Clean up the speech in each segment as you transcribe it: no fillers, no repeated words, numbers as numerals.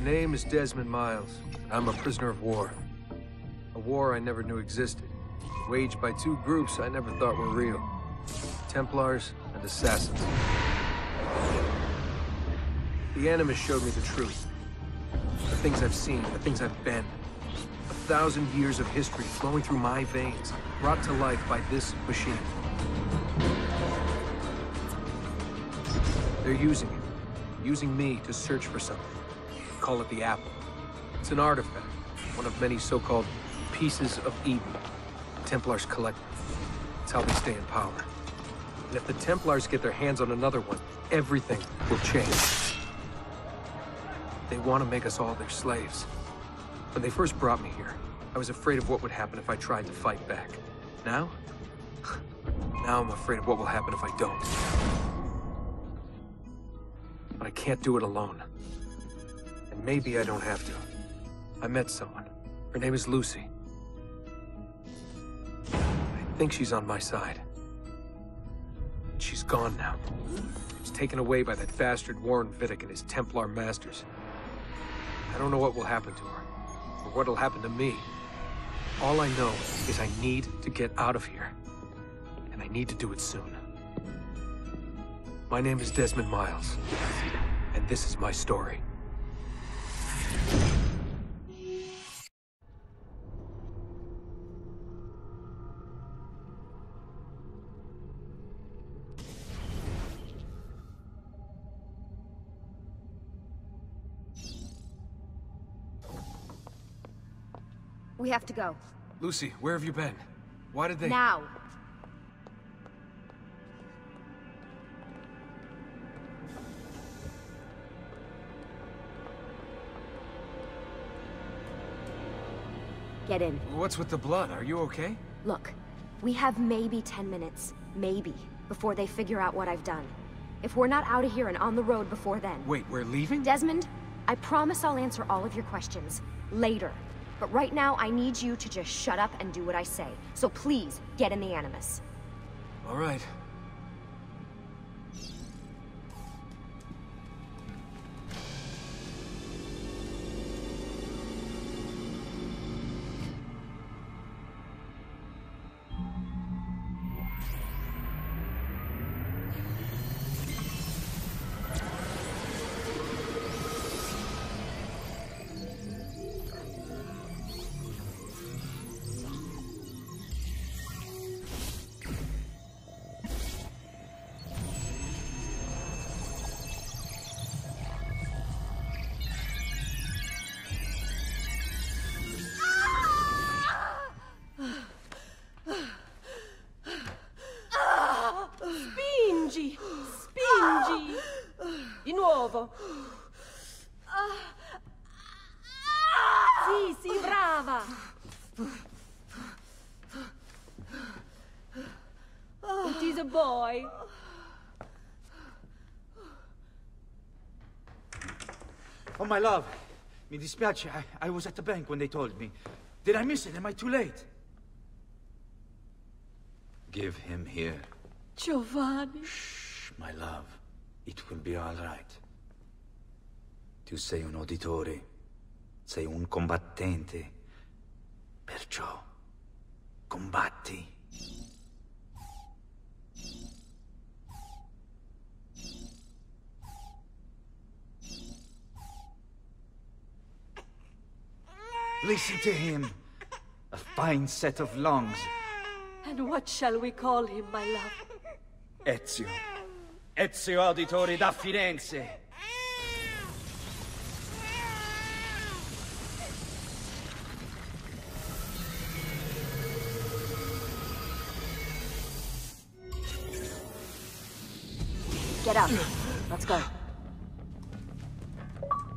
name is Desmond Miles. I'm a prisoner of war. A war I never knew existed. Waged by two groups I never thought were real. Templars and Assassins. The Animus showed me the truth. The things I've seen, the things I've been. 1,000 years of history flowing through my veins, brought to life by this machine. They're using it. Using me to search for something. Call it the Apple. It's an artifact. One of many so-called pieces of Eden. The Templars collect them. It's how they stay in power. And if the Templars get their hands on another one, everything will change. They want to make us all their slaves. When they first brought me here, I was afraid of what would happen if I tried to fight back. Now? Now I'm afraid of what will happen if I don't. But I can't do it alone. And maybe I don't have to. I met someone. Her name is Lucy. I think she's on my side. She's gone now. She's taken away by that bastard Warren Vidic and his Templar masters. I don't know what will happen to her, or what'll happen to me. All I know is I need to get out of here. And I need to do it soon. My name is Desmond Miles, and this is my story. We have to go. Lucy, where have you been? Why did they— Now! Get in. What's with the blood? Are you okay? Look, we have maybe 10 minutes, maybe, before they figure out what I've done. If we're not out of here and on the road before then... Wait, we're leaving? Desmond, I promise I'll answer all of your questions later. But right now, I need you to just shut up and do what I say. So please, get in the Animus. All right. Spingi! Di nuovo! Sì, sì, brava! It is a boy. Oh, my love. Mi dispiace. I was at the bank when they told me. Did I miss it? Am I too late? Give him here. Giovanni. Shh, my love. It will be all right. Tu sei un uditore. Sei un combattente. Perciò, combatti. Listen to him. A fine set of lungs. And what shall we call him, my love? Ezio. Ezio Auditore da Firenze. Get up. Let's go.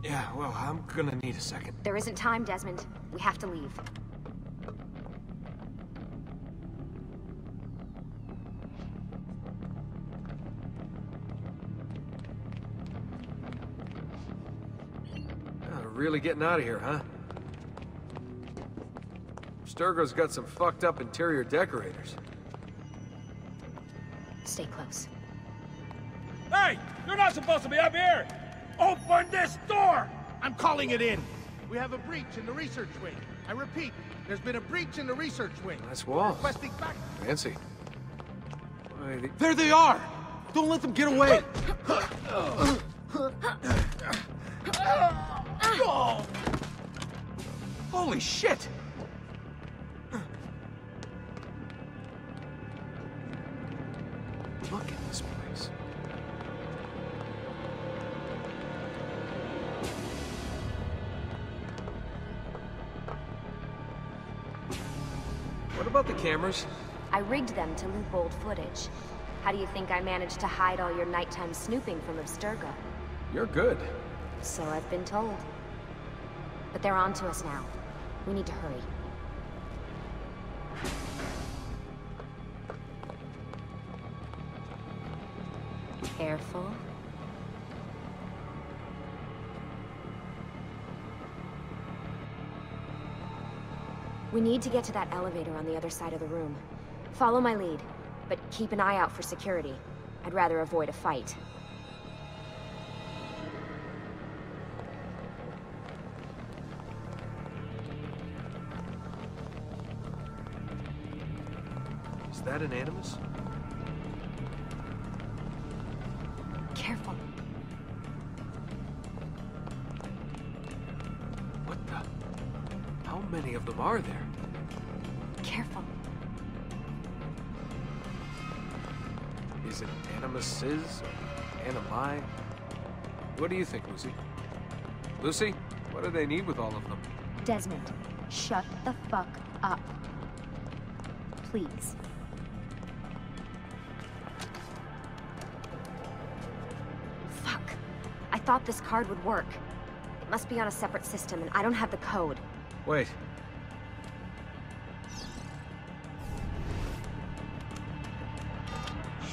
Yeah, well, I'm gonna need a second. There isn't time, Desmond. We have to leave. Really getting out of here, huh? Sturgo's got some fucked up interior decorators. Stay close. Hey! You're not supposed to be up here! Open this door! I'm calling it in. We have a breach in the research wing. I repeat, there's been a breach in the research wing. Nice wall. Requesting back. Fancy. Why, There they are! Don't let them get away! Holy shit! Look at this place. What about the cameras? I rigged them to loop old footage. How do you think I managed to hide all your nighttime snooping from Abstergo? You're good. So I've been told. But they're on to us now. We need to hurry. Careful. We need to get to that elevator on the other side of the room. Follow my lead, but keep an eye out for security. I'd rather avoid a fight. Is that an Animus? Careful. What the? How many of them are there? Careful. Is it Animuses or Animi? What do you think, Lucy? Lucy, what do they need with all of them? Desmond, shut the fuck up. Please. Fuck. I thought this card would work. It must be on a separate system, and I don't have the code. Wait.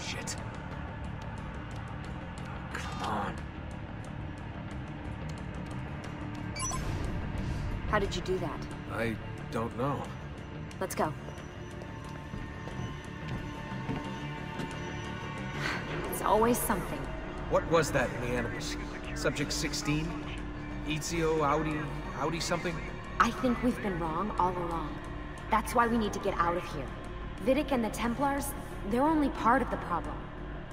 Shit. Come on. How did you do that? I don't know. Let's go. It's always something. What was that in the Animus? Subject 16? Ezio, Audi something? I think we've been wrong all along. That's why we need to get out of here. Vidic and the Templars, they're only part of the problem.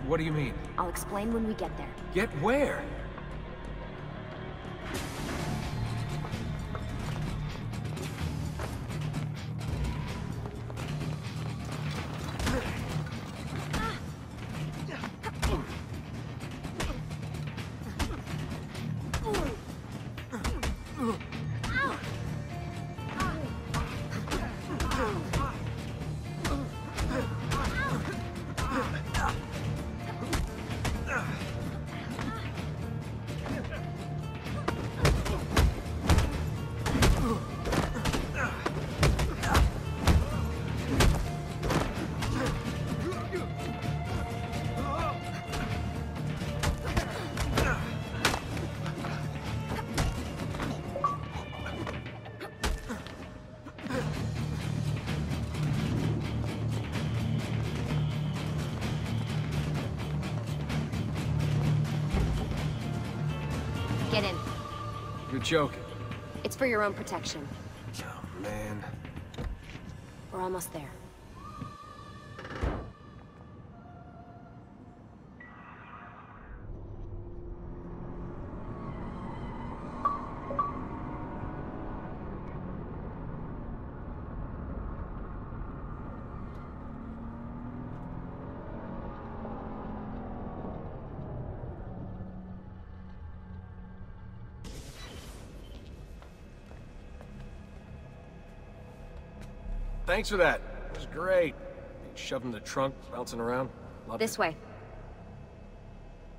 What do you mean? I'll explain when we get there. Get where? Get in. You're joking. It's for your own protection. Oh, man. We're almost there. Thanks for that. It was great. Shoved in the trunk, bouncing around. Loved This it. way.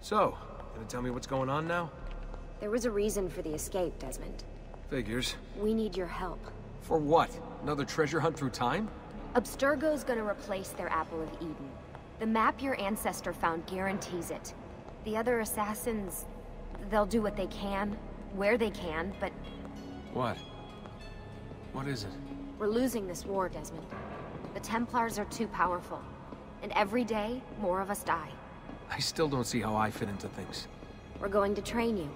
So, gonna tell me what's going on now? There was a reason for the escape, Desmond. Figures. We need your help. For what? Another treasure hunt through time? Abstergo's gonna replace their Apple of Eden. The map your ancestor found guarantees it. The other assassins, they'll do what they can, where they can, but What? What is it? we're losing this war, Desmond. The Templars are too powerful. And every day, more of us die. I still don't see how I fit into things. We're going to train you.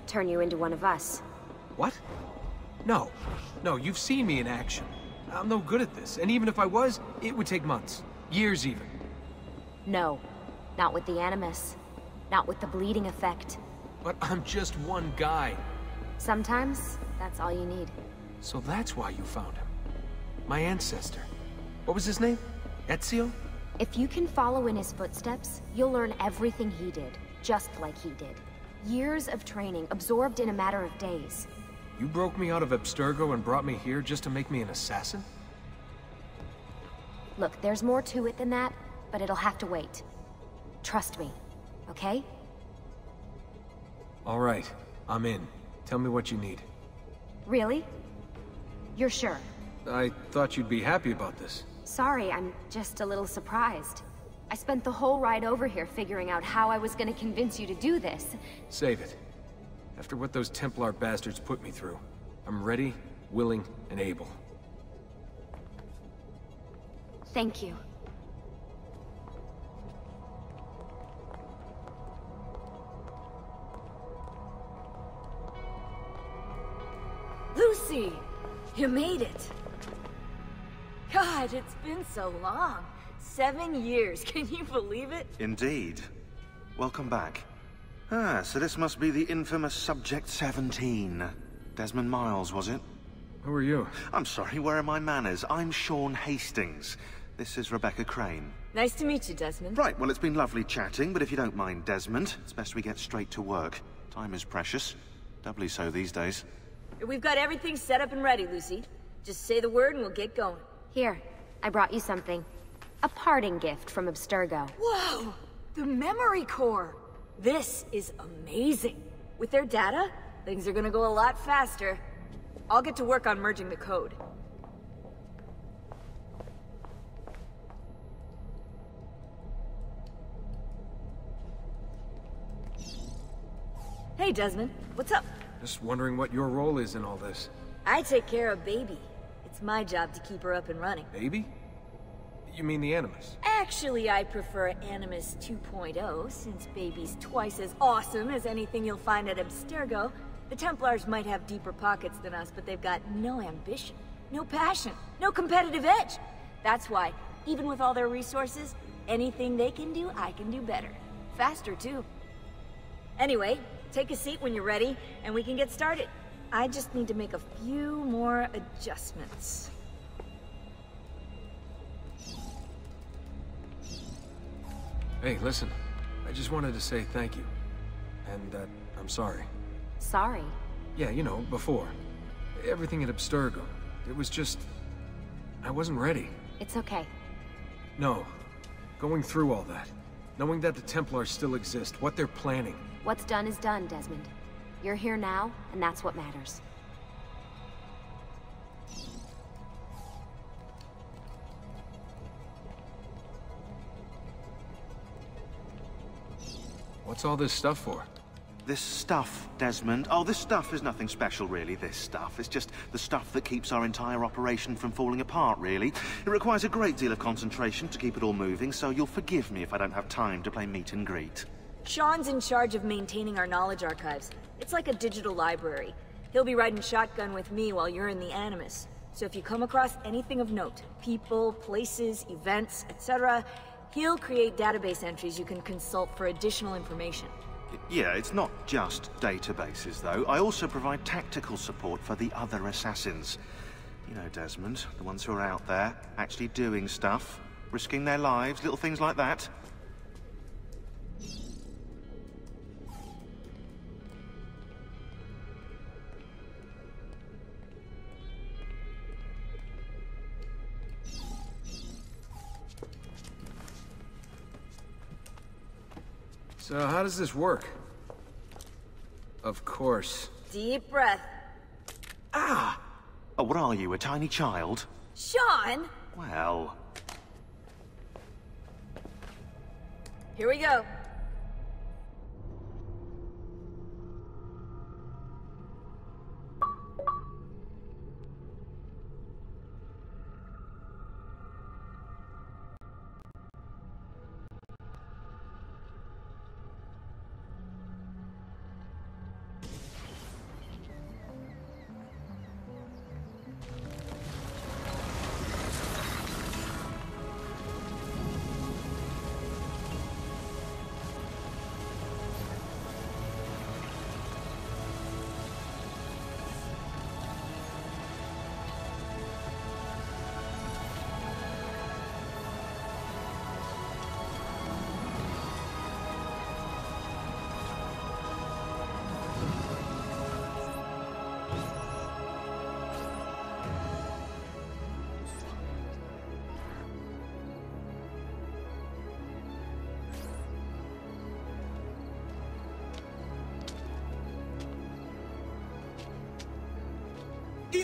Turn you into one of us. What? No. No, you've seen me in action. I'm no good at this, and even if I was, it would take months. Years even. No. Not with the Animus. Not with the bleeding effect. But I'm just one guy. Sometimes, that's all you need. So that's why you found him. My ancestor. What was his name? Ezio? If you can follow in his footsteps, you'll learn everything he did, just like he did. Years of training, absorbed in a matter of days. You broke me out of Abstergo and brought me here just to make me an assassin? Look, there's more to it than that, but it'll have to wait. Trust me, okay? All right, I'm in. Tell me what you need. Really? You're sure? I thought you'd be happy about this. Sorry, I'm just a little surprised. I spent the whole ride over here figuring out how I was gonna convince you to do this. Save it. After what those Templar bastards put me through, I'm ready, willing, and able. Thank you. Lucy! You made it! God, it's been so long. 7 years, can you believe it? Indeed. Welcome back. Ah, so this must be the infamous Subject 17. Desmond Miles, was it? Who are you? I'm sorry, where are my manners? I'm Sean Hastings. This is Rebecca Crane. Nice to meet you, Desmond. Right, well, it's been lovely chatting, but if you don't mind, Desmond, it's best we get straight to work. Time is precious. Doubly so these days. We've got everything set up and ready, Lucy. Just say the word and we'll get going. Here, I brought you something. A parting gift from Abstergo. Whoa! The memory core! This is amazing. With their data, things are gonna go a lot faster. I'll get to work on merging the code. Hey, Desmond. What's up? Just wondering what your role is in all this. I take care of Baby. It's my job to keep her up and running. Baby? You mean the Animus? Actually, I prefer Animus 2.0, since Baby's twice as awesome as anything you'll find at Abstergo. The Templars might have deeper pockets than us, but they've got no ambition, no passion, no competitive edge. That's why, even with all their resources, anything they can do, I can do better. Faster, too. Anyway, take a seat when you're ready, and we can get started. I just need to make a few more adjustments. Hey, listen. I just wanted to say thank you. And that I'm sorry. Sorry. Yeah, you know, before. Everything at Abstergo. It was just... I wasn't ready. It's okay. No. Going through all that. Knowing that the Templars still exist, what they're planning. What's done is done, Desmond. You're here now, and that's what matters. What's all this stuff for? This stuff, Desmond. Oh, this stuff is nothing special, really, this stuff. It's just the stuff that keeps our entire operation from falling apart, really. It requires a great deal of concentration to keep it all moving, so you'll forgive me if I don't have time to play meet and greet. Sean's in charge of maintaining our knowledge archives. It's like a digital library. He'll be riding shotgun with me while you're in the Animus. So if you come across anything of note, people, places, events, etc., he'll create database entries you can consult for additional information. Yeah, it's not just databases, though. I also provide tactical support for the other assassins. You know, Desmond, the ones who are out there, actually doing stuff, risking their lives, little things like that. So how does this work? Of course. Deep breath. Ah! Oh, what are you, a tiny child? Sean! Well... Here we go.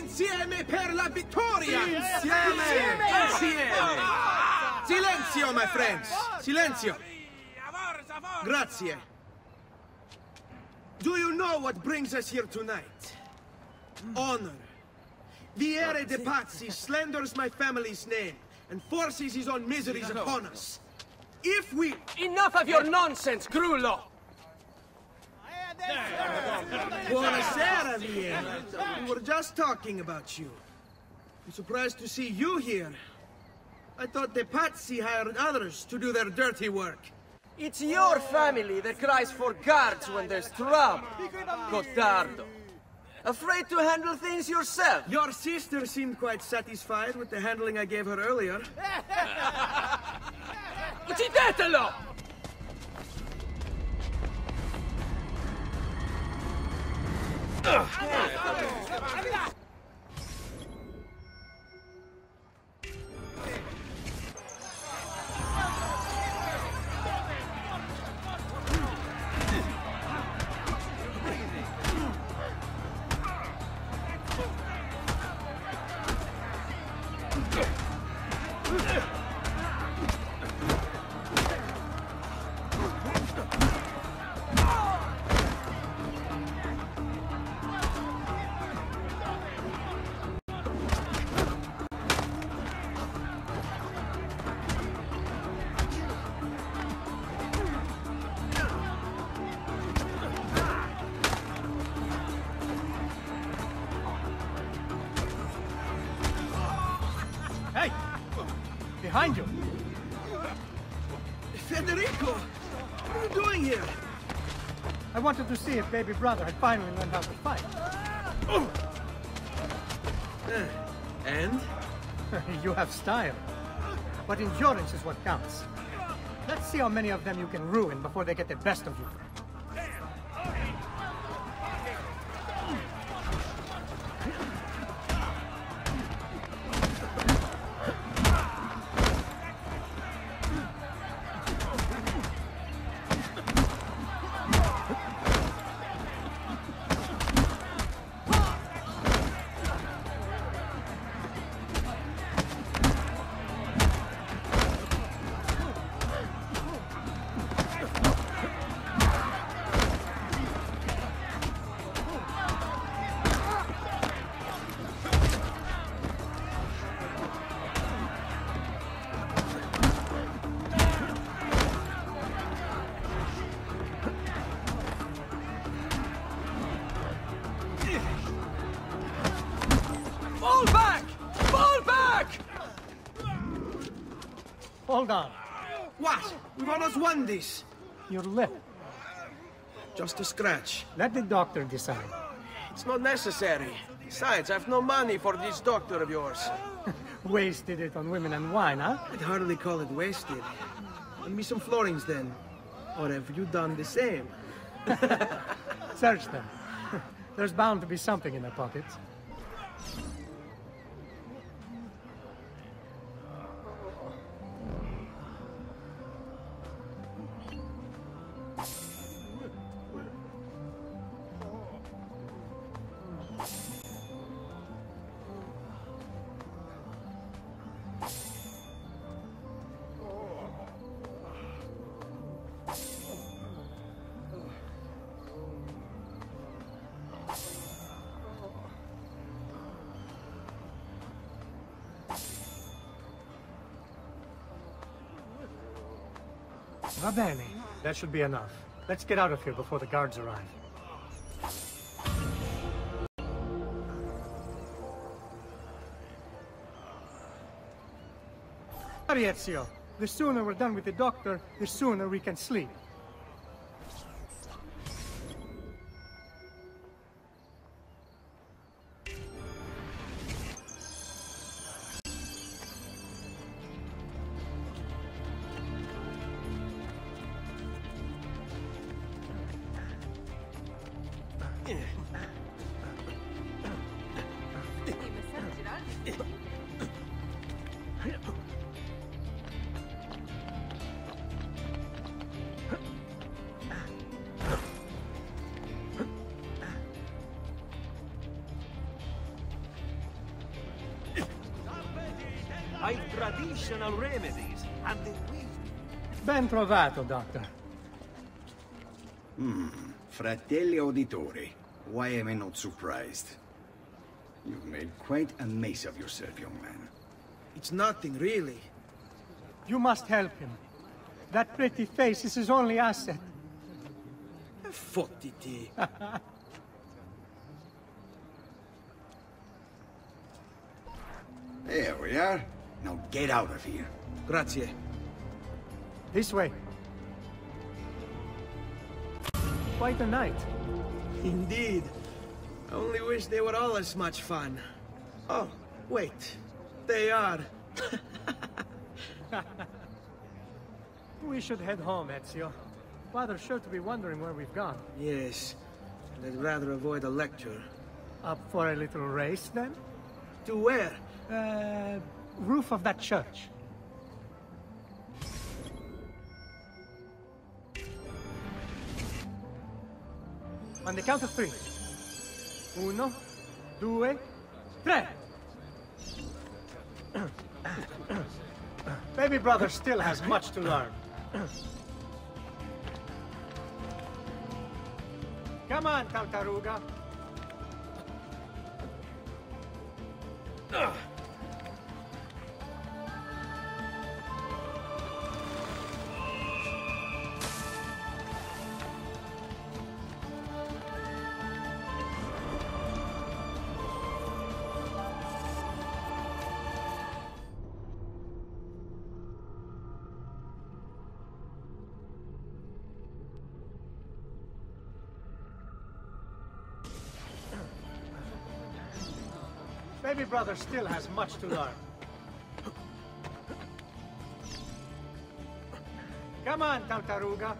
Insieme per la vittoria! Insieme! Silenzio, my friends! Silenzio! Grazie. Do you know what brings us here tonight? Honor. Vieri de Pazzi slanders my family's name and forces his own miseries upon us. If we... Enough of your nonsense, Grullo! Buonasera, Vieri. We were just talking about you. I'm surprised to see you here. I thought the Pazzi hired others to do their dirty work. It's your family that cries for guards when there's trouble, Gottardo. Afraid to handle things yourself? Your sister seemed quite satisfied with the handling I gave her earlier. Uccidetelo! Hey! Behind you! Federico! What are you doing here? I wanted to see if baby brother had finally learned how to fight. And? You have style. But endurance is what counts. Let's see how many of them you can ruin before they get the best of you. Fall back! Fall back! Hold on. What? We've almost won this. Your lip. Just a scratch. Let the doctor decide. It's not necessary. Besides, I've no money for this doctor of yours. Wasted it on women and wine, huh? I'd hardly call it wasted. Lend me some florins then. Or have you done the same? Search them. There's bound to be something in their pockets. Va bene. That should be enough. Let's get out of here before the guards arrive. Ezio, the sooner we're done with the doctor, the sooner we can sleep. traditional remedies, and the wisdom. Ben trovato, Doctor. Fratelli Auditori, why am I not surprised? You've made quite a mess of yourself, young man. It's nothing, really. You must help him. That pretty face is his only asset. Fottiti. There we are. Now get out of here. Grazie. This way. Quite a night. Indeed. I only wish they were all as much fun. Oh, wait. They are. We should head home, Ezio. Father's sure to be wondering where we've gone. Yes. And I'd rather avoid a lecture. Up for a little race, then? To where? Roof of that church. On the count of 3. 1, 2, 3. Baby brother still has much to learn. Come on, Tartaruga. Baby brother still has much to learn. Come on, Tartaruga.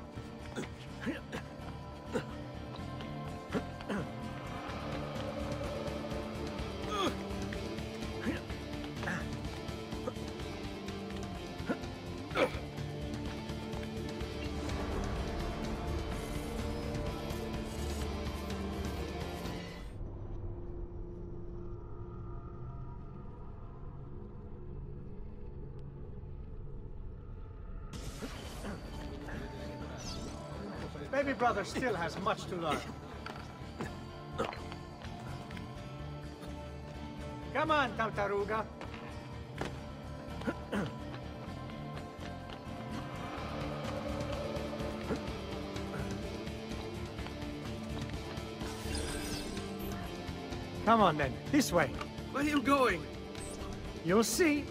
Baby brother still has much to learn. Come on, Tartaruga. Come on then, this way. Where are you going? You'll see.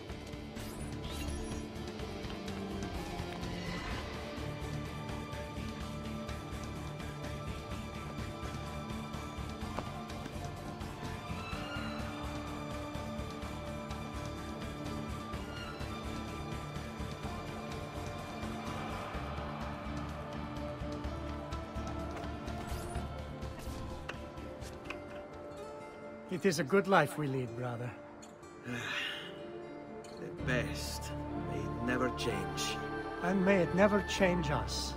It is a good life we lead, brother. The best. May it never change. And may it never change us.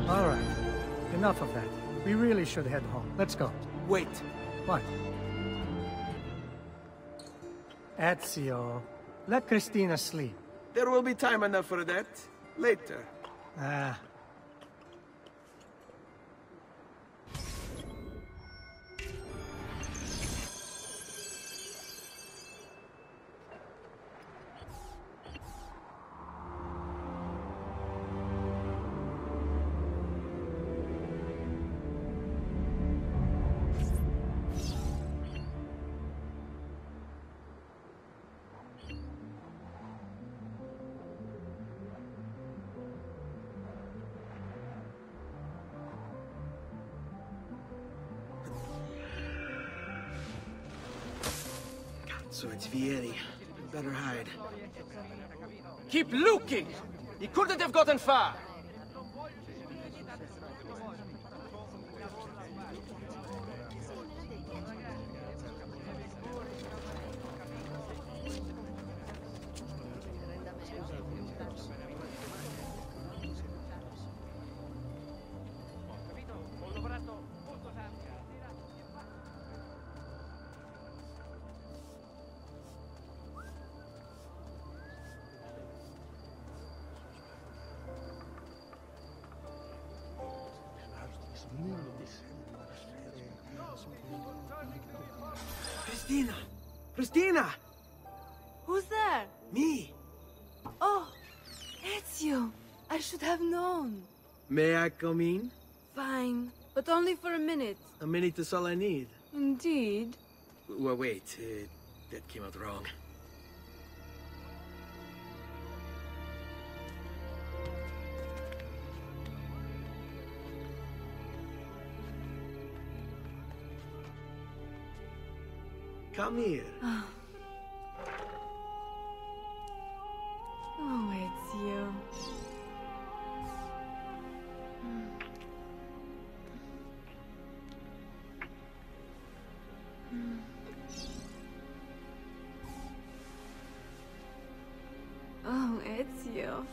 All right. Enough of that. We really should head home. Let's go. Wait. What? Ezio, let Cristina sleep. There will be time enough for that. Later. Ah. So it's Vieri. Better hide. Keep looking! He couldn't have gotten far! Christina! Christina! Who's there? Me! Oh, Ezio. I should have known. May I come in? Fine, but only for a minute. A minute is all I need. Indeed. Well, wait. That came out wrong. Come here. Oh, Ezio. Oh, Ezio.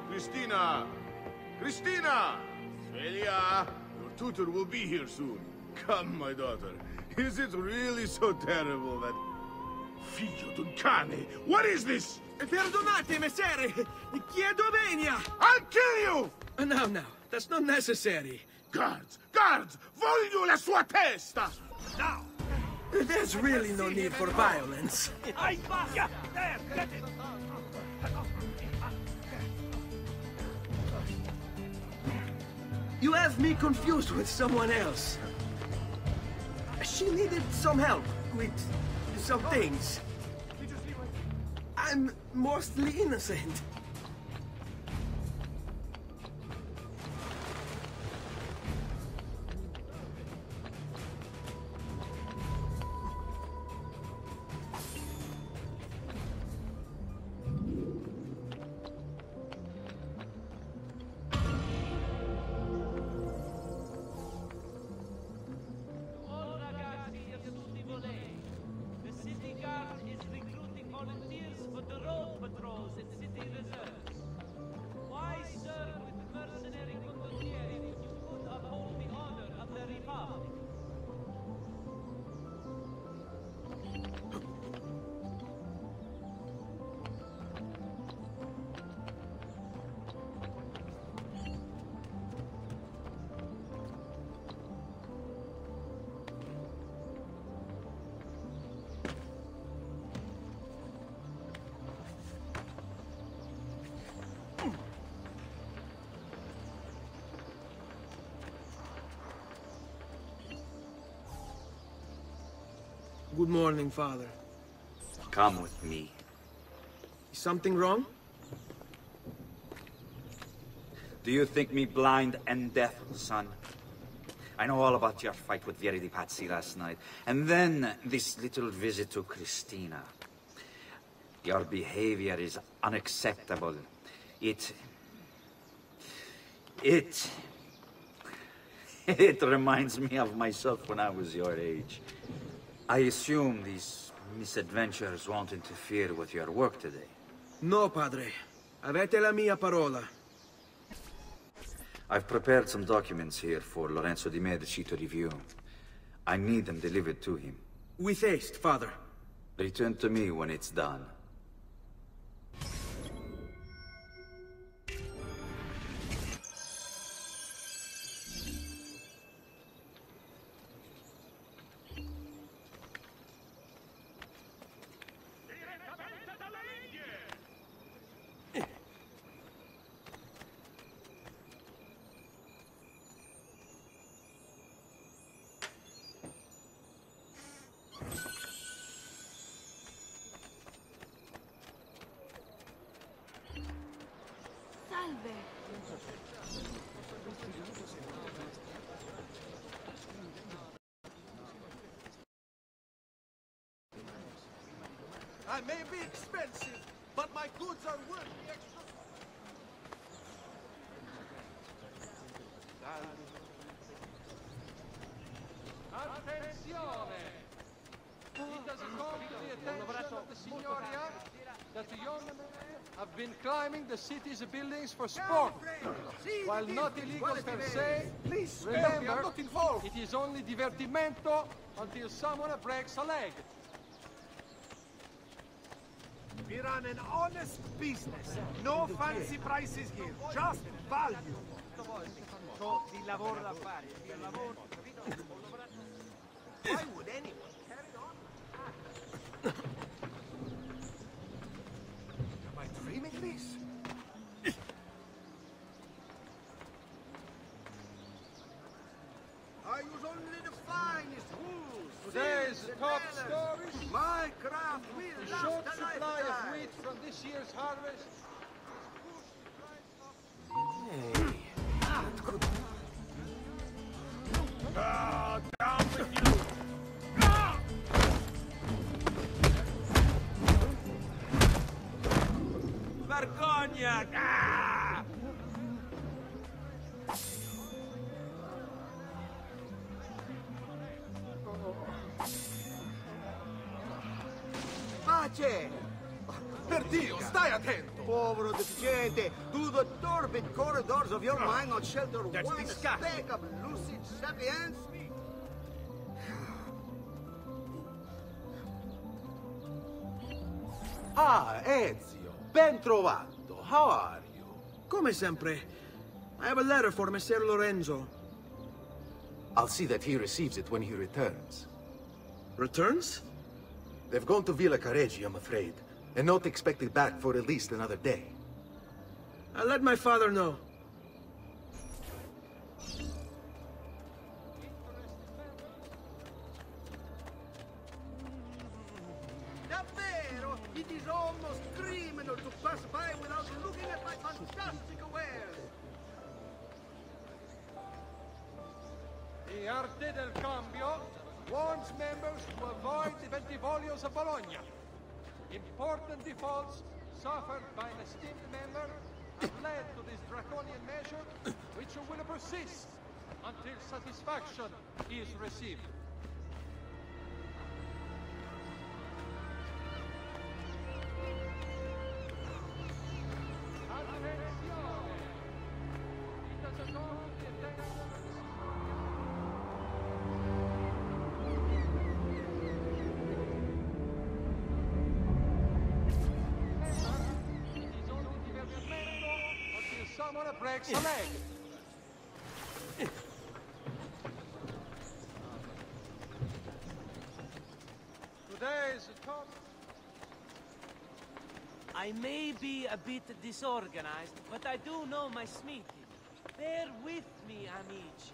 Christina! Christina! Svelia! Your tutor will be here soon. Come, my daughter. Is it really so terrible that... Figlio d'un cane! What is this? Perdonate, messere! Chiedo venia! I'll kill you! No, that's not necessary. Guards! Guards! Voglio la sua testa! Now! There's really no need for violence. Yeah, there, get it! You have me confused with someone else. She needed some help with some things. I'm mostly innocent. Good morning, Father. Come with me. Is something wrong? Do you think me blind and deaf, son? I know all about your fight with Vieri di Pazzi last night. And then this little visit to Christina. Your behavior is unacceptable. It reminds me of myself when I was your age. I assume these misadventures won't interfere with your work today. No, Padre. Avete la mia parola. I've prepared some documents here for Lorenzo di Medici to review. I need them delivered to him. With haste, Father. Return to me when it's done. I may be expensive, but my goods are worth the extra... Attenzione! He doesn't call to the attention of the Signoria. that the young men have been climbing the city's buildings for sport. While not illegal per se, please, remember, I'm not involved. it is only divertimento until someone breaks a leg. We run an honest business. No fancy prices here, just value. So, di lavoro da fare, di lavoro, capito? Why would anyone carry on? Am I dreaming this? I use only the finest wools. Today's top stories. My craft will The last short a supply of lifetime. wheat from this year's harvest. Down with you! Vergogna! Ah! Pace! Per Dio, stai attento! Povero deficiente, do the turbid corridors of your mind not shelter That's one disgusting. speck of lucid sapience? Ah, Ezio, ben trovato. How are you? Come sempre. I have a letter for Messer Lorenzo. I'll see that he receives it when he returns. Returns? They've gone to Villa Careggi, I'm afraid, and not expected back for at least another day. I'll let my father know. Davvero? It is almost criminal to pass by without looking at my fantastic wares. The Arte del Cambio warns members to avoid the Bentivolios of Bologna. Important defaults suffered by an esteemed member have led to this draconian measure, which will persist until satisfaction is received. Someone breaks a leg. Today's top. I may be a bit disorganized, but I do know my smithy. Bear with me, amici.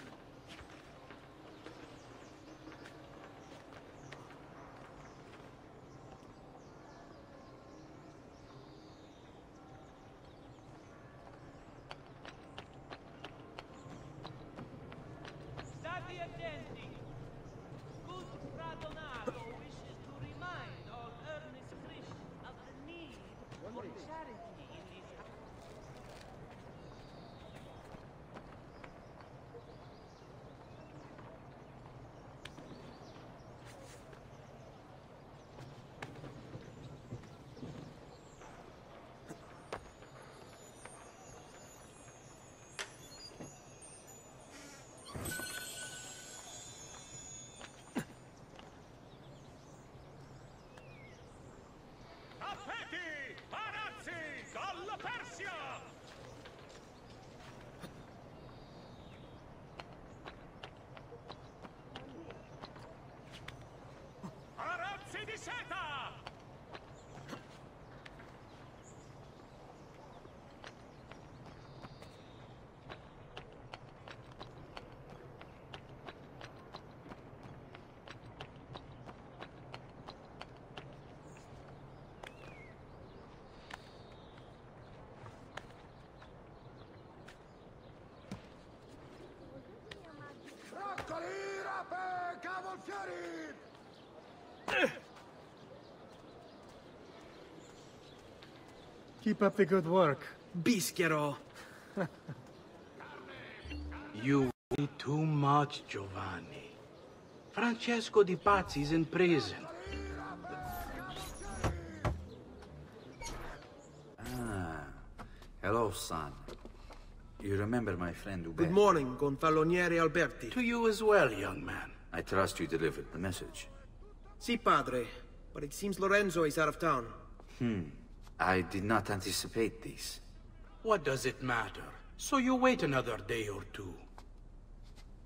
State attenti. Good Radonado wishes to remind all earnest Christians of the need for charity in these Tappeti! Parazzi! Dalla Persia! Arazzi di seta! Raccoli, rape, cavolfieri! Keep up the good work. Bischero. You eat too much, Giovanni. Francesco Di Pazzi is in prison. Hello, son. You remember my friend Ube? Good morning, Gonfaloniere Alberti. To you as well, young man. I trust you delivered the message. Si, padre. But it seems Lorenzo is out of town. I did not anticipate this. What does it matter? So you wait another day or two.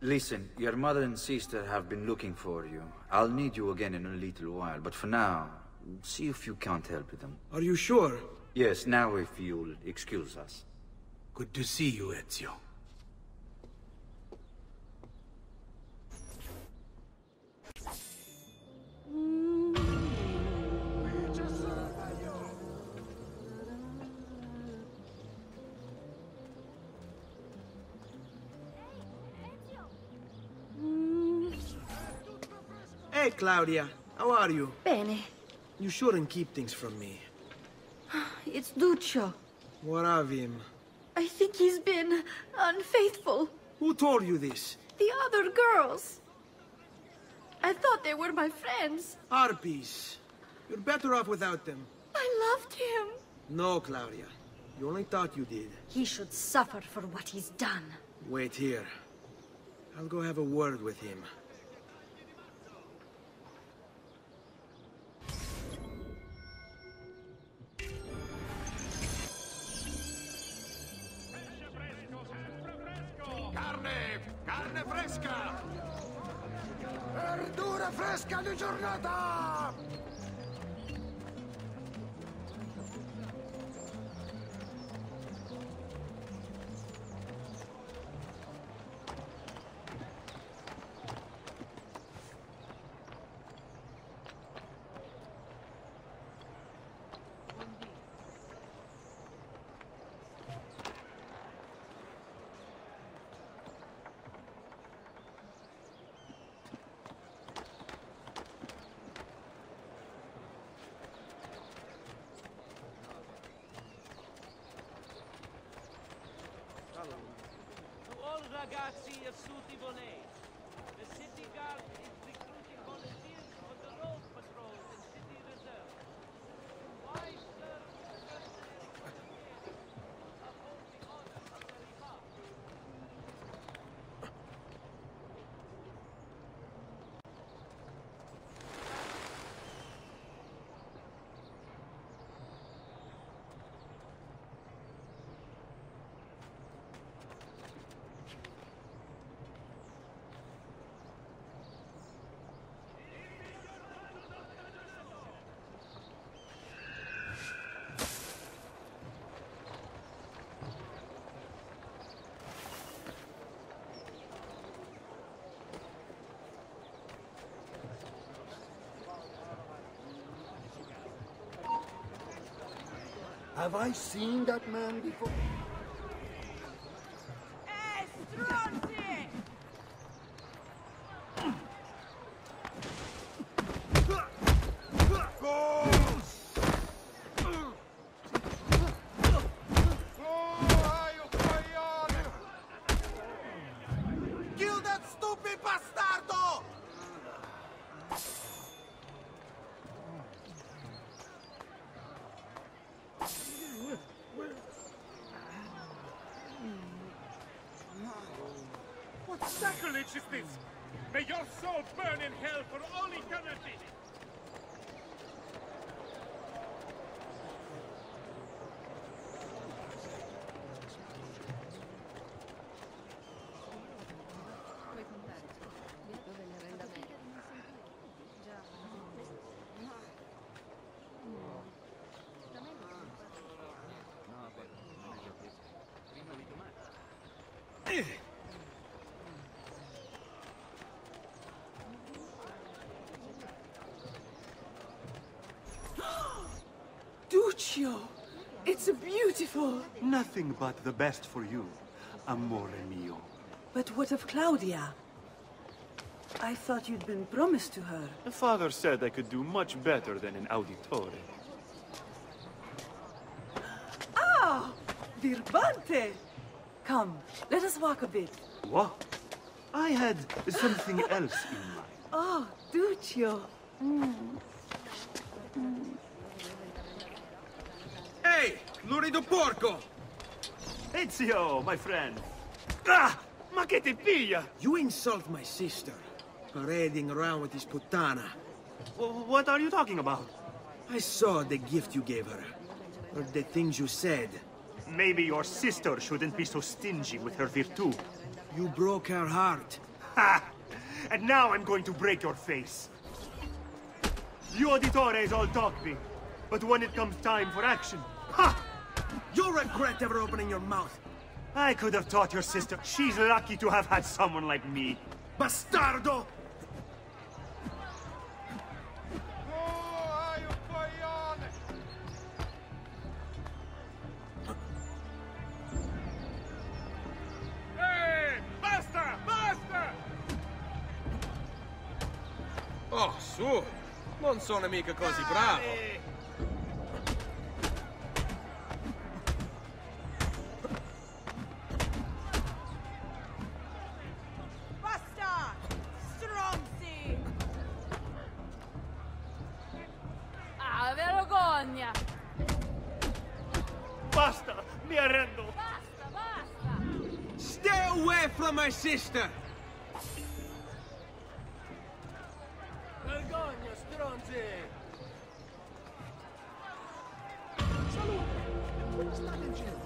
Listen, your mother and sister have been looking for you. I'll need you again in a little while, but for now, see if you can't help them. Are you sure? Yes, now if you'll excuse us. Good to see you, Ezio. Hey, Claudia. How are you? Bene. You shouldn't keep things from me. It's Duccio. What of him? I think he's been unfaithful. Who told you this? The other girls. I thought they were my friends. Harpies. You're better off without them. I loved him. No, Claudia. You only thought you did. He should suffer for what he's done. Wait here. I'll go have a word with him. Carne fresca! Verdura fresca di giornata! To all ragazzi asciutti volei. The city guard is recruiting volunteers for the road patrols and city reserve. Why serve mercenary careers? Uphold the honor of the Republic. Have I seen that man before? Kill that stupid bastardo! What sacrilege is this? May your soul burn in hell for all eternity! Duccio! It's beautiful! Nothing but the best for you, amore mio. But what of Claudia? I thought you'd been promised to her. The father said I could do much better than an auditore. Ah! Birbante! Come, let us walk a bit. What? I had something else in mind. Oh, Duccio. Hey, lurido porco! Ezio, my friend. Ah! Ma che ti piglia? You insult my sister, parading around with this puttana. What are you talking about? I saw the gift you gave her. Or the things you said. Maybe your sister shouldn't be so stingy with her virtù. You broke her heart. Ha! And now I'm going to break your face. You auditore is all talk big, but when it comes time for action, ha! You'll regret ever opening your mouth. I could have taught your sister. She's lucky to have had someone like me. Bastardo! Basta! Basta! Oh, su! Non sono mica così bravo! Basta! Stronzi! Ah, vergogna! Basta! Mi arrendo! Basta, basta! Stay away from my sister! Vergogna, stronzi! Salute! Come sta leggendo?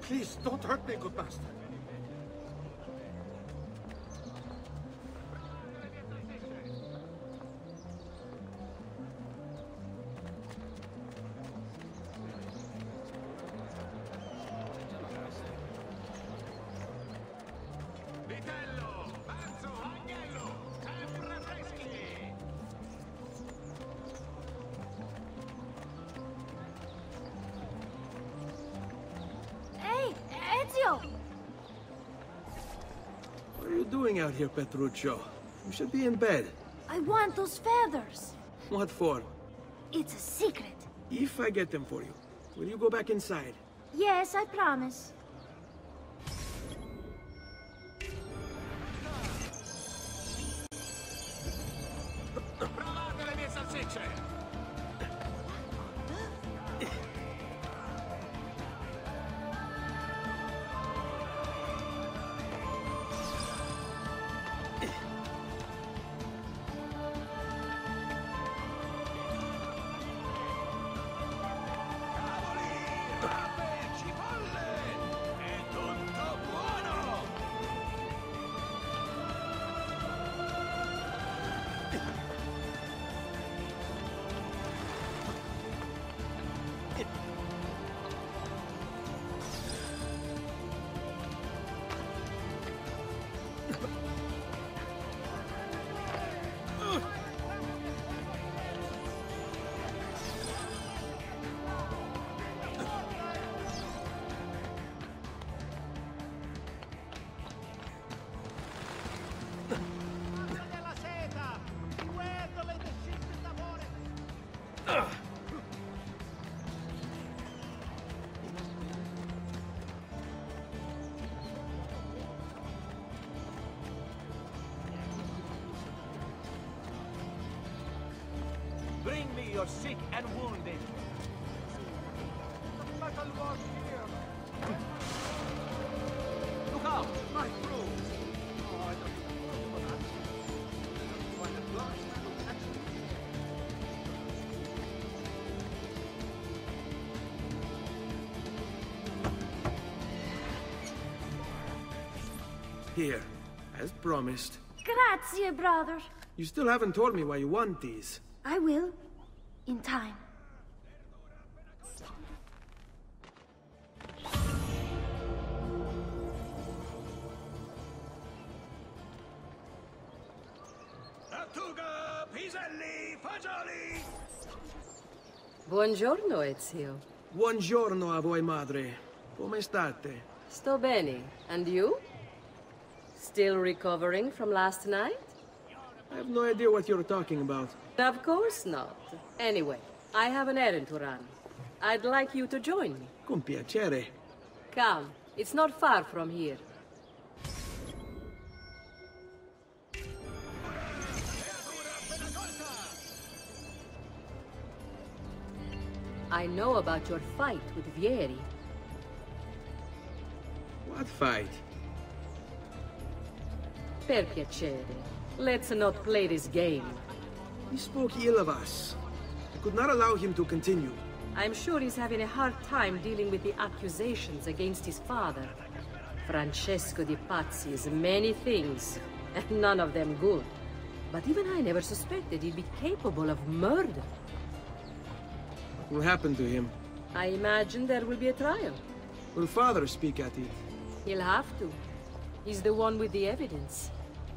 Please, don't hurt me, good master. Vitello! Mazzo! Agnello! Sempre freschi! Hey, Ezio! What are you doing out here, Petruccio? You should be in bed. I want those feathers. What for? It's a secret. If I get them for you, will you go back inside? Yes, I promise. Provate le mie salsicce! Bring me your sick and wounded. Look out, my crew! Here, As promised. Grazie, brother. You still haven't told me why you want these. I will. In time. Lattuga, piselli, fagioli! Buongiorno, Ezio. Buongiorno a voi, madre. Come state? Sto bene. And you? Still recovering from last night? I have no idea what you're talking about. Of course not. Anyway, I have an errand to run. I'd like you to join me. Con piacere. Come, it's not far from here. I know about your fight with Vieri. What fight? Per piacere. Let's not play this game. He spoke ill of us. I could not allow him to continue. I'm sure he's having a hard time dealing with the accusations against his father. Francesco Di Pazzi is many things, and none of them good. But even I never suspected he'd be capable of murder. What will happen to him? I imagine there will be a trial. Will father speak at it? He'll have to. He's the one with the evidence.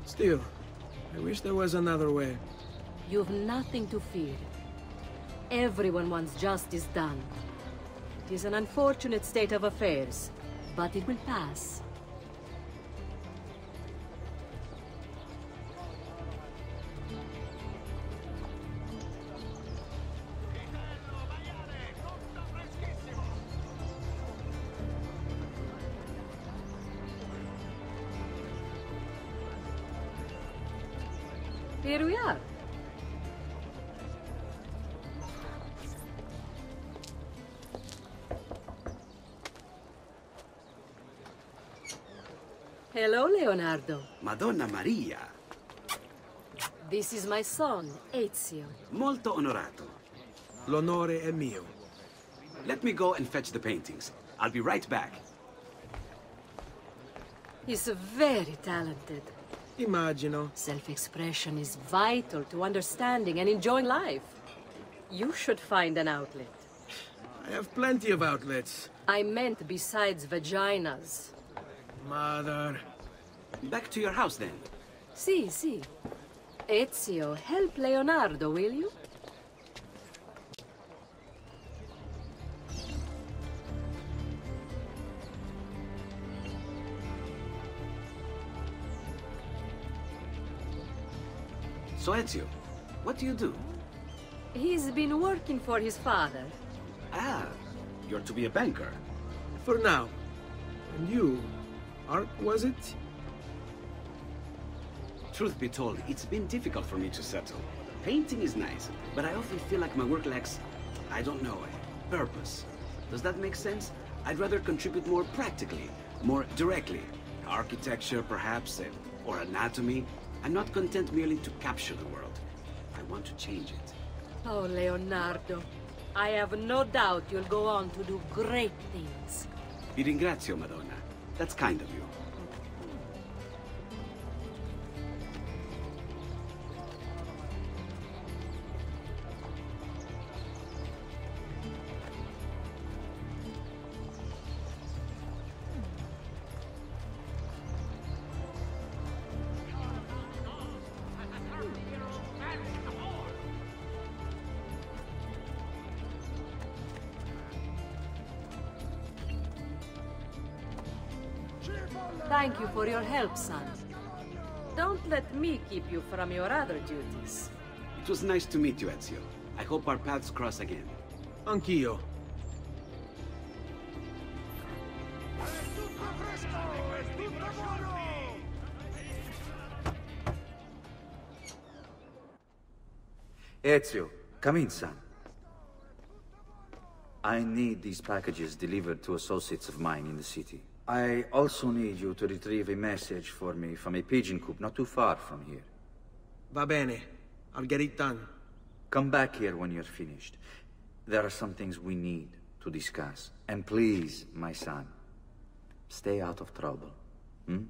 Still, I wish there was another way. You've nothing to fear. Everyone wants justice done. It is an unfortunate state of affairs, but it will pass. Here we are. Hello, Leonardo. Madonna Maria. This is my son, Ezio. Molto onorato. L'onore è mio. Let me go and fetch the paintings. I'll be right back. He's very talented. Immagino. Self-expression is vital to understanding and enjoying life. You should find an outlet. I have plenty of outlets. I meant besides vaginas. Mother. Back to your house, then. Si. Ezio, help Leonardo, will you? So, Ezio, what do you do? He's been working for his father. Ah, you're to be a banker. For now. And you? Art, was it? Truth be told, it's been difficult for me to settle. Painting is nice, but I often feel like my work lacks, I don't know, purpose. Does that make sense? I'd rather contribute more practically, more directly. Architecture, perhaps, or anatomy. I'm not content merely to capture the world. I want to change it. Oh, Leonardo. I have no doubt you'll go on to do great things. Vi ringrazio, Madonna. That's kind of you. Thank you for your help, son. Don't let me keep you from your other duties. It was nice to meet you, Ezio. I hope our paths cross again. Anch'io. Ezio, come in, son. I need these packages delivered to associates of mine in the city. I also need you to retrieve a message for me from a pigeon coop not too far from here. Va bene. I'll get it done. Come back here when you're finished. There are some things we need to discuss. And please, my son, stay out of trouble. Hmm?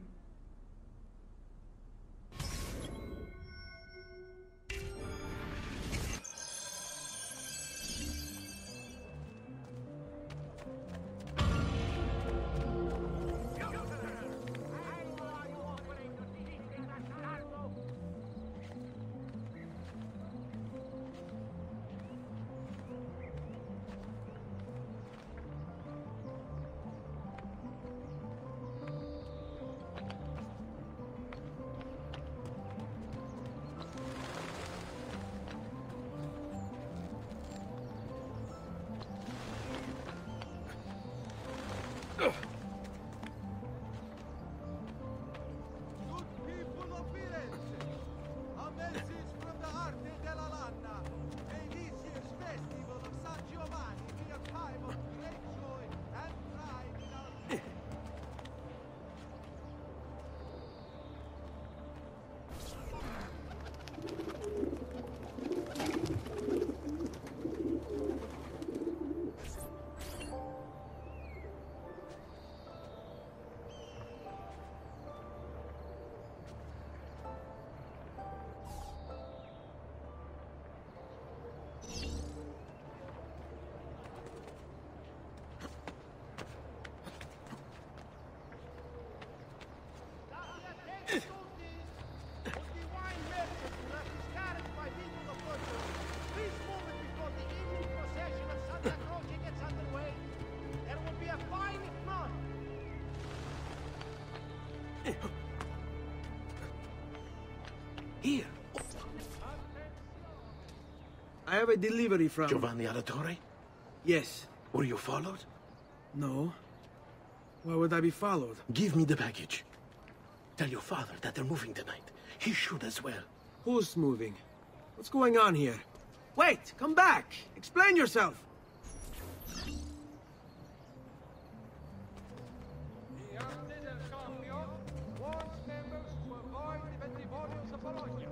Here. I have a delivery from... Giovanni Auditore? Yes. Were you followed? No. Why would I be followed? Give me the package. Tell your father that they're moving tonight. He should as well. Who's moving? What's going on here? Wait! Come back! Explain yourself! The Arte del Cambio warns members to avoid the Bentivolios of Bologna.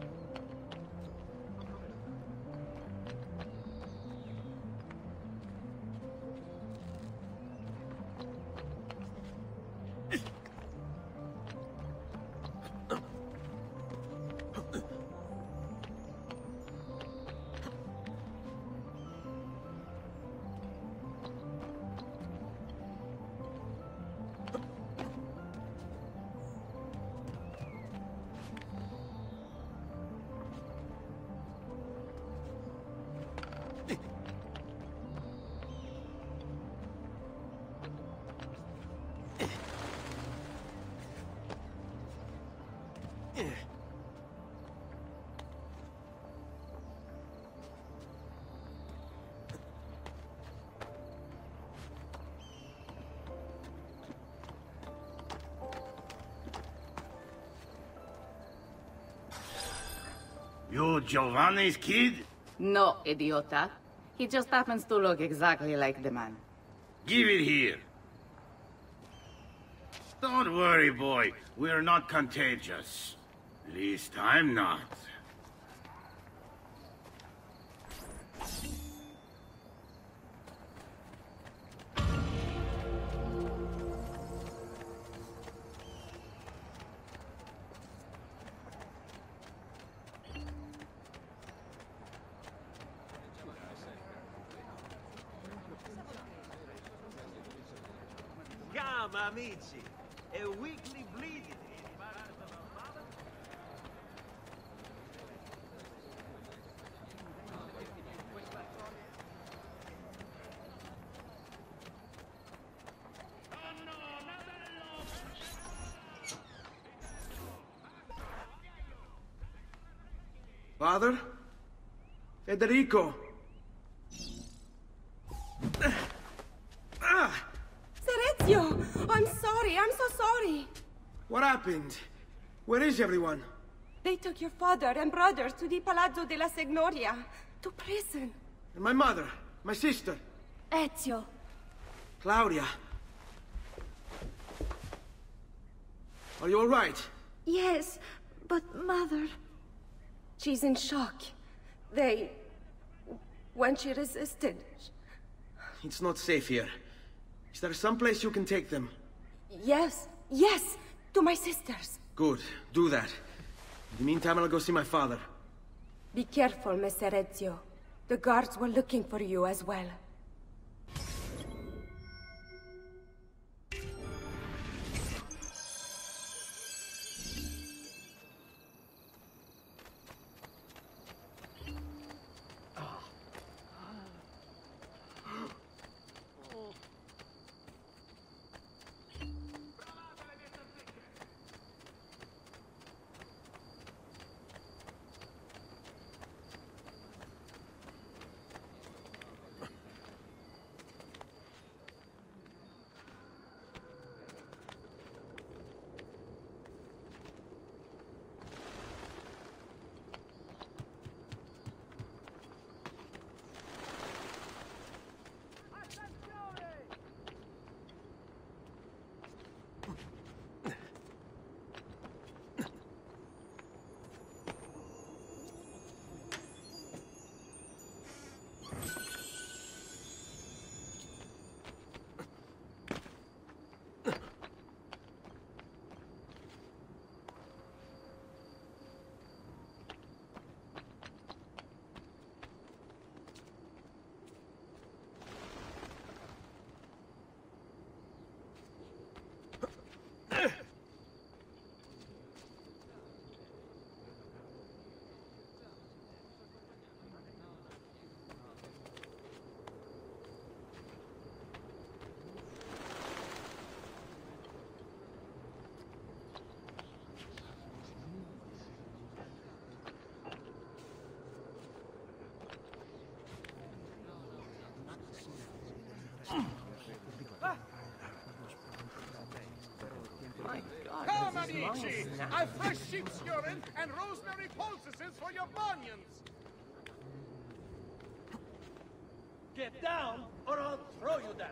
You Giovanni's kid? No, idiota. He just happens to look exactly like the man. Give it here. Don't worry, boy. We're not contagious. At least I'm not. Come, amici. A weekly bleeding. Father? Federico! Serezio! I'm sorry, I'm so sorry. What happened? Where is everyone? They took your father and brothers to the Palazzo della Signoria, to prison. And my mother? My sister? Ezio. Claudia? Are you all right? Yes, but Mother... She's in shock. When she resisted... It's not safe here. Is there some place you can take them? Yes, yes, to my sisters. Good, do that. In the meantime, I'll go see my father. Be careful, Messer Ezio. The guards were looking for you as well. peachy! I've fresh sheep's urine and rosemary poultices for your bunions! Get down, or I'll throw you down.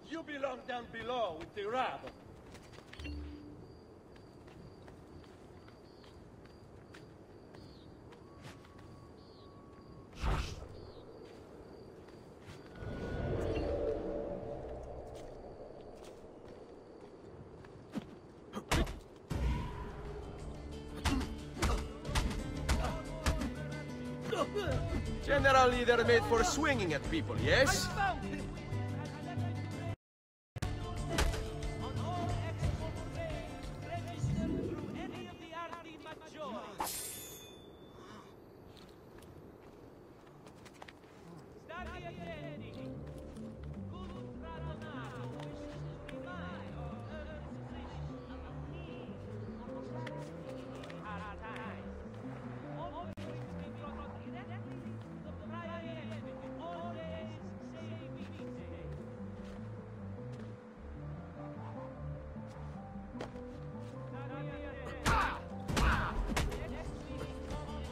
You belong down below with the rabble. Generally, they're made for swinging at people, yes?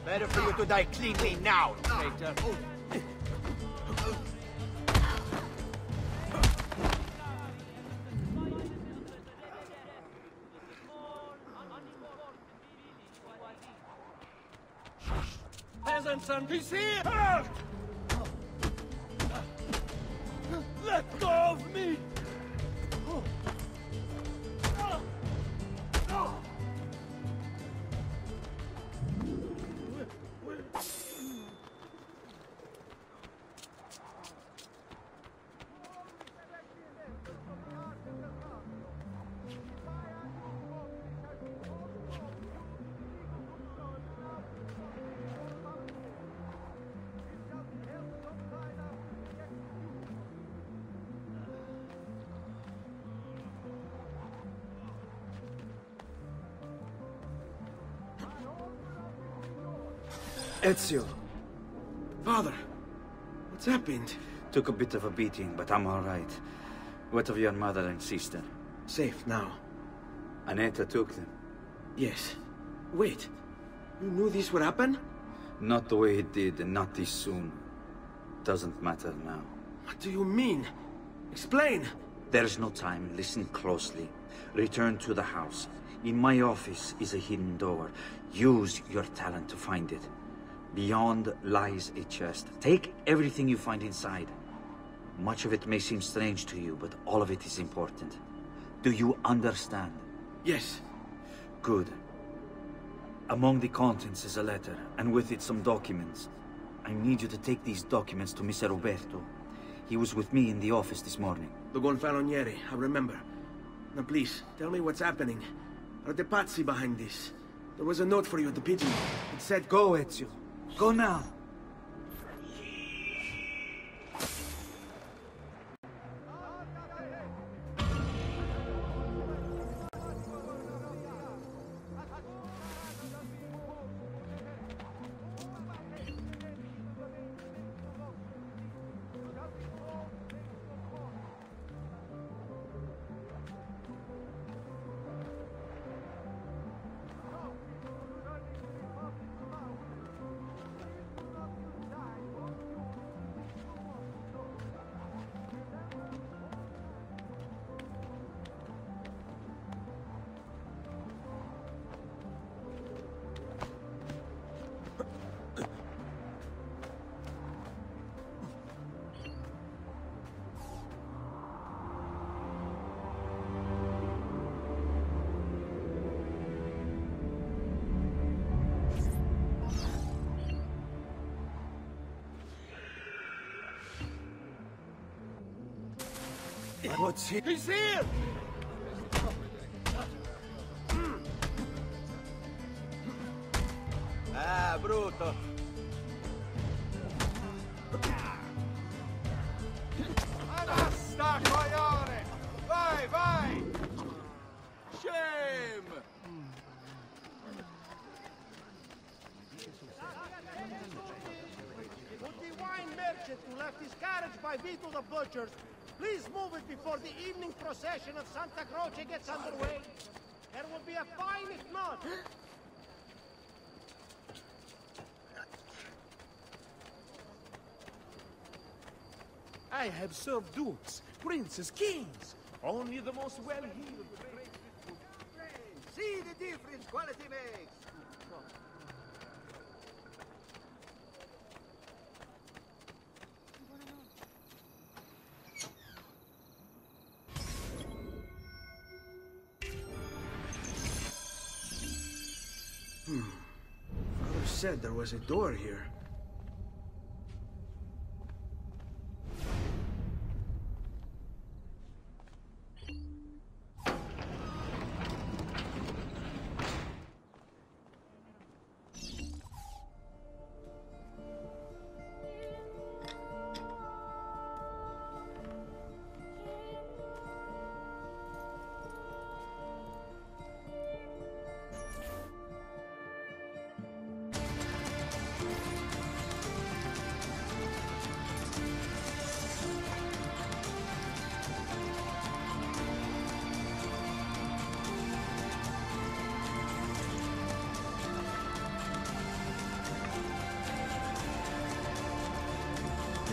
Better for you to die cleanly now, traitor. Peasants and he's here! Let go of me! Ezio. Father, what's happened? Took a bit of a beating, but I'm all right. What of your mother and sister? Safe now. Annetta took them. Yes. Wait. You knew this would happen? Not the way it did, and not this soon. Doesn't matter now. What do you mean? Explain! There's no time. Listen closely. Return to the house. In my office is a hidden door. Use your talent to find it. Beyond lies a chest. Take everything you find inside. Much of it may seem strange to you, but all of it is important. Do you understand? Yes. Good. Among the contents is a letter, and with it some documents. I need you to take these documents to Mr. Roberto. He was with me in the office this morning. The Gonfaloniere, I remember. Now please, tell me what's happening. Are the Pazzi behind this? There was a note for you at the pigeon. It said, "Go, Ezio. Go now." What's he? He's here! Ah, brutto. Basta, coglione! Vai, vai! Shame! Would the wine merchant who left his carriage by Vito the Butcher's please move it before the evening procession of Santa Croce gets underway? a finest knot! I have served dukes, princes, kings. Only the most well-heeled. See the difference quality makes! Father said there was a door here.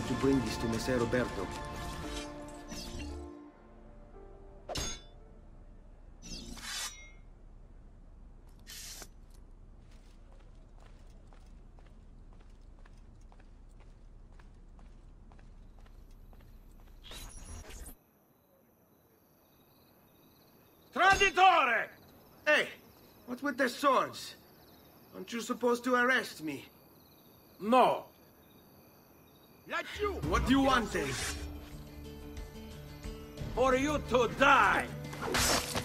To bring this to Messer Roberto. Traditore! Hey, what's with the swords? Aren't you supposed to arrest me? No. Let you! What do you want, then? For you to die!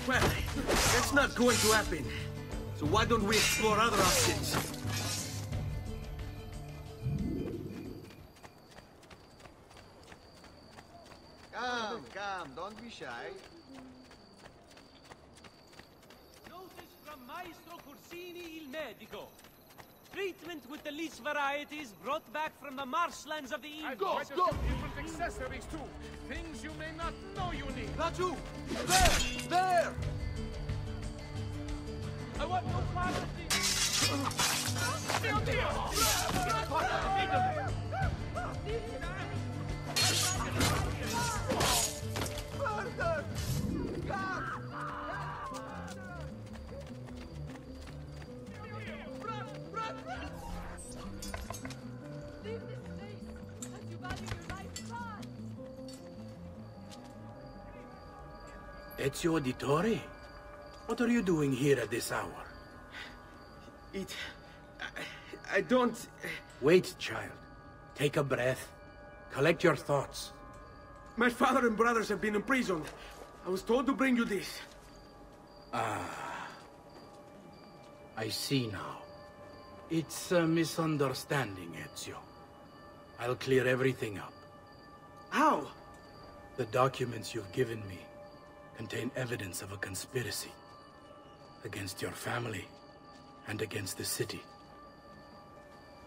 Well, that's not going to happen. So why don't we explore other options? Come, don't be shy. Notice from Maestro Corsini il Medico. Treatment with the least varieties brought back from the marshlands of the East. I've quite a few different accessories too. Things you may not know you need. Raju! There! There! I want no quality. Mio Dio! Murder! God! Leave this place, as you value your life, run! Ezio Auditore? What are you doing here at this hour? I don't... Wait, child. Take a breath. Collect your thoughts. My father and brothers have been imprisoned. I was told to bring you this. Ah. I see now. It's a misunderstanding, Ezio. I'll clear everything up. How? The documents you've given me contain evidence of a conspiracy against your family and against the city.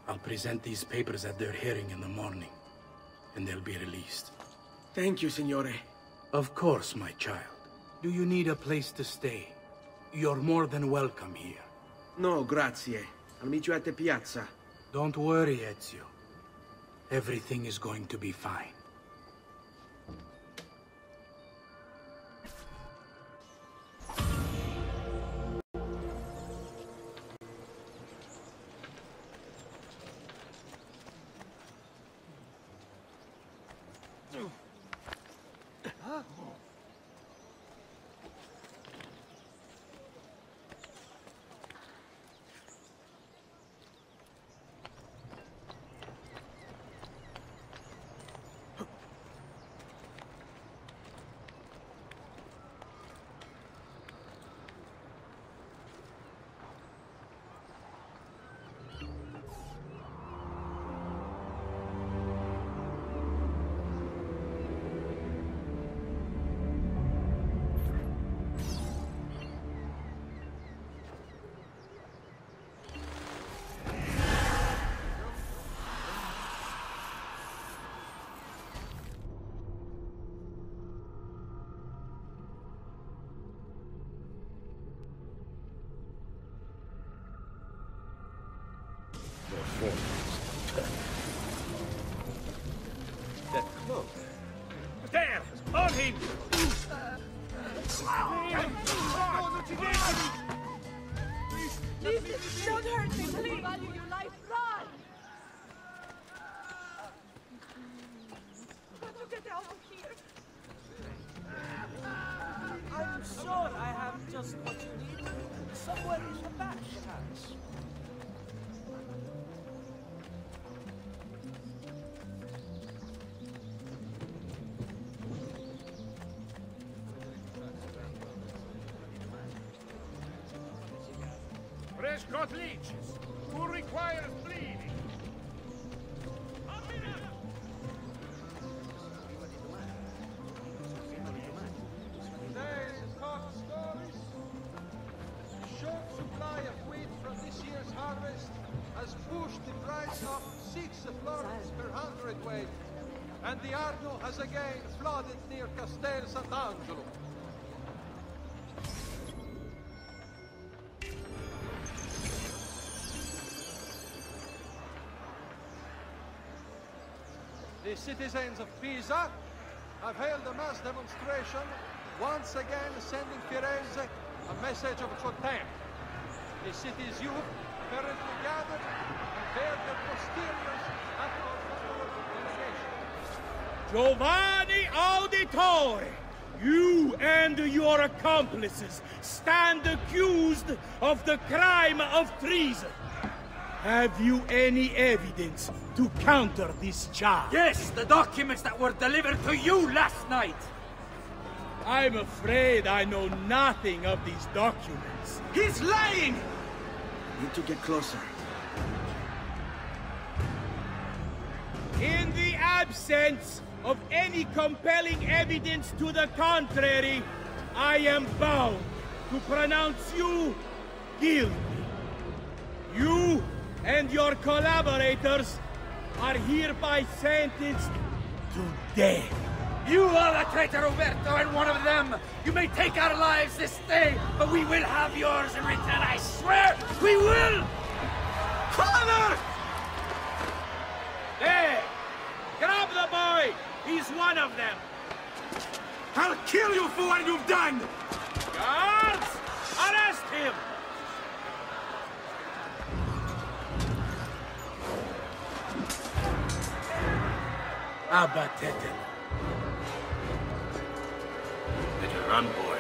I'll present these papers at their hearing in the morning, and they'll be released. Thank you, Signore. Of course, my child. Do you need a place to stay? You're more than welcome here. No, grazie. I'll meet you at the piazza. Don't worry, Ezio. Everything is going to be fine. That cloak. There! On him! Please, don't hurt me, please! Value your life, run! How to get out of here? I'm sure I have just what you need. Somewhere in the back, perhaps. Fresh cut leeches. Who requires bleeding? Today's top stories. Short supply of wheat from this year's harvest has pushed the price up 6 florins per hundredweight, and the Arno has again flooded near Castel Sant'Angelo. The citizens of Pisa have held a mass demonstration, once again sending Firenze a message of contempt. The city's youth currently gathered and bear their posteriors at our delegation. Giovanni Auditore! You and your accomplices stand accused of the crime of treason. Have you any evidence to counter this charge? Yes, the documents that were delivered to you last night! I'm afraid I know nothing of these documents. He's lying! Need to get closer. In the absence of any compelling evidence to the contrary, I am bound to pronounce you guilty. You and your collaborators are hereby sentenced to death. You are the traitor, Roberto, and one of them. You may take our lives this day, but we will have yours in return, I swear! We will! Father! There! Grab the boy! He's one of them! I'll kill you for what you've done! Guards! Arrest him! Abatete. Better run, boy.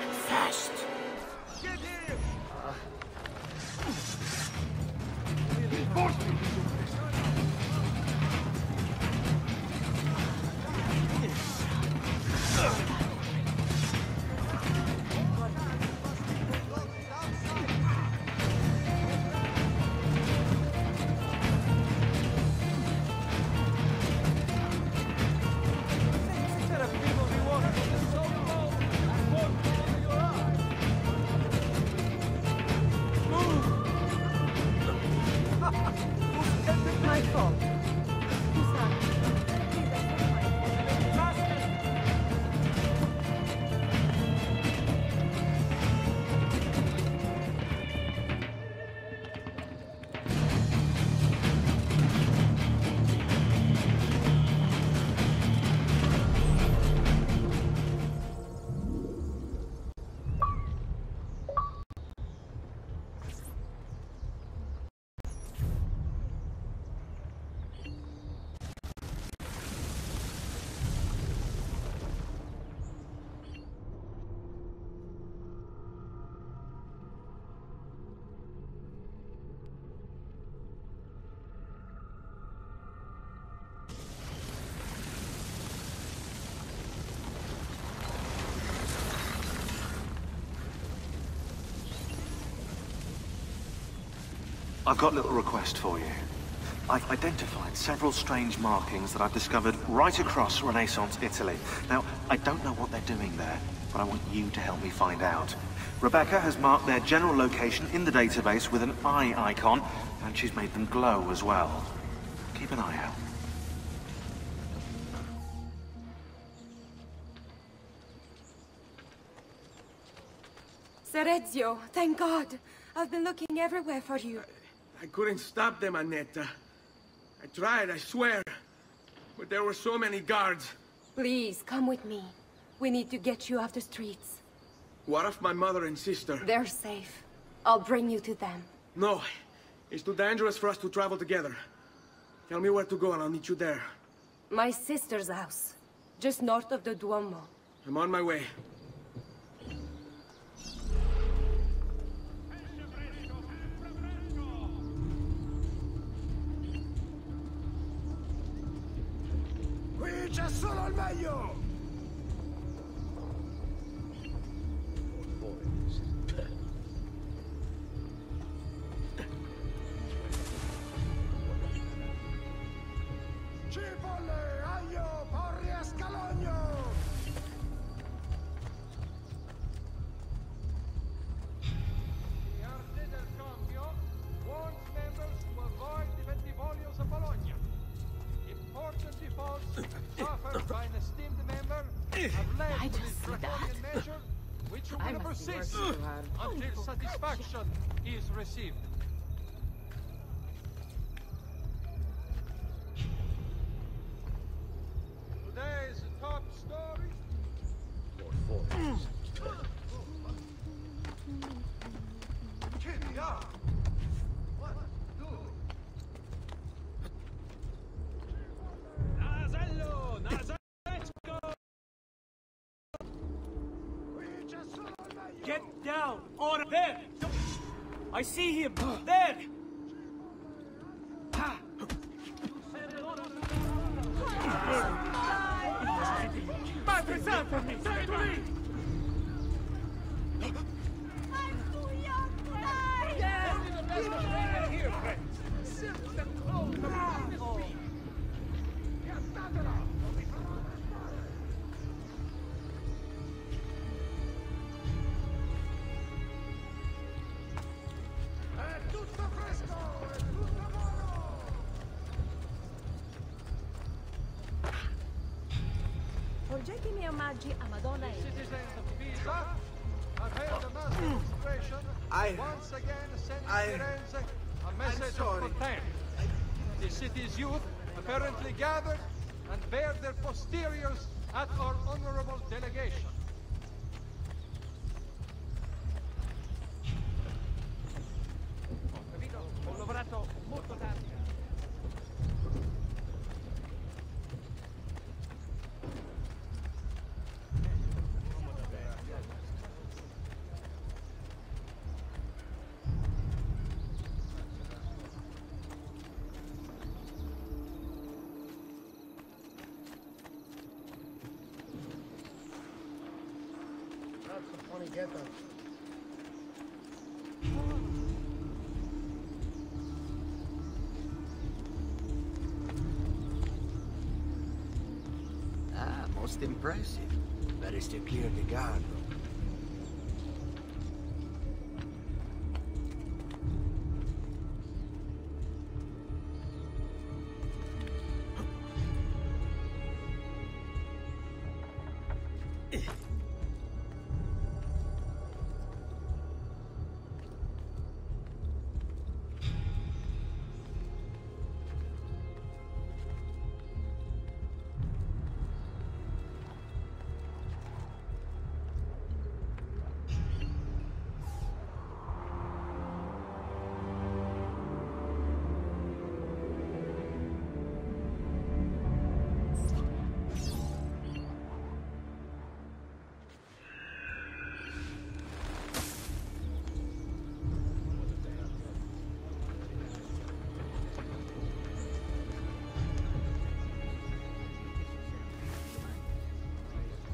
And fast. Get here! My fault. I've got a little request for you. I've identified several strange markings that I've discovered right across Renaissance Italy. Now, I don't know what they're doing there, but I want you to help me find out. Rebecca has marked their general location in the database with an eye icon, and she's made them glow as well. Keep an eye out. Serezio, thank God. I've been looking everywhere for you. I couldn't stop them, Annetta. I tried, I swear. But there were so many guards. Please, come with me. We need to get you off the streets. What of my mother and sister? They're safe. I'll bring you to them. No. It's too dangerous for us to travel together. Tell me where to go and I'll meet you there. My sister's house. Just north of the Duomo. I'm on my way. Qui c'è solo il meglio! Cipolle, aglio, porri e scalogno! The Arte del Cambio warns members to avoid the Bentivolios of Bologna. Important defaults suffered by an esteemed member have led to this draconian measure, which will persist until satisfaction is received. Today's top story. Nasello! Nasello! Get down! Order! There! I see him! There! Madre Santa! Save me! Only the best of men are here, friends! Silks and clothes of finest breed! È tutto fresco! È tutto buono! Porgete i miei omaggi a Madonna e... Citizens of Pisa have held a mass demonstration once again sending Firenze a message of contempt. The city's youth apparently gathered and bared their posteriors at our honorable delegation. Ho lavorato molto tardi. That's a funny get-up. Ah, most impressive. Better to clear the guard.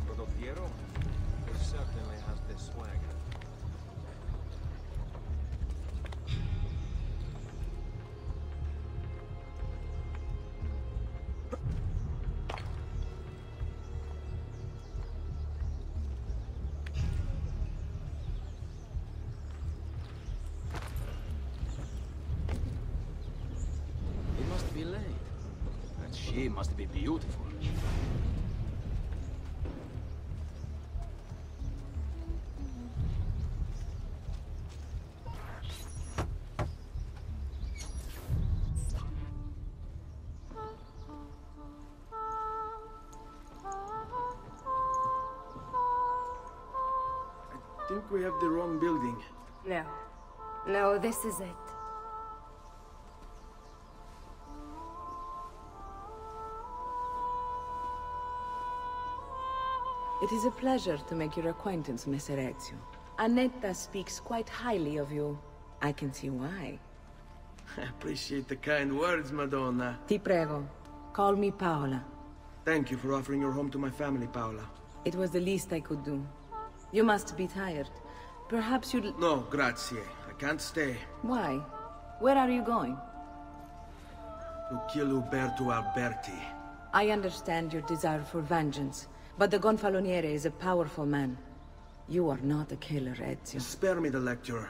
Condottiero? He certainly has this swagger. It must be late. And she must be beautiful. think we have the wrong building. No. No, this is it. It is a pleasure to make your acquaintance, Messer Ezio. Annetta speaks quite highly of you. I can see why. I appreciate the kind words, Madonna. Ti prego, call me Paola. Thank you for offering your home to my family, Paola. It was the least I could do. You must be tired. Perhaps you'd... No, grazie. I can't stay. Why? Where are you going? To kill Uberto Alberti. I understand your desire for vengeance, but the Gonfaloniere is a powerful man. You are not a killer, Ezio. Spare me the lecture.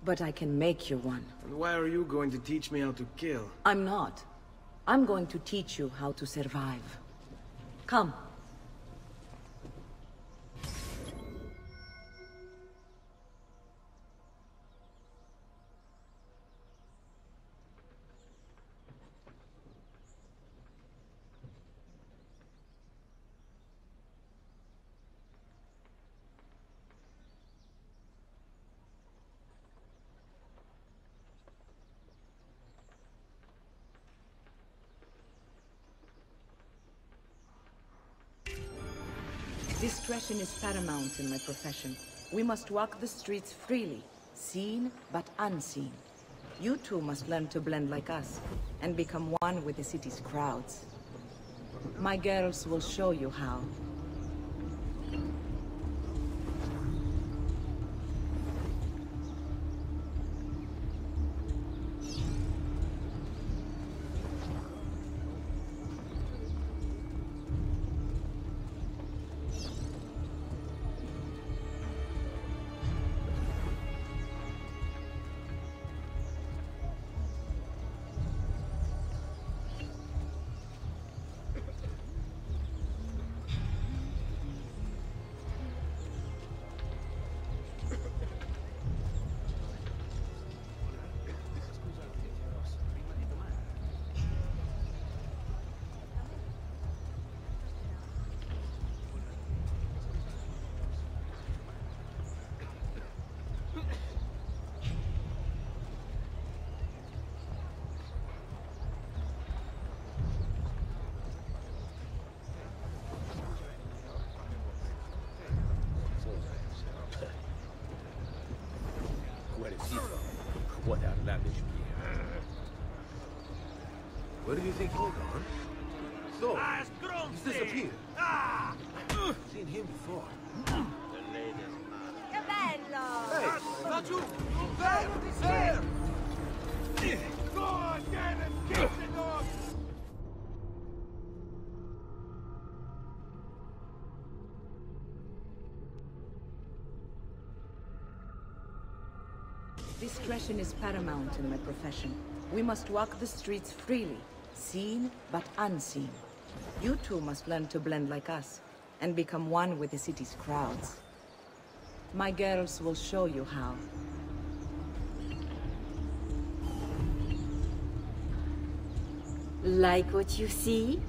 But I can make you one. And why are you going to teach me how to kill? I'm not. I'm going to teach you how to survive. Come. Discretion is paramount in my profession. We must walk the streets freely, seen but unseen. You too must learn to blend like us, and become one with the city's crowds. My girls will show you how. What outlandish gear. Where do you think you're gone? So, he's disappeared. Seen him before. Che bello! Hey, not you! There! There! Go again and kick the dog! Discretion is paramount in my profession. We must walk the streets freely, seen but unseen. You too must learn to blend like us, and become one with the city's crowds. My girls will show you how. Like what you see?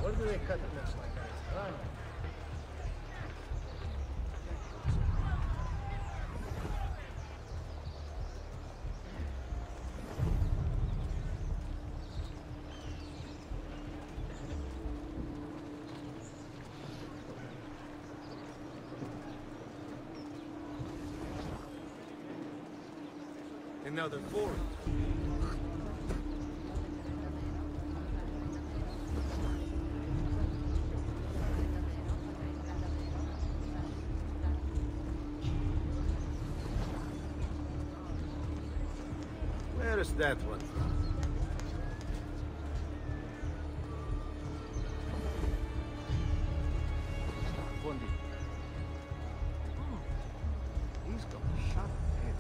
Where do they cut it looks like that? And now they're for it. Where's that one from? He's got a sharp head.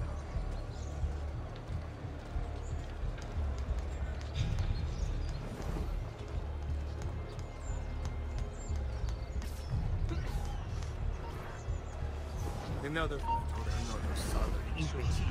Another solid imbecile.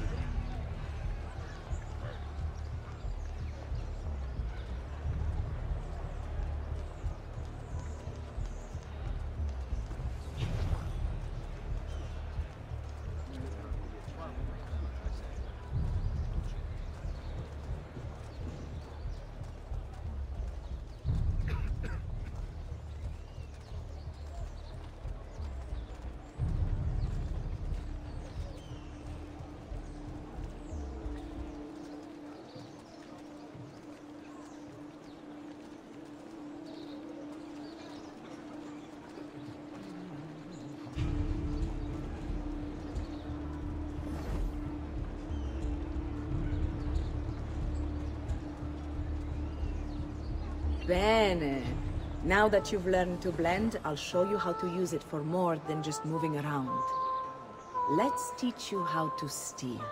Bene. Now that you've learned to blend, I'll show you how to use it for more than just moving around. Let's teach you how to steal.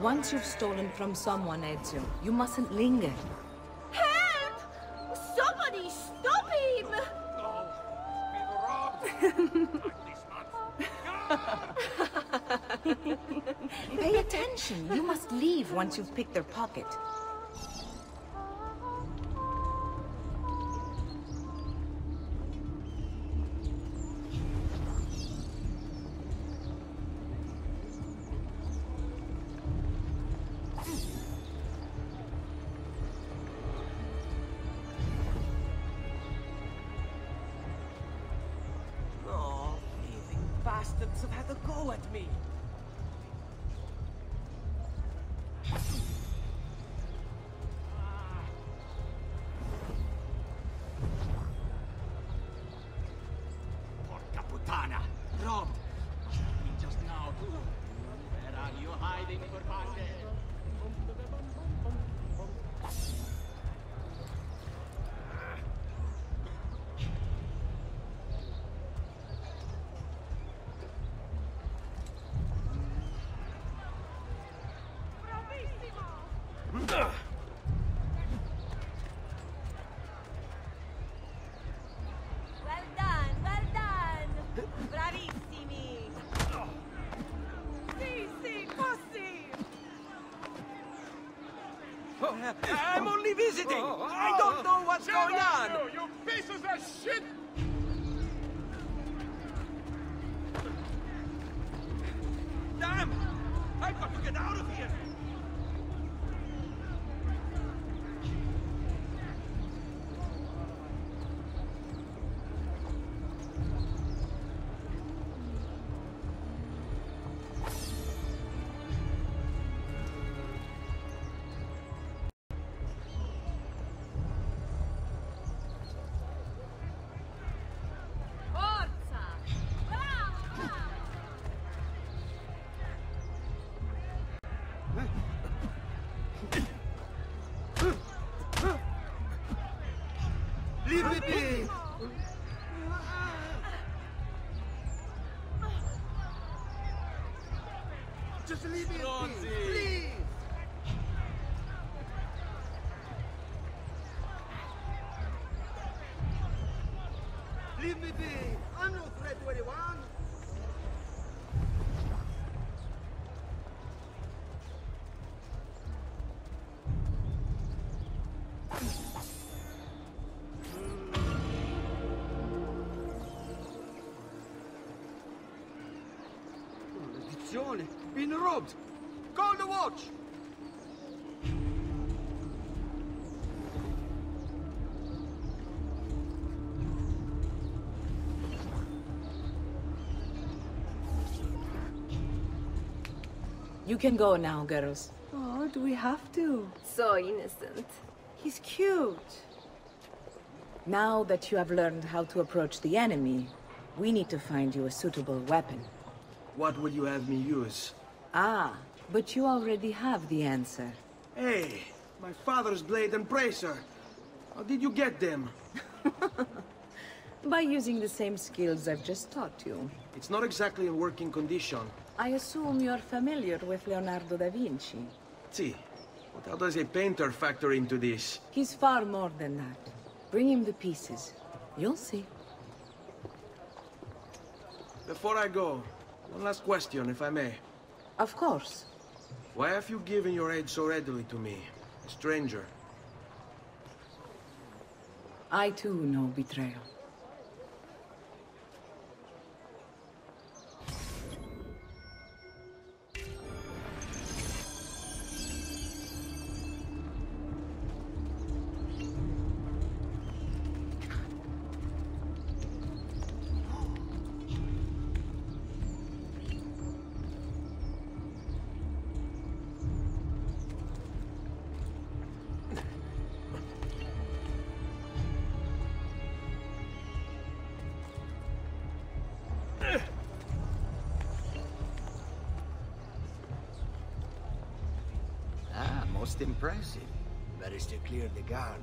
Once you've stolen from someone, Ezio, you mustn't linger. Help! Somebody stop him! Pay attention. You must leave once you've picked their pocket. Bastards have had a go at me. Porca puttana! Robbed! Just now. Where are you hiding, Furbante? Well done! Bravissimi! Sì, così! I'm only visiting. I don't know what's going on. You pieces of shit! Damn! I've got to get out of here. Forza! Bravo! Leave me be! Just leave me in peace, please! Leave me be! I'm no threat to anyone! Maledizione! Been robbed! Call the watch! You can go now, girls. Oh, do we have to? So innocent. He's cute. Now that you have learned how to approach the enemy, we need to find you a suitable weapon. What would you have me use? Ah, but you already have the answer. Hey, my father's blade and bracer. How did you get them? By using the same skills I've just taught you. It's not exactly in working condition. I assume you're familiar with Leonardo da Vinci. See, but how does a painter factor into this? He's far more than that. Bring him the pieces. You'll see. Before I go, one last question, if I may. Of course. Why have you given your aid so readily to me, a stranger? I too know betrayal. Most impressive. Managed to clear the guard.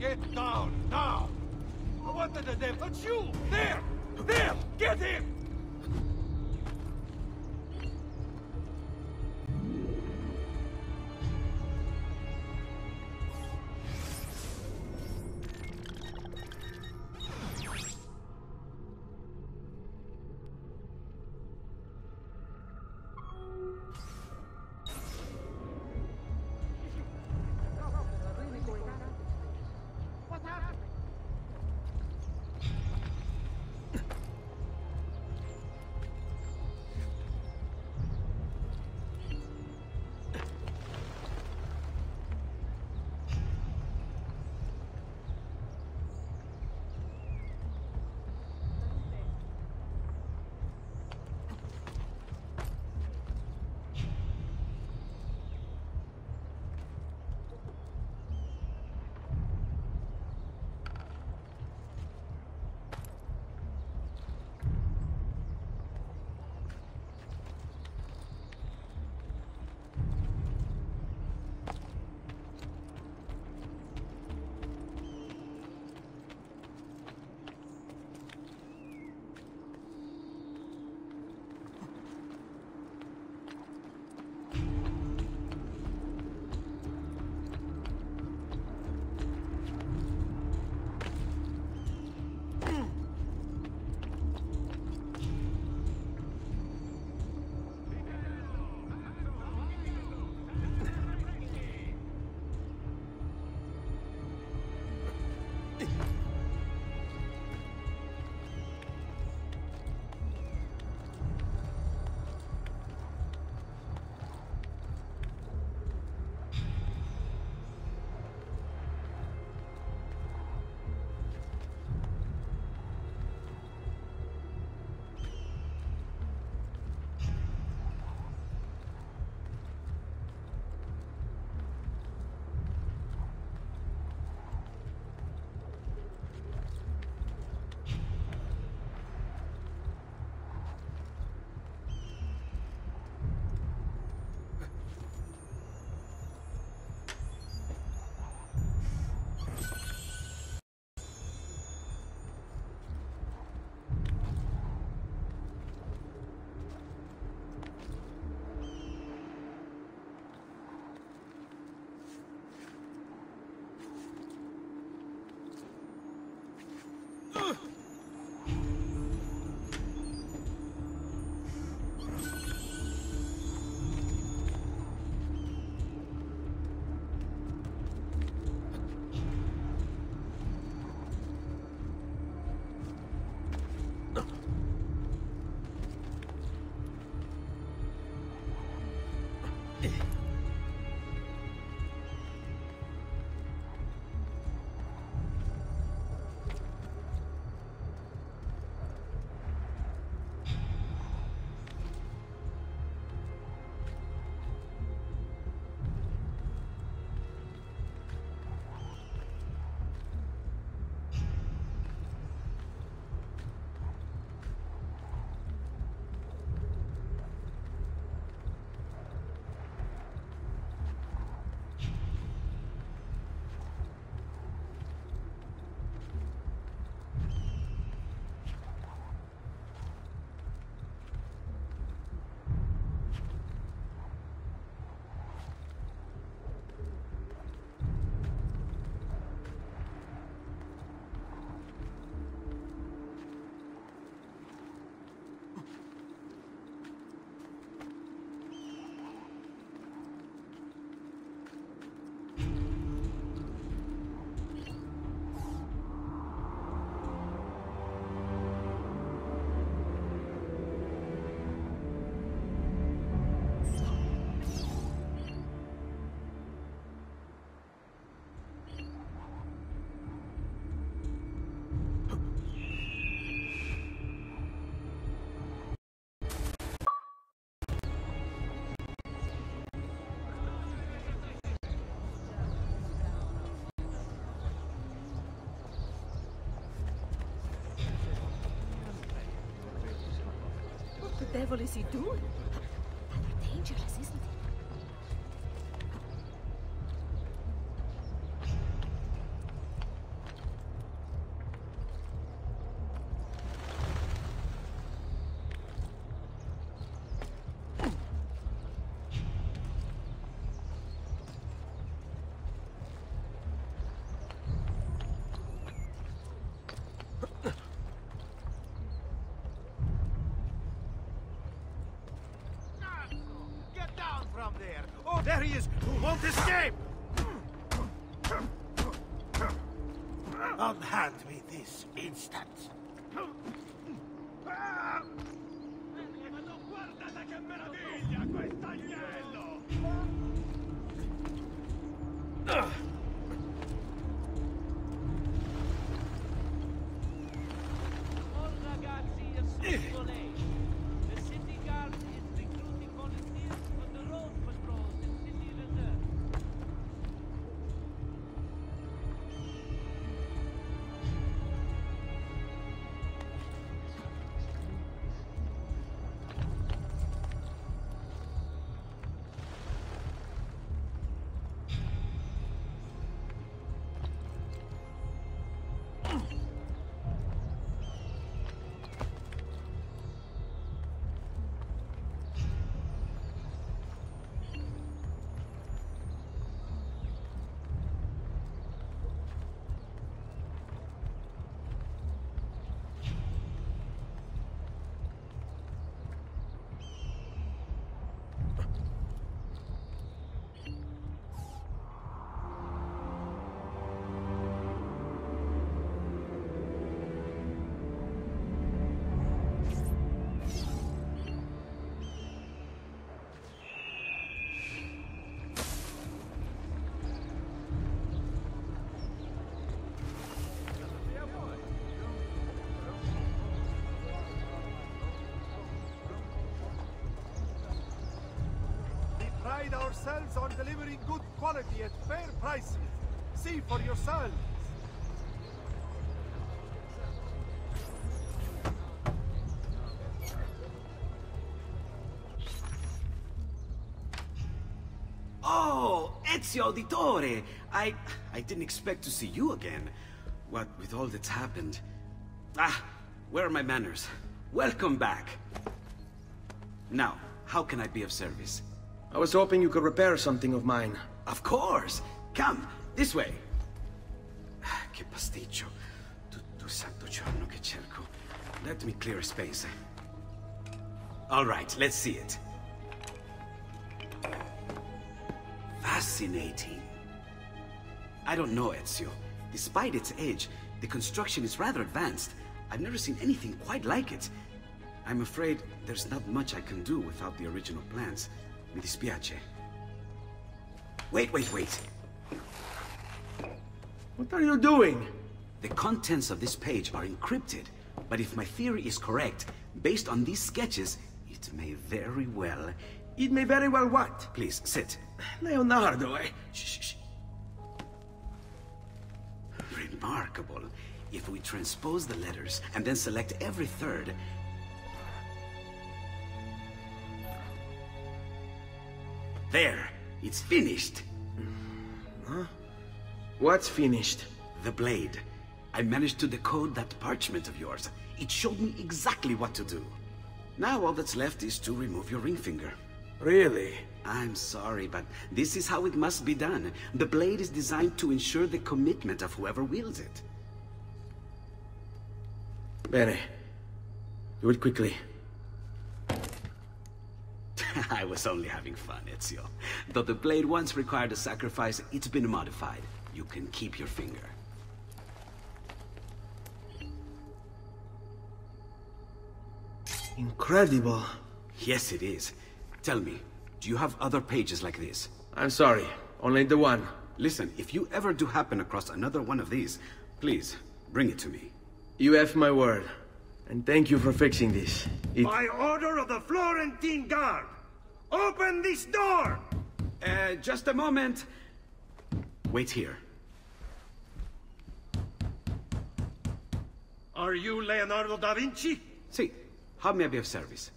Get down, now! What the devil? It's you! There! There! Get him! What the devil is he doing? Rather dangerous, isn't it? Get down from there! Oh, there he is! Who won't escape? Unhand me this instant. Ma guardate che meraviglia quest'agnello! All ragazzi assunto lei. The city guard is recruiting volunteers for the road patrols and city reserve. We pride ourselves on delivering good quality at fair prices. See for yourselves. Oh, Ezio Auditore! I didn't expect to see you again. What with all that's happened. Ah, where are my manners? Welcome back. Now, how can I be of service? I was hoping you could repair something of mine. Of course! Come, this way! Che pasticcio. Tutto santo giorno che cerco. Let me clear a space. All right, let's see it. Fascinating. I don't know, Ezio. Despite its age, the construction is rather advanced. I've never seen anything quite like it. I'm afraid there's not much I can do without the original plans. Mi dispiace. Wait. What are you doing? The contents of this page are encrypted, but if my theory is correct, based on these sketches, it may very well... It may very well what? Please, sit. Leonardo, Shh. Remarkable. If we transpose the letters and then select every third... There! It's finished! Huh? What's finished? The blade. I managed to decode that parchment of yours. It showed me exactly what to do. Now all that's left is to remove your ring finger. Really? I'm sorry, but this is how it must be done. The blade is designed to ensure the commitment of whoever wields it. Bene. Do it quickly. I was only having fun, Ezio. Though the blade once required a sacrifice, it's been modified. You can keep your finger. Incredible. Yes, it is. Tell me, do you have other pages like this? I'm sorry, only the one. Listen, if you ever do happen across another one of these, please, bring it to me. You have my word. And thank you for fixing this. By order of the Florentine Guard, open this door! Just a moment. Wait here. Are you Leonardo da Vinci? Si. How may I be of service?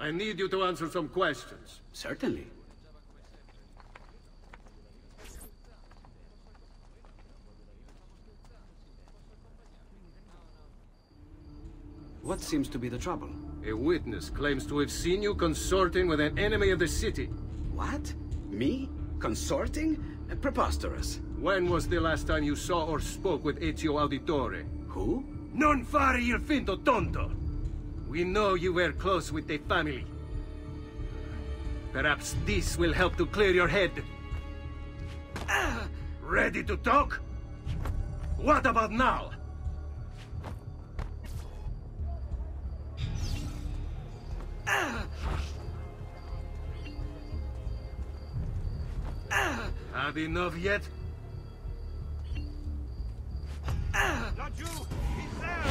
I need you to answer some questions. Certainly. What seems to be the trouble? A witness claims to have seen you consorting with an enemy of the city. What? Me? Consorting? Preposterous. When was the last time you saw or spoke with Ezio Auditore? Who? Non fare il finto tonto! We know you were close with the family. Perhaps this will help to clear your head. Ready to talk? What about now? Had enough yet? Laggiù! He's there!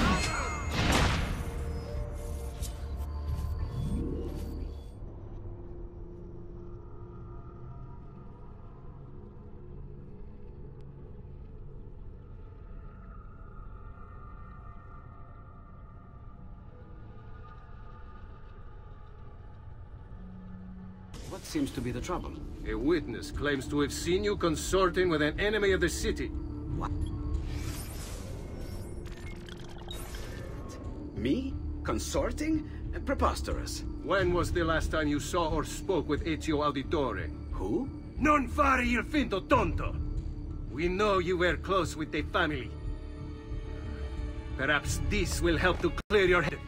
What seems to be the trouble? A witness claims to have seen you consorting with an enemy of the city. What? Me? Consorting? Preposterous. When was the last time you saw or spoke with Ezio Auditore? Who? Non fare il finto tonto! We know you were close with the family. Perhaps this will help to clear your head.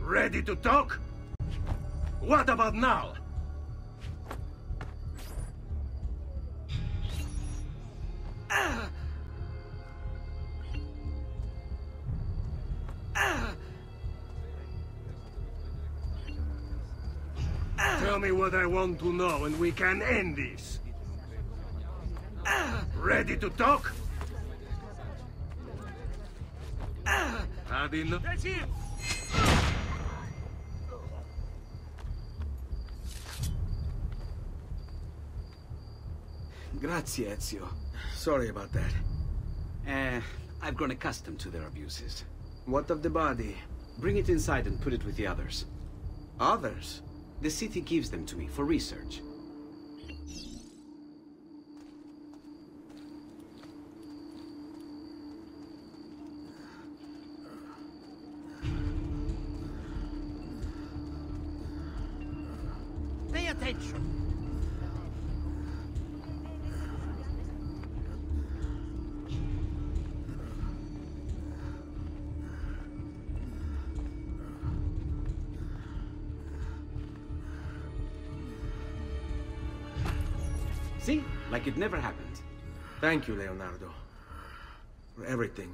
Ready to talk? What about now? Tell me what I want to know and we can end this. Ready to talk? Had enough? Grazie, Ezio. Sorry about that. I've grown accustomed to their abuses. What of the body? Bring it inside and put it with the others. Others? The city gives them to me for research. Pay attention. See? Like it never happened. Thank you, Leonardo. For everything.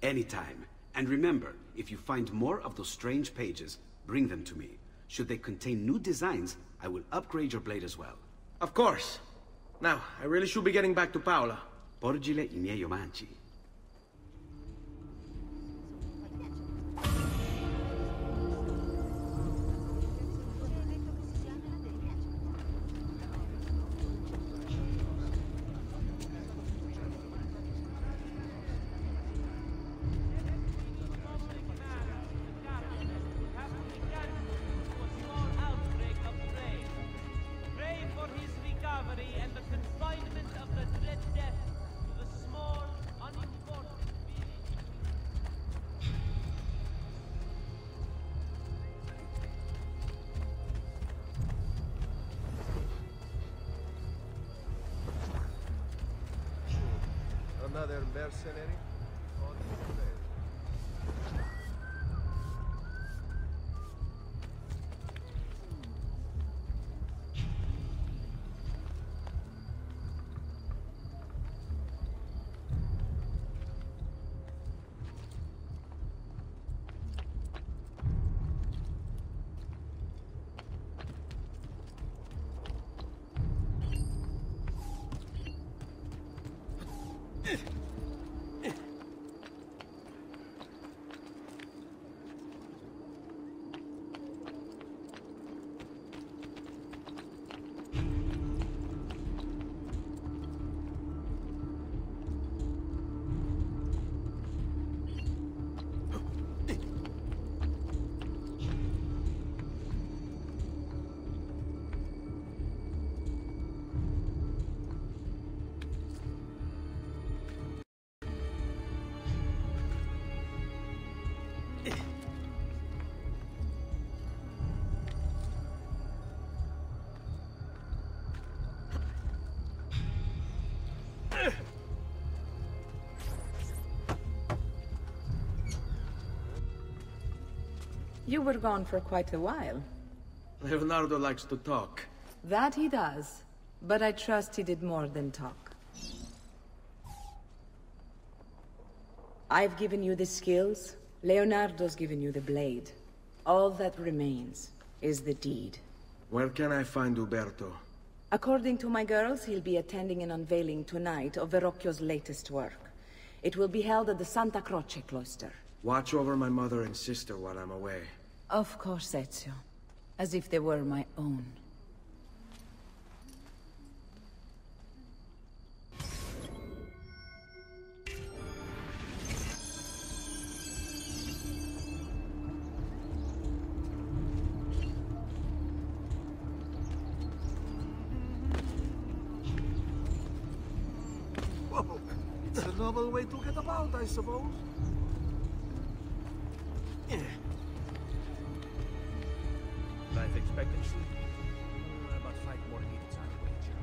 Anytime. And remember, if you find more of those strange pages, bring them to me. Should they contain new designs, I will upgrade your blade as well. Of course. Now, I really should be getting back to Paola. Porgile I miei omaggi. Another mercenary? You were gone for quite a while. Leonardo likes to talk. That he does. But I trust he did more than talk. I've given you the skills. Leonardo's given you the blade. All that remains is the deed. Where can I find Uberto? According to my girls, he'll be attending an unveiling tonight of Verrocchio's latest work. It will be held at the Santa Croce cloister. Watch over my mother and sister while I'm away. Of course, Ezio. As if they were my own. Whoa, it's a novel way to get about, I suppose. Life expectancy? About 5 more minutes, I wager.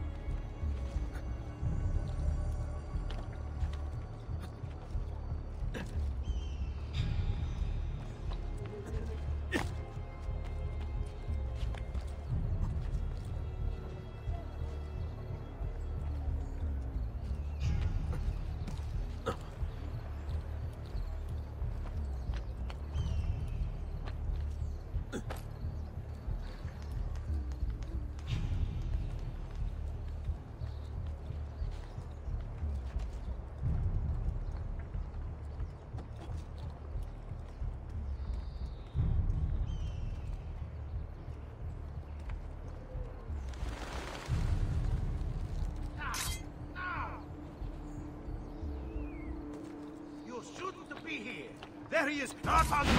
You shouldn't be here. There he is, not on the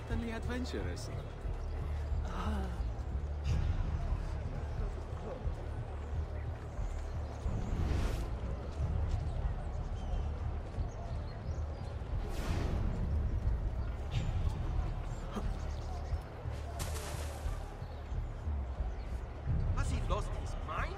certainly adventurous. Has he lost his mind?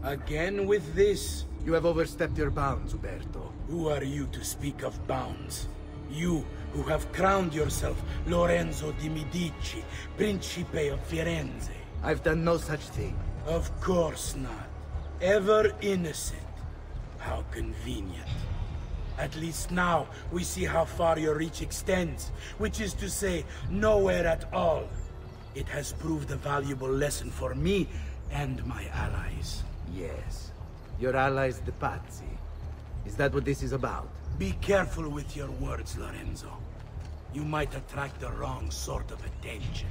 Again with this? You have overstepped your bounds, Uberto. Who are you to speak of bounds? You, who have crowned yourself Lorenzo di Medici, Principe of Firenze. I've done no such thing. Of course not. Ever innocent. How convenient. At least now, we see how far your reach extends, which is to say, nowhere at all. It has proved a valuable lesson for me and my allies. Yes. Your allies, the Pazzi. Is that what this is about? Be careful with your words, Lorenzo. You might attract the wrong sort of attention.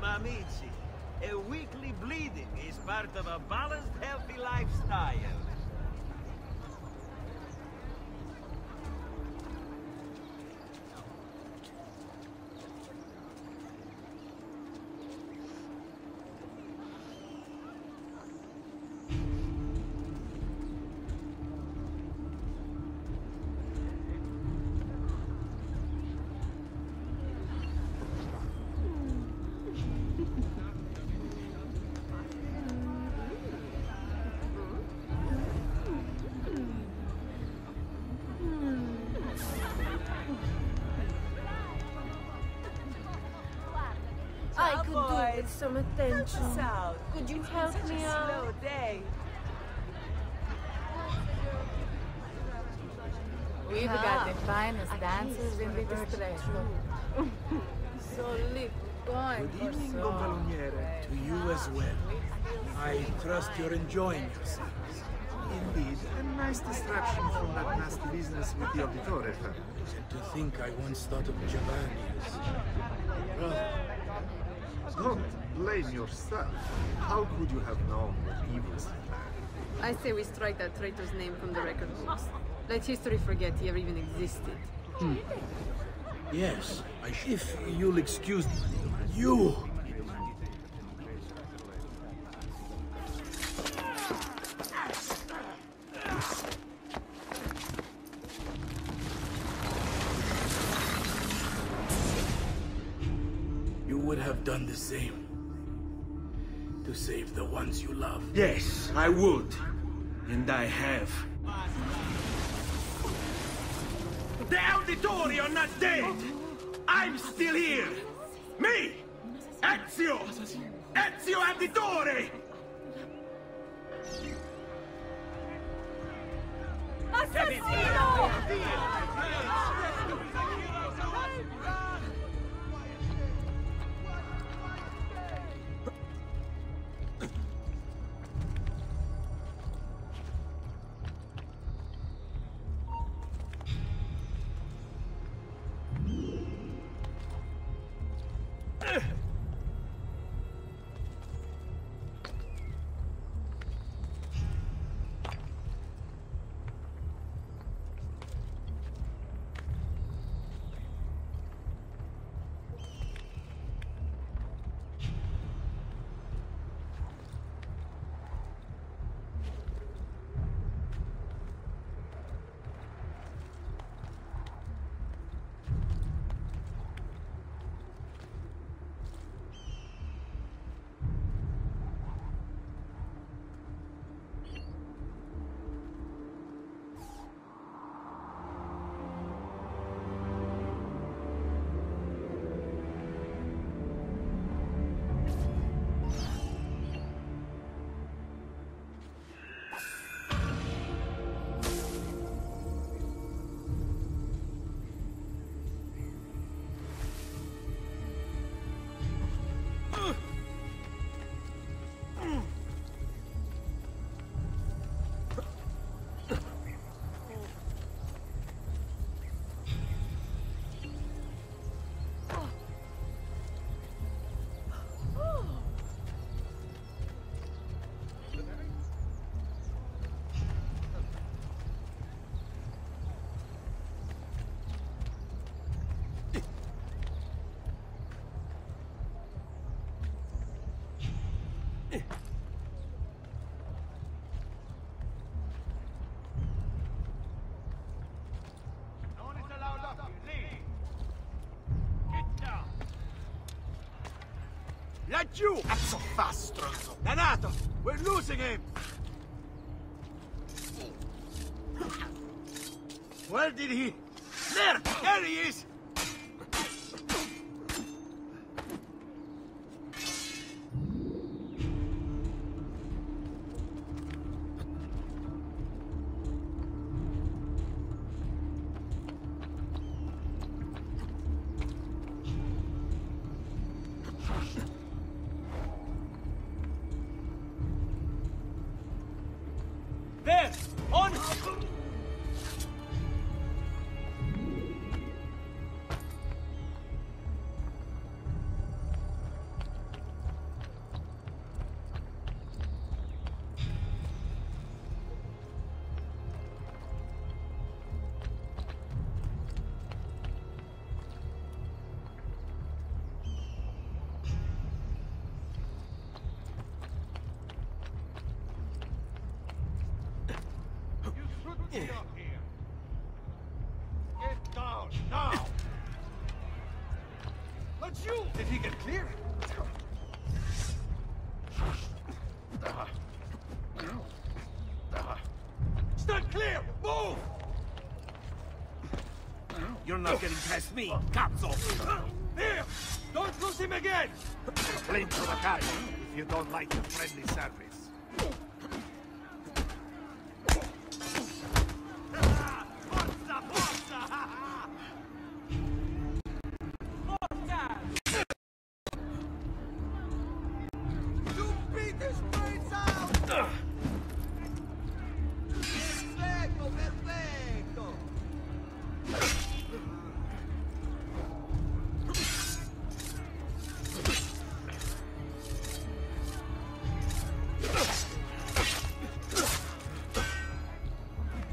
Amici, a weekly bleeding is part of a balanced, healthy lifestyle. I could do with some attention. Could you help me out? We've got the finest dancers in the district. So little going for so. To you as well. I trust you're enjoying yourselves. Indeed, a nice distraction from that nasty business with the Auditore family. And to think I once thought of Giovanni as... brother. Don't blame yourself. How could you have known what evils he planned? I say we strike that traitor's name from the record books. Let history forget he ever even existed. Yes, if you'll excuse me. You! You would have done the same. To save the ones you love. Yes, I would. And I have. The Auditore are not dead! I'm still here! Me! Ezio! Ezio Auditore! Assassino! Laggiù! Cazzo fa, stronzo! Danato! We're losing him! Where did he... There he is! There! On! Get up here! Get down, now! Let's you! Did he get clear? Stand clear! Move! You're not getting past me, cazzo! Here! Don't lose him again! Blame to the guy if you don't like the friendly service.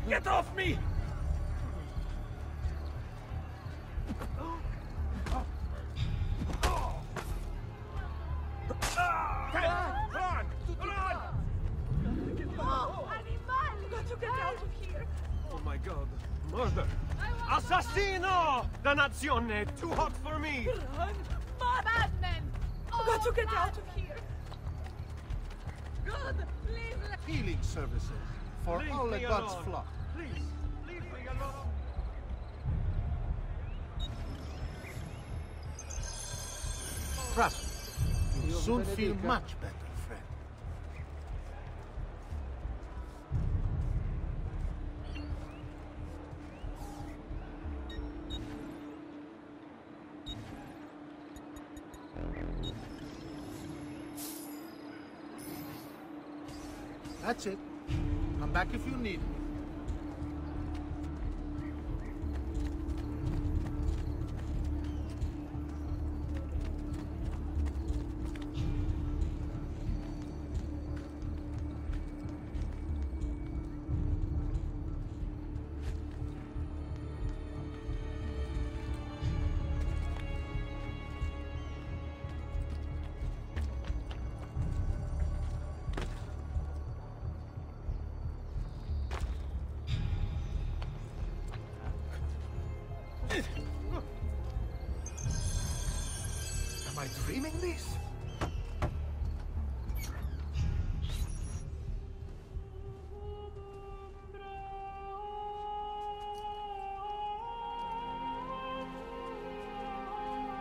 Get off me! Oh my god. Murder. Assassino! Dannazione! Too hot for me! Madmen! Got to get out of here! healing services for Leave all the me gods' alone. flock. Please, leave me alone. Trust me, you'll soon feel much better, friend. That's it. Come back if you need me. Am I dreaming this?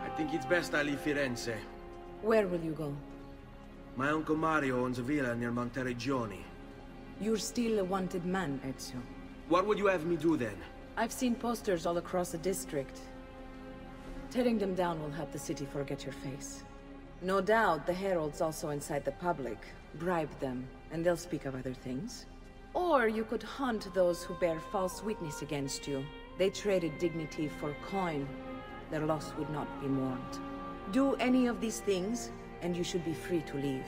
I think it's best I leave Firenze. Where will you go? My uncle Mario owns a villa near Monteregioni. You're still a wanted man, Ezio. What would you have me do then? I've seen posters all across the district. Tearing them down will help the city forget your face. No doubt the heralds also incite the public. Bribe them, and they'll speak of other things. Or you could hunt those who bear false witness against you. They traded dignity for coin. Their loss would not be mourned. Do any of these things, and you should be free to leave.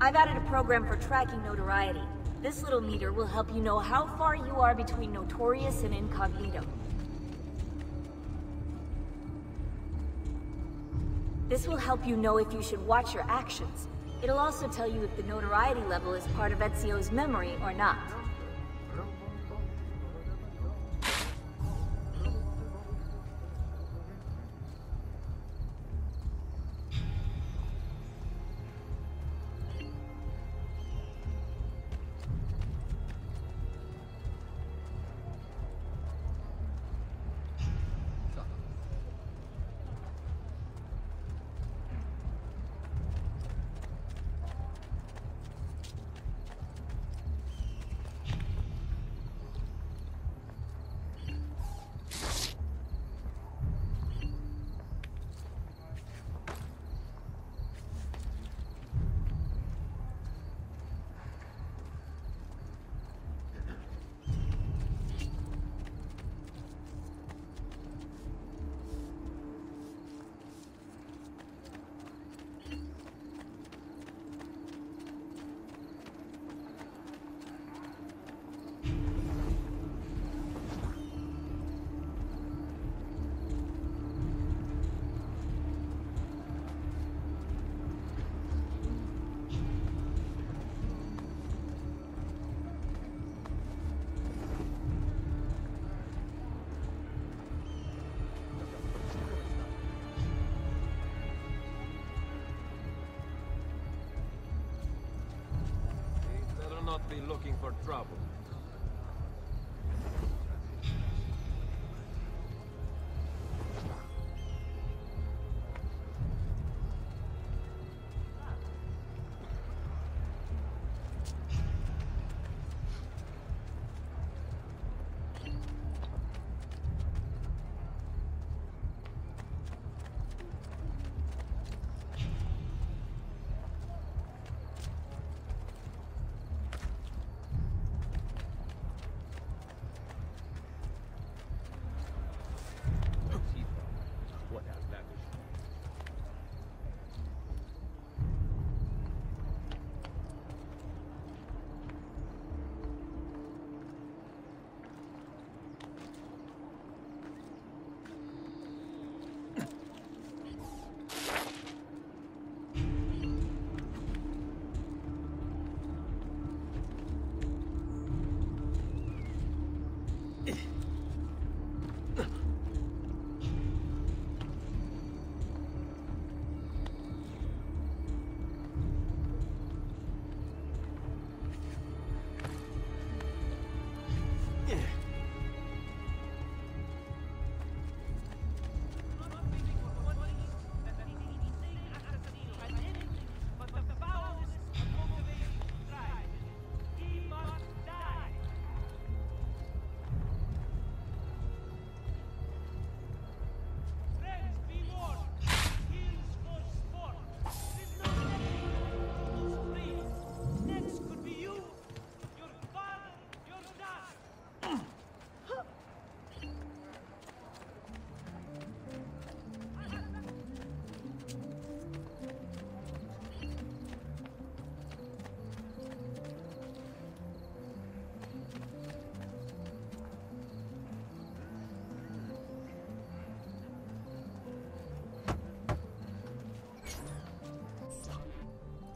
I've added a program for tracking notoriety. This little meter will help you know how far you are between notorious and incognito. This will help you know if you should watch your actions. It'll also tell you if the notoriety level is part of Ezio's memory or not. Not be looking for trouble.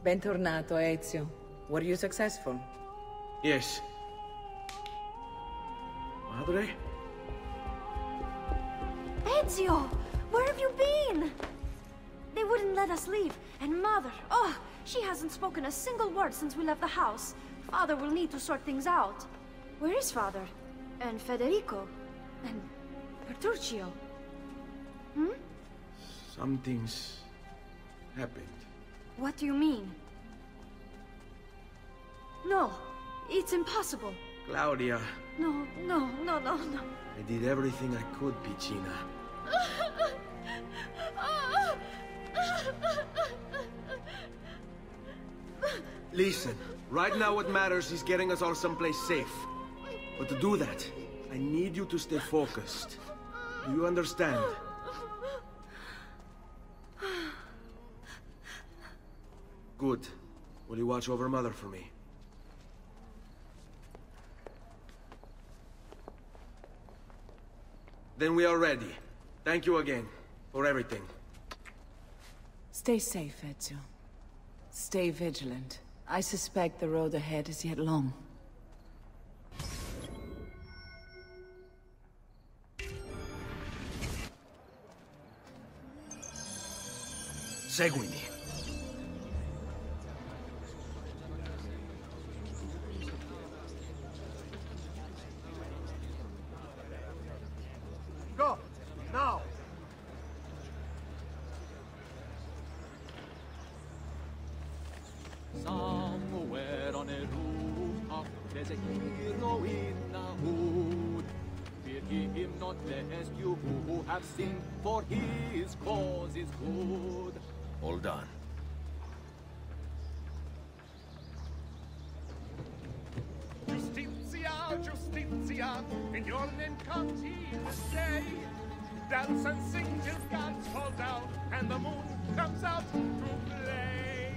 Bentornato, Ezio. Were you successful? Yes. Madre? Ezio! Where have you been? They wouldn't let us leave. And Mother, oh, she hasn't spoken a single word since we left the house. Father will need to sort things out. Where is Father? And Federico? And Petruchio? Hmm? Something's happened. What do you mean? No, it's impossible. Claudia, No. I did everything I could, Piccina. Listen, right now what matters is getting us all someplace safe. But to do that, I need you to stay focused. Do you understand? Good. Will you watch over Mother for me? Then we are ready. Thank you again for everything. Stay safe, Ezio. Stay vigilant. I suspect the road ahead is yet long. Seguimi. Go! Now! Somewhere on a rooftop, there's a hero in a hood. Fear him not, lest you who have sinned, for his cause is good. Hold on. Justitia, Justitia, in your name comes he this day. Dance and sing till gods fall down, and the moon comes out to play.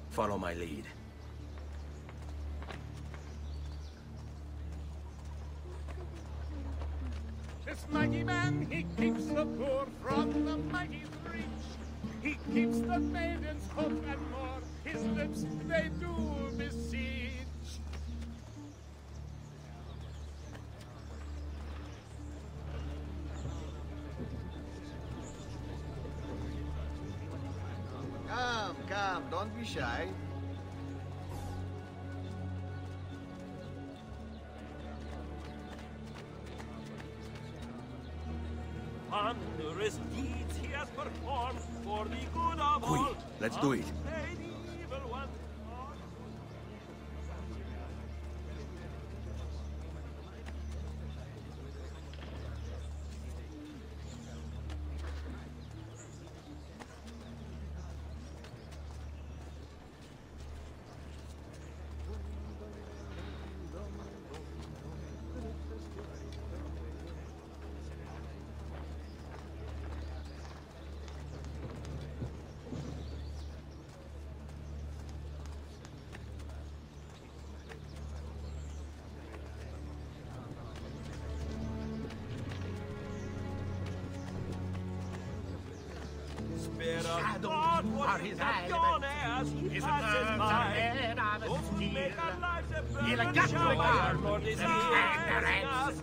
Follow my lead. This mighty man, he keeps the poor from the mighty's reach. He keeps the maiden's hope and more. His lips, they do beseech. Come, don't be shy. Wondrous deeds he has performed for the good of all. Let's do it. Slay the evil one. Shadows are his eyes. His nerves are made of steel. He'll get the guard and hang their heads.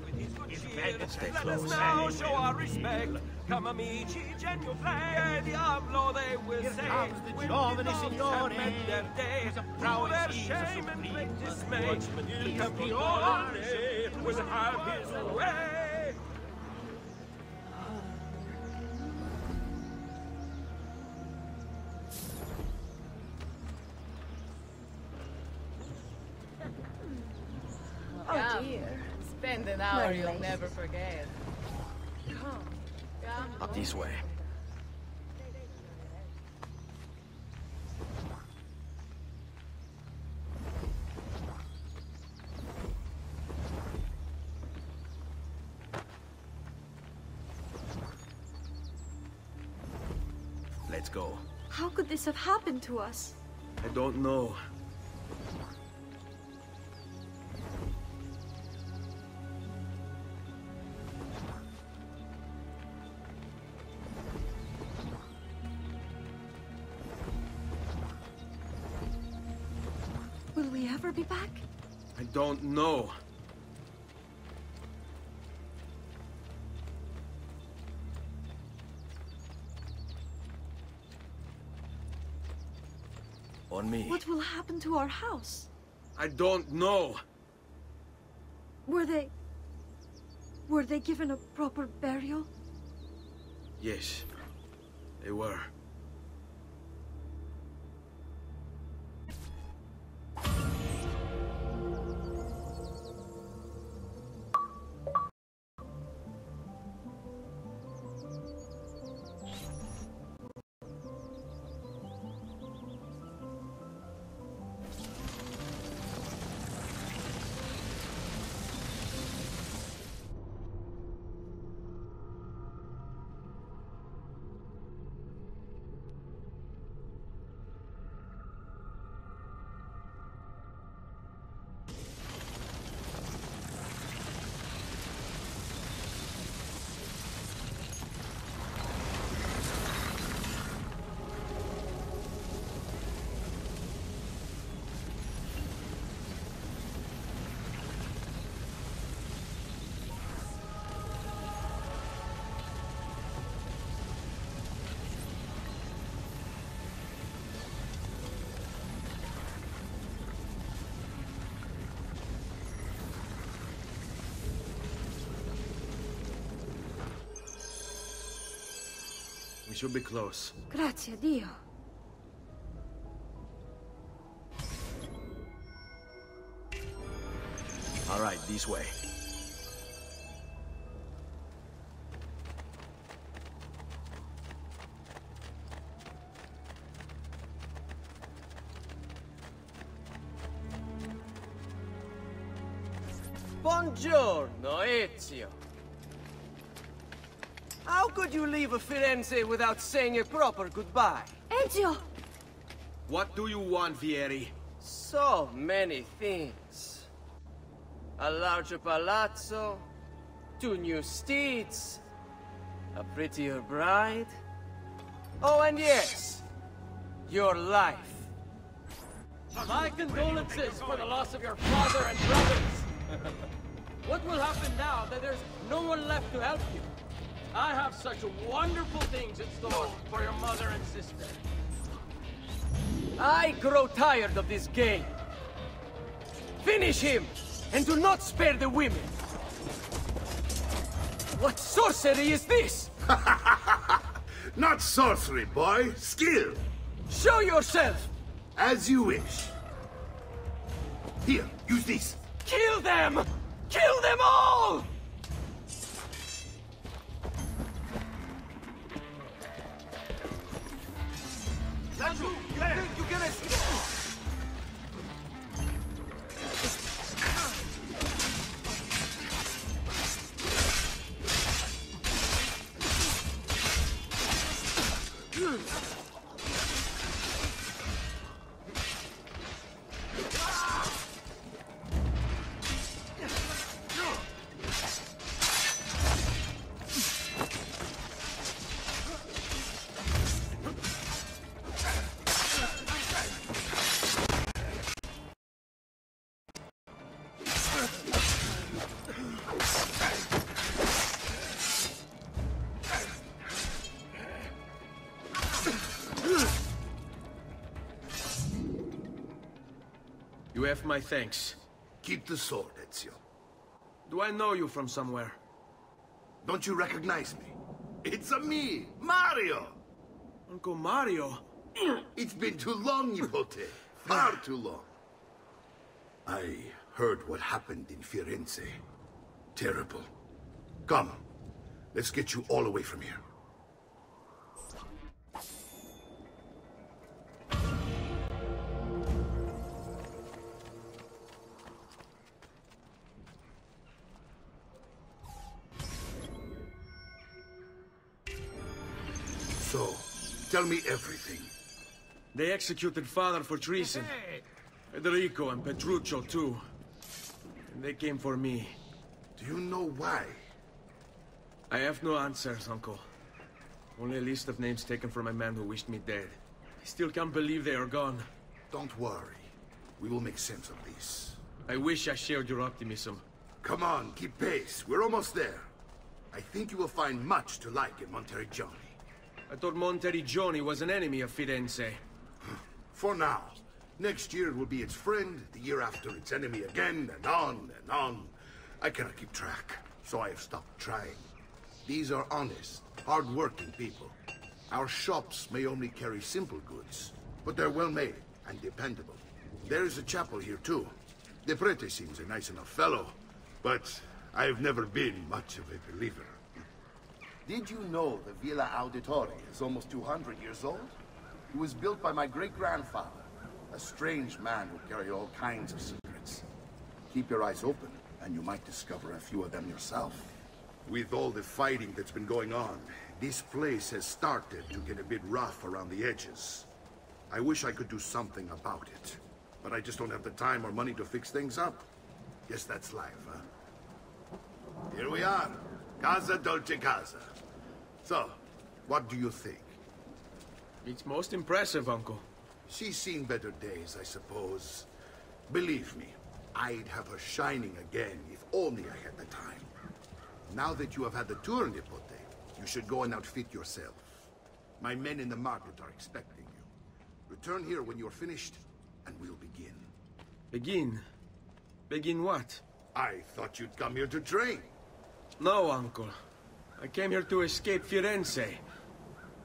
His bed Stay Let close. us now show our respect. Come amici, genuflei, Diablo, they will Here say. comes the When giovane dogs have signore. met their day, He's a through prowess, their he's a shame and supreme great dismay, sportsman. Il He's Campione pure. will have his way. Oh dear. Spend an hour Very you'll late. never forget. Come. Up this way. Let's go. How could this have happened to us? I don't know. Will we ever be back? I don't know. On me. What will happen to our house? I don't know. Were they given a proper burial? Yes, they were. We should be close. Grazie a Dio. All right, this way. Buongiorno, Ezio. How could you leave Firenze without saying a proper goodbye? Ezio! What do you want, Vieri? So many things. A larger palazzo, 2 new steeds, a prettier bride. Oh, and yes, your life. My condolences for the loss of your father and brothers. What will happen now that there's no one left to help you? I have such wonderful things in store for your mother and sister. I grow tired of this game. Finish him, and do not spare the women. What sorcery is this? Not sorcery, boy. Skill. Show yourself. As you wish. Here, use this. Kill them! Kill them all! You can escape! You have my thanks. Keep the sword, Ezio. Do I know you from somewhere? Don't you recognize me? It's a me, Mario! Uncle Mario? It's been too long, Nipote. Far too long. I heard what happened in Firenze. Terrible. Come, let's get you all away from here. So, tell me everything. They executed father for treason. Federico and Petruccio, too. And they came for me. Do you know why? I have no answers, Uncle. Only a list of names taken from a man who wished me dead. I still can't believe they are gone. Don't worry. We will make sense of this. I wish I shared your optimism. Come on, keep pace. We're almost there. I think you will find much to like in Monteriggioni. I thought Monteriggioni was an enemy of Firenze. For now. Next year it will be its friend, the year after its enemy again, and on and on. I cannot keep track, so I have stopped trying. These are honest, hard-working people. Our shops may only carry simple goods, but they're well-made and dependable. There is a chapel here, too. De Prete seems a nice enough fellow, but I've never been much of a believer. Did you know the Villa Auditore is almost 200 years old? It was built by my great-grandfather, a strange man who carried all kinds of secrets. Keep your eyes open, and you might discover a few of them yourself. With all the fighting that's been going on, this place has started to get a bit rough around the edges. I wish I could do something about it, but I just don't have the time or money to fix things up. Guess that's life, huh? Here we are. Casa Dolce Casa. So, what do you think? It's most impressive, Uncle. She's seen better days, I suppose. Believe me, I'd have her shining again if only I had the time. Now that you have had the tour, Nipote, you should go and outfit yourself. My men in the market are expecting you. Return here when you're finished, and we'll begin. Begin? Begin what? I thought you'd come here to train. No, Uncle. I came here to escape Firenze.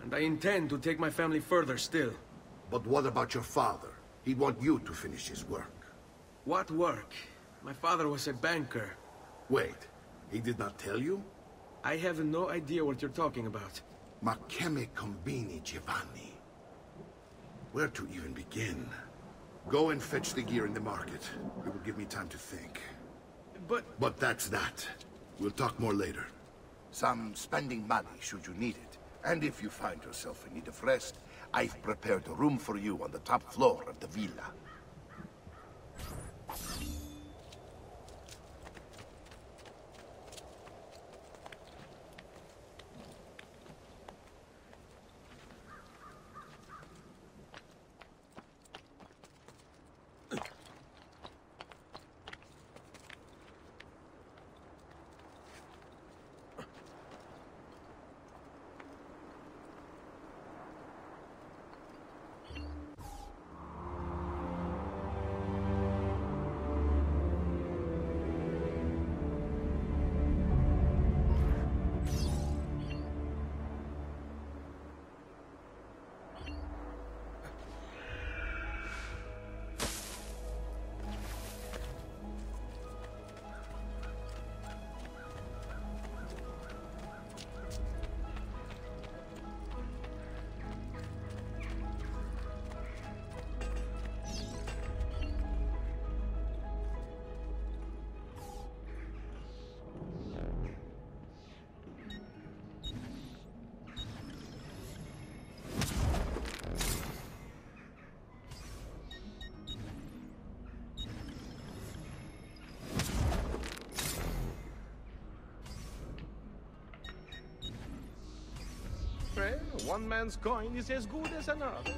And I intend to take my family further still. But what about your father? He'd want you to finish his work. What work? My father was a banker. Wait, he did not tell you? I have no idea what you're talking about. Ma che me combini, Giovanni? Where to even begin? Go and fetch the gear in the market. It will give me time to think. But that's that. We'll talk more later. Some spending money should you need it. And if you find yourself in need of rest, I've prepared a room for you on the top floor of the villa. Well, one man's coin is as good as another's.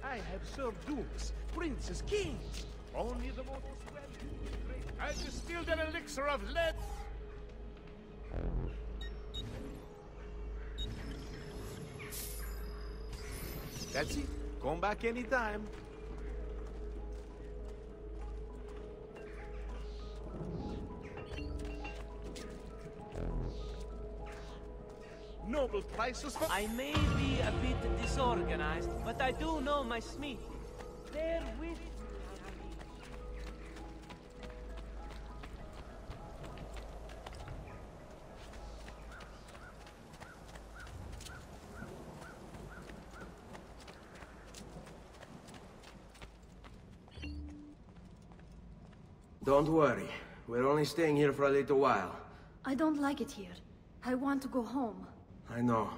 I have served dukes, princes, kings. Only the most wealthy. I distilled an elixir of lead. That's it. Come back anytime. Noble prices for... I may be a bit disorganized, but I do know my smith. Bear with me. Don't worry. We're only staying here for a little while. I don't like it here. I want to go home. I know.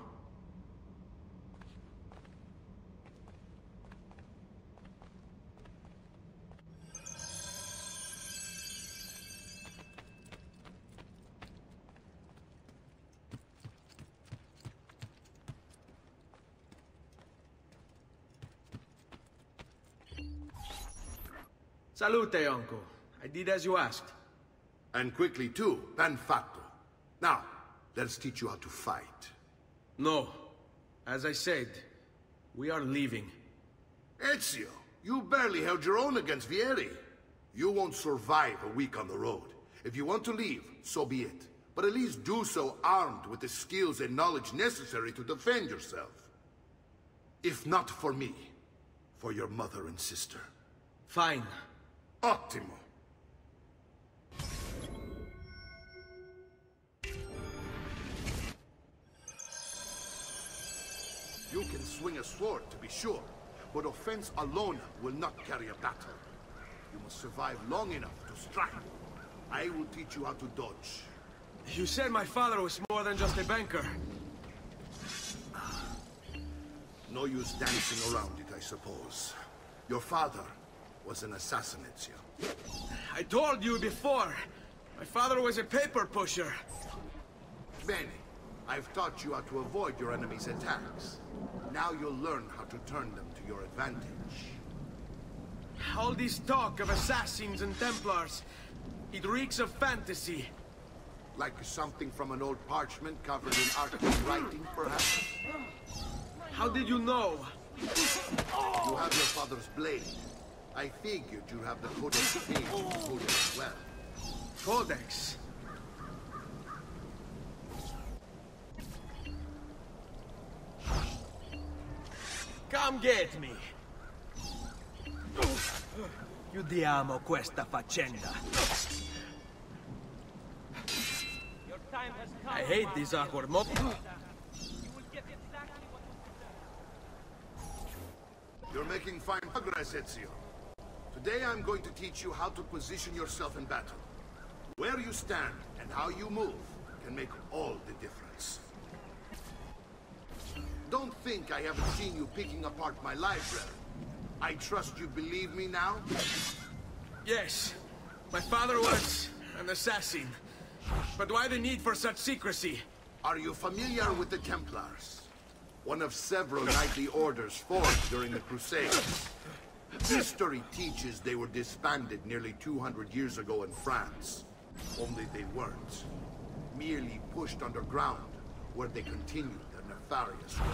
Salute, uncle. I did as you asked. And quickly too, ben fatto. Now, let's teach you how to fight. No. As I said, we are leaving. Ezio, you barely held your own against Vieri. You won't survive a week on the road. If you want to leave, so be it. But at least do so armed with the skills and knowledge necessary to defend yourself. If not for me, for your mother and sister. Fine. Ottimo. You can swing a sword, to be sure, but offense alone will not carry a battle. You must survive long enough to strike. I will teach you how to dodge. You said my father was more than just a banker. No use dancing around it, I suppose. Your father was an assassin, Ezio. I told you before. My father was a paper pusher. Bene. I've taught you how to avoid your enemy's attacks. Now you'll learn how to turn them to your advantage. All this talk of assassins and Templars, it reeks of fantasy. Like something from an old parchment covered in arcane writing, perhaps? How did you know? You have your father's blade. I figured you have the Codex page included as well. Codex? Come get me! Chiudiamo questa faccenda. Your time has come. I hate these awkward moments. You will get exactly what you deserve. You're making fine progress, Ezio. Today I'm going to teach you how to position yourself in battle. Where you stand and how you move can make all the difference. Don't think I haven't seen you picking apart my library. I trust you believe me now? Yes. My father was an assassin. But why the need for such secrecy? Are you familiar with the Templars? One of several knightly orders formed during the Crusades. History teaches they were disbanded nearly 200 years ago in France. Only they weren't. Merely pushed underground, where they continued their nefarious work.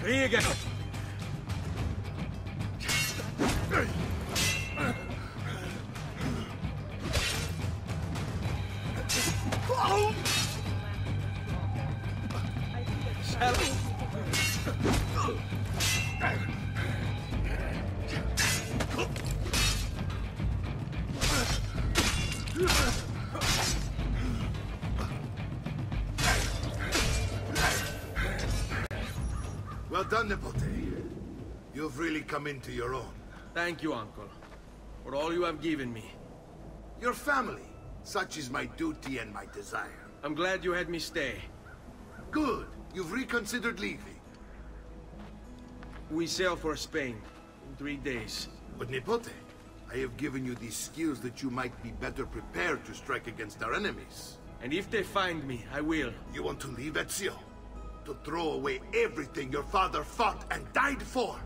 Riga! Well done, Nipote. You've really come into your own. Thank you, Uncle, for all you have given me. Your family. Such is my duty and my desire. I'm glad you had me stay. Good. You've reconsidered leaving. We sail for Spain in 3 days. But Nipote, I have given you these skills that you might be better prepared to strike against our enemies. And if they find me, I will. You want to leave, Ezio? To throw away everything your father fought and died for?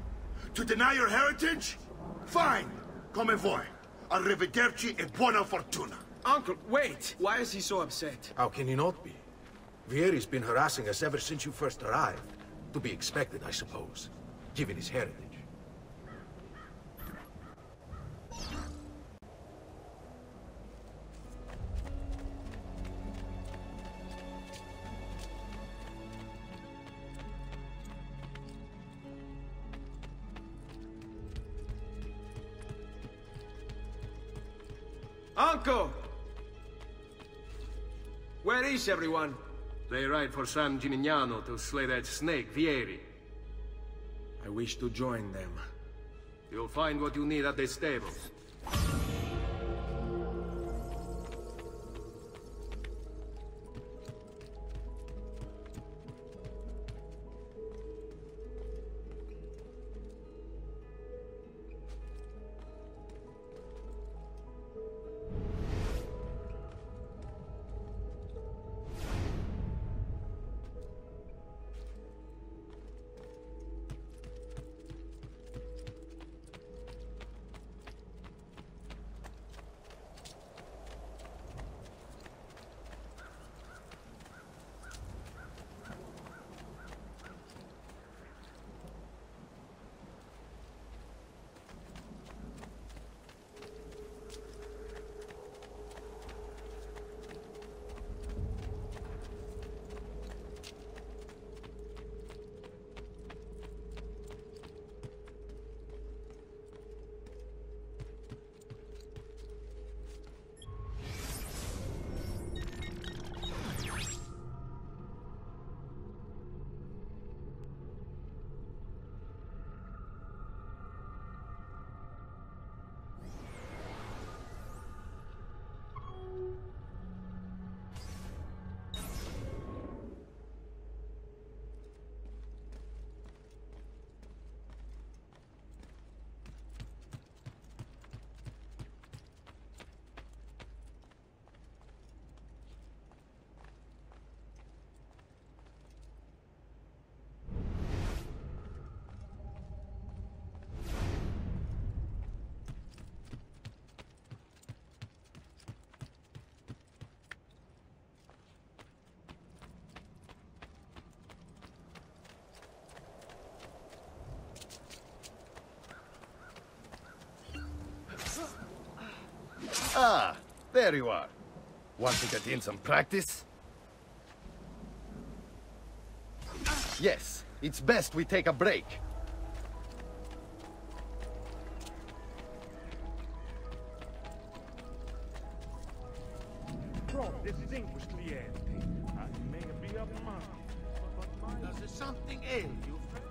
To deny your heritage? Fine! Come vuoi. Arrivederci e buona fortuna. Uncle, wait! Why is he so upset? How can he not be? Vieri's been harassing us ever since you first arrived. To be expected, I suppose, given his heritage. Uncle! Where is everyone? They ride for San Gimignano to slay that snake, Vieri. I wish to join them. You'll find what you need at the stable. Ah, there you are. Want to get in some practice? Yes, it's best we take a break. Bro, this is English cliente. I may be a man, but does it something ail you, friend?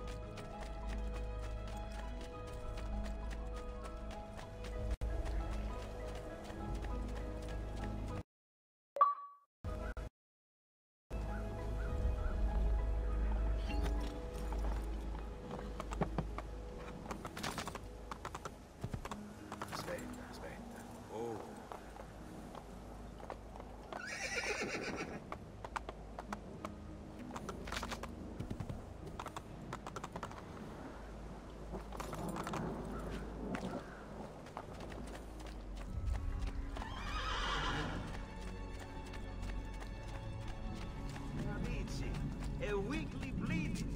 Amici, a weekly bleeding.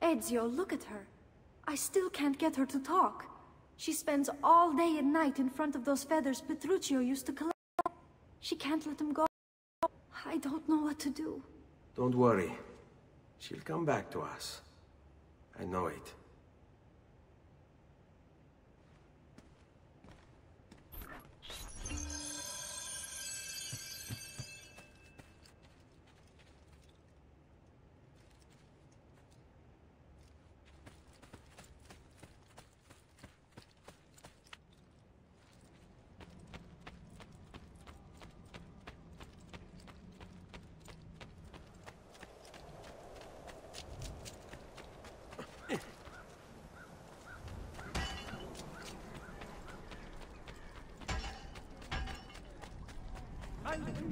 Ezio, look at her. I still can't get her to talk. She spends all day and night in front of those feathers Petruchio used to collect. She can't let them go. I don't know what to do. Don't worry. She'll come back to us. I know it.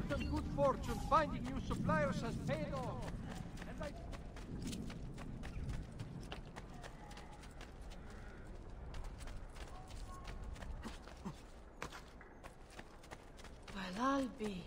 Some good fortune finding new suppliers has paid off. And I... Well, I'll be.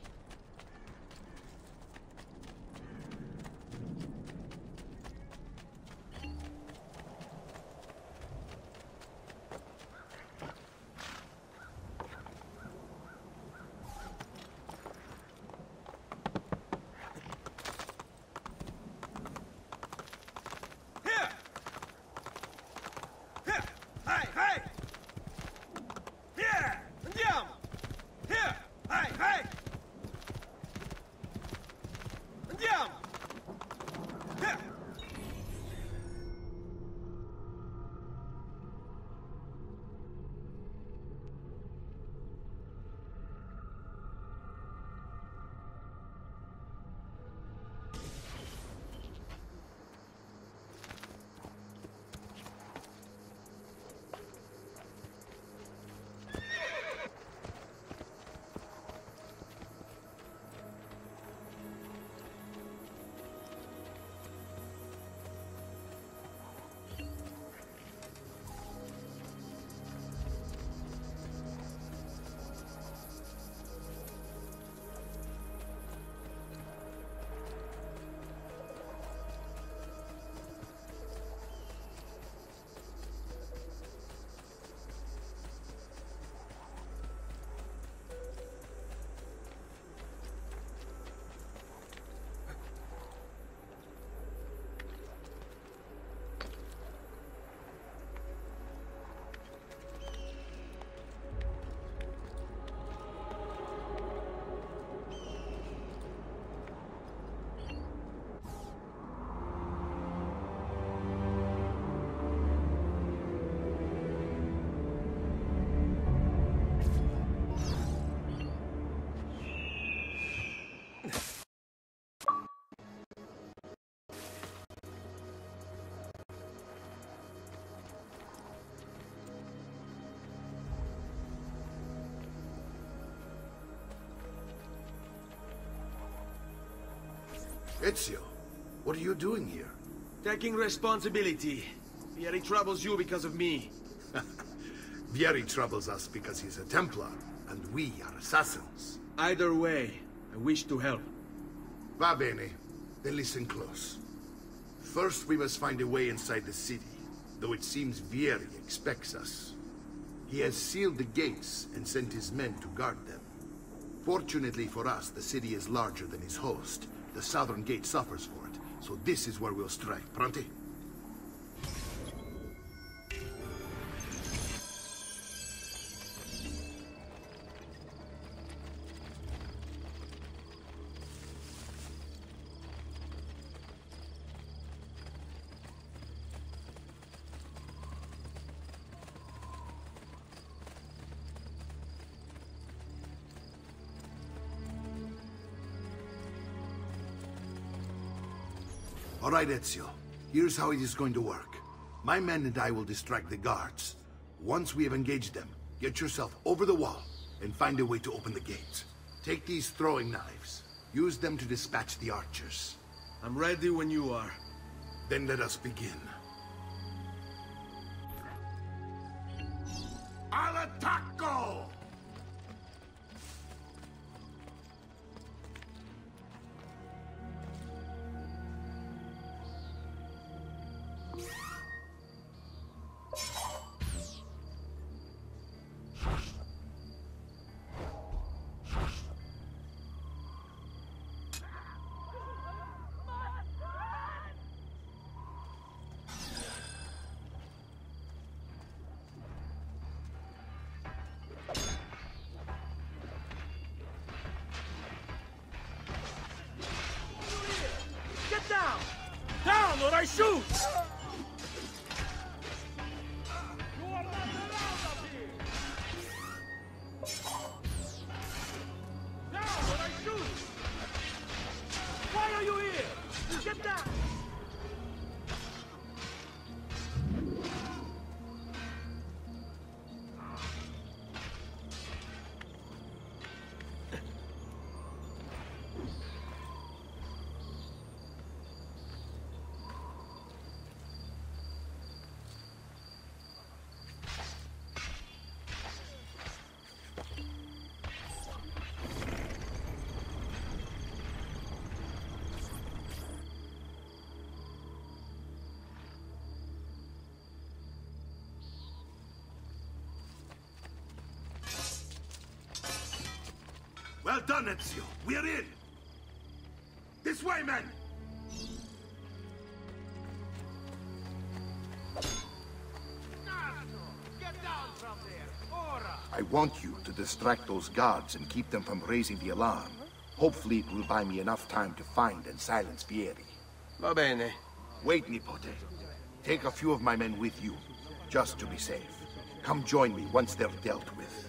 Ezio, what are you doing here? Taking responsibility. Vieri troubles you because of me. Vieri troubles us because he's a Templar, and we are assassins. Either way, I wish to help. Va bene. Then listen close. First, we must find a way inside the city, though it seems Vieri expects us. He has sealed the gates and sent his men to guard them. Fortunately for us, the city is larger than his host. The southern gate suffers for it, so this is where we'll strike. Pronti? All right, Ezio. Here's how it is going to work. My men and I will distract the guards. Once we have engaged them, get yourself over the wall and find a way to open the gates. Take these throwing knives. Use them to dispatch the archers. I'm ready when you are. Then let us begin. Al attacco! or I shoot! You are not allowed up here! Down or I shoot! Why are you here? Get down! Well done, Ezio. We're in. This way, men! Get down from there! Ora! I want you to distract those guards and keep them from raising the alarm. Hopefully it will buy me enough time to find and silence Vieri. Va bene. Wait, Nipote. Take a few of my men with you, just to be safe. Come join me once they're dealt with.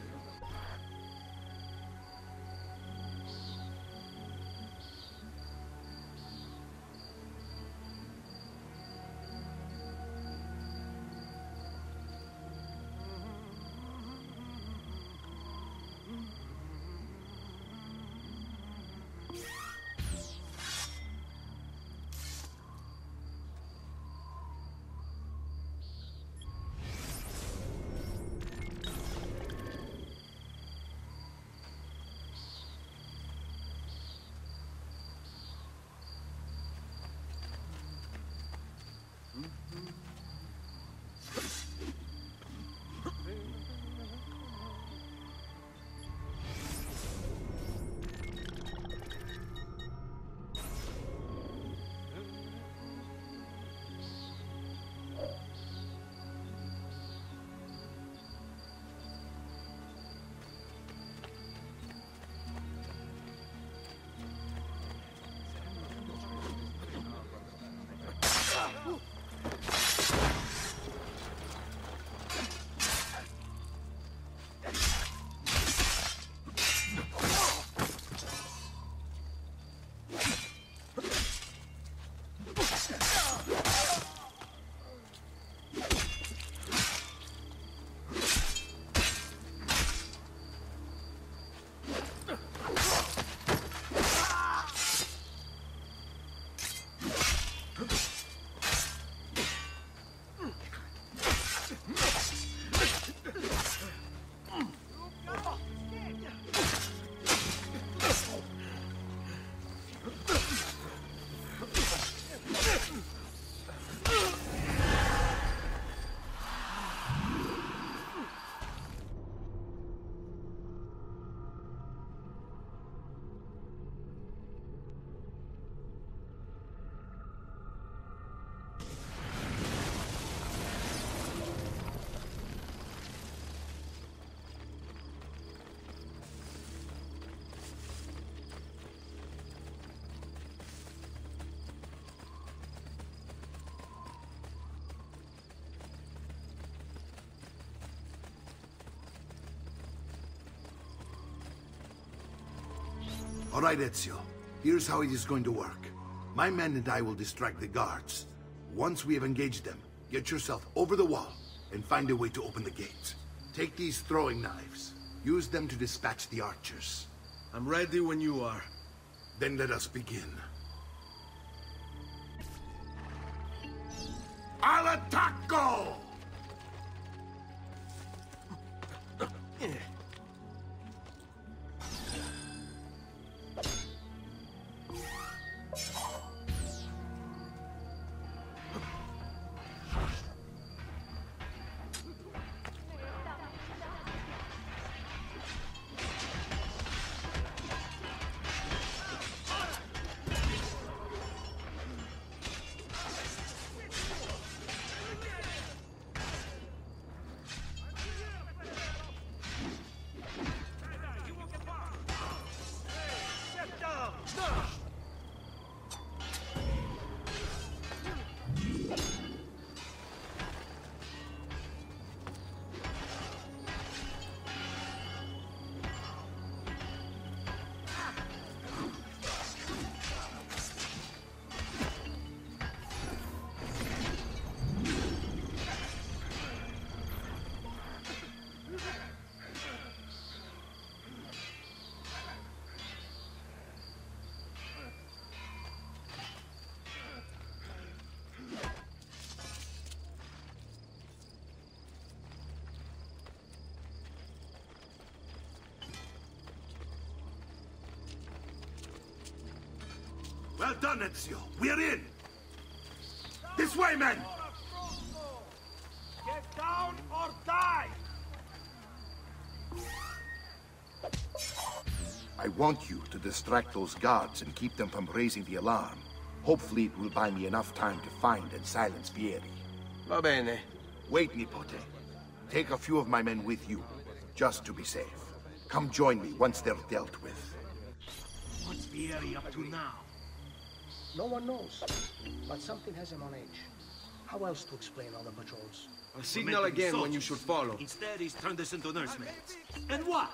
All right, Ezio. Here's how it is going to work. My men and I will distract the guards. Once we have engaged them, get yourself over the wall and find a way to open the gates. Take these throwing knives. Use them to dispatch the archers. I'm ready when you are. Then let us begin. Al attacco! done, Ezio. We're in. This way, men! Get down or die! I want you to distract those guards and keep them from raising the alarm. Hopefully it will buy me enough time to find and silence Vieri. Va bene. Wait, Nipote. Take a few of my men with you, just to be safe. Come join me once they're dealt with. What's Vieri up to now? No one knows, but something has him on edge. How else to explain all the patrols? I'll signal again when you should follow. Instead, he's turned us into nursemaids. And what?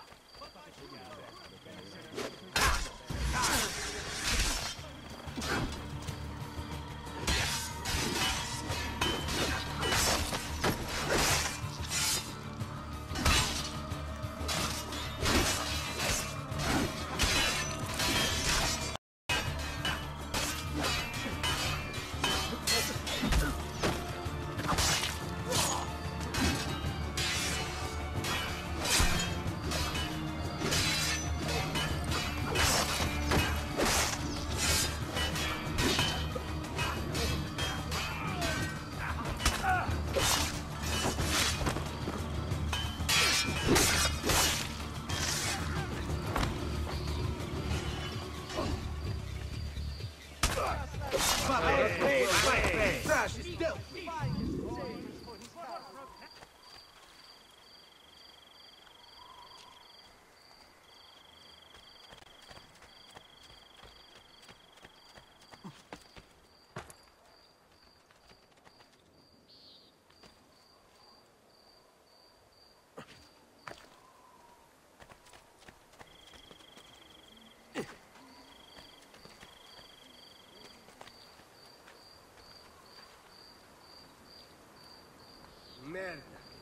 Merda,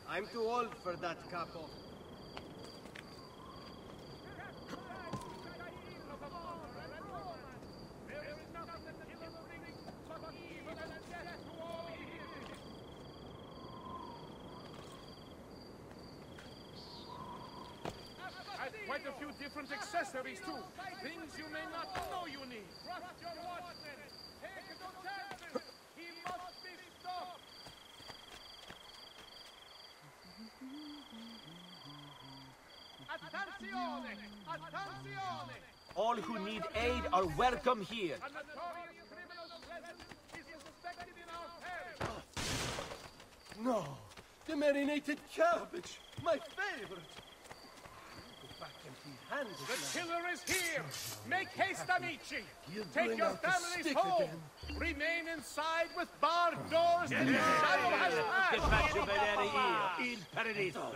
I'm too old for that capo. Quite a few different accessories too. Things you may not know you need. Trust your watchman. Take no chances. He must be stopped. Attenzione! Attenzione! All who need aid are welcome here. A notorious criminal's presence is suspected in our parish. No, the marinated cabbage, my favorite. Go back empty-handed. The killer is here! Make haste, amici! He'll Take bring your out the families stick home! again. Remain inside with barred doors till the shadow has Che passed! faccio vedere io, il paradiso.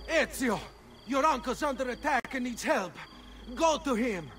Ezio! Your uncle's under attack and needs help. Go to him.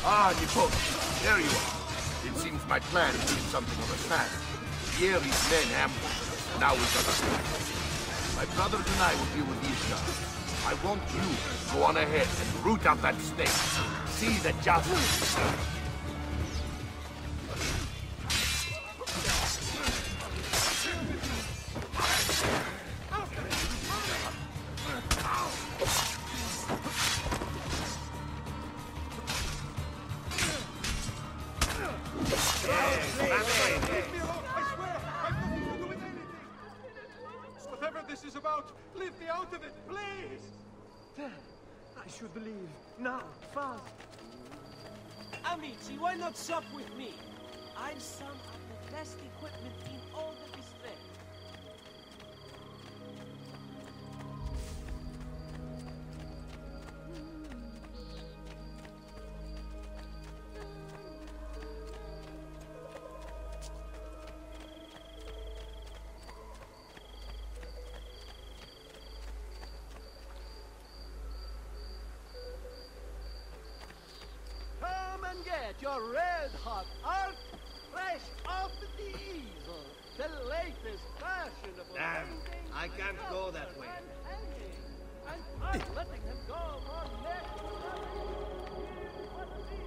Ah, Nipote, there you are. was my plan to leave something of a snack. Vieri's men ambushed us. Now we gotta stop. My brothers and I will deal with these guys. I want you to go on ahead and root out that snake. See that justice. Whatever this is about, leave me out of it, please! Dad, I should leave. Now, fast. Amici, why not sup with me? I've some of the best equipment in all the district. Come and get your red-hot art fresh off the easel. The latest fashionable painting. I can't go that way. And I'm letting them go on next to nothing. Here's what it is.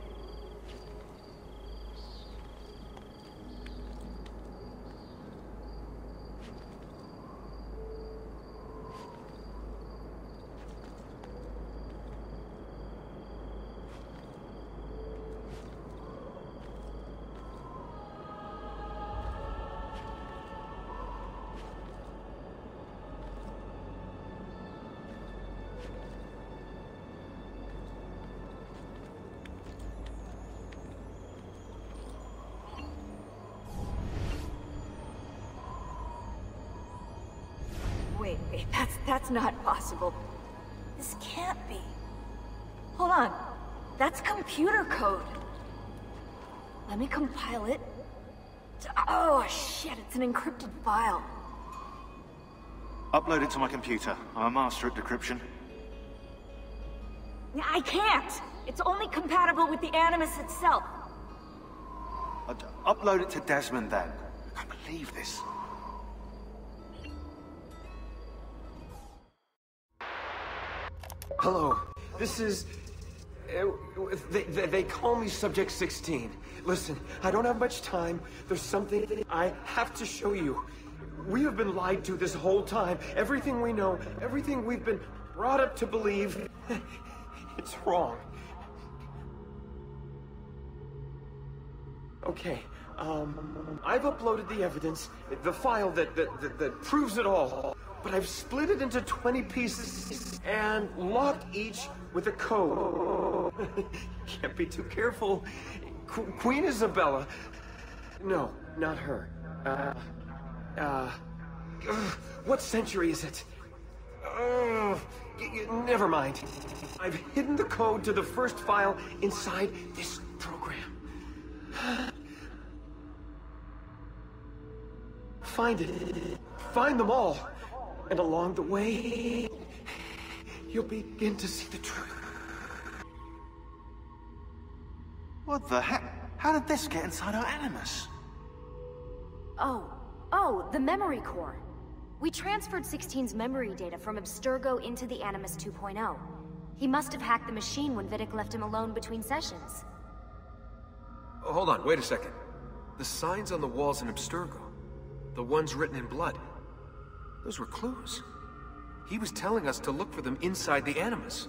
Wait, that's not possible. This can't be. Hold on. That's computer code. Let me compile it. Oh, shit, it's an encrypted file. Upload it to my computer. I'm a master at decryption. I can't! It's only compatible with the Animus itself. Upload it to Desmond then. I can't believe this. Hello, this is... They call me Subject 16. Listen, I don't have much time. There's something I have to show you. We have been lied to this whole time. Everything we know, everything we've been brought up to believe, it's wrong. Okay, I've uploaded the evidence, the file that proves it all. But I've split it into 20 pieces and locked each with a code. Can't be too careful. Queen Isabella. No, not her. What century is it? Never mind. I've hidden the code to the first file inside this program. Find it. Find them all. And along the way, you'll begin to see the truth. What the heck? How did this get inside our Animus? Oh, the memory core. We transferred 16's memory data from Abstergo into the Animus 2.0. He must have hacked the machine when Vidic left him alone between sessions. Hold on, wait a second. The signs on the walls in Abstergo, the ones written in blood, those were clues. He was telling us to look for them inside the Animus.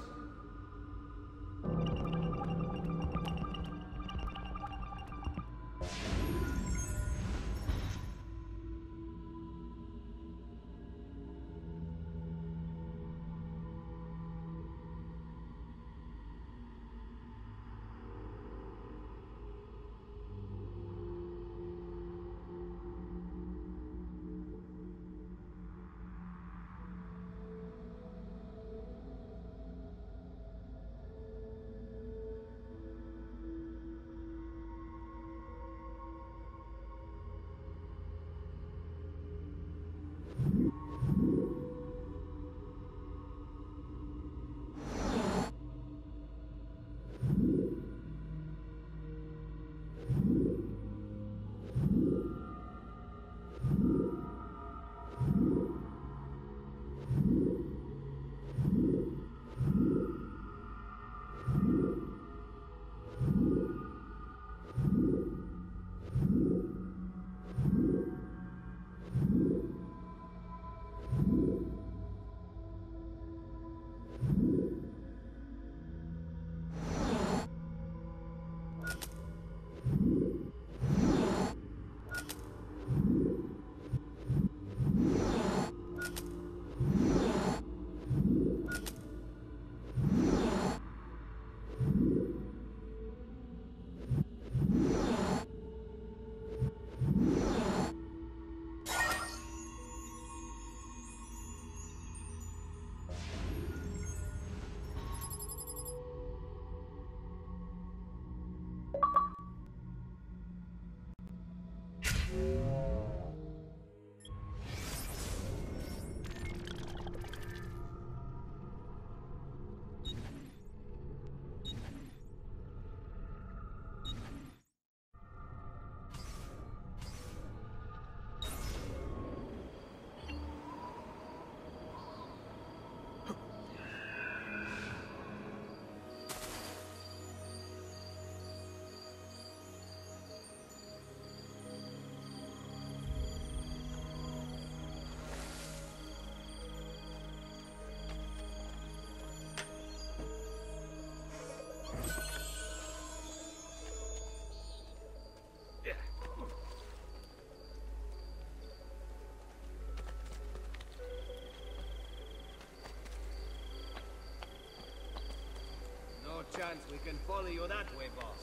chance we can follow you that way, boss.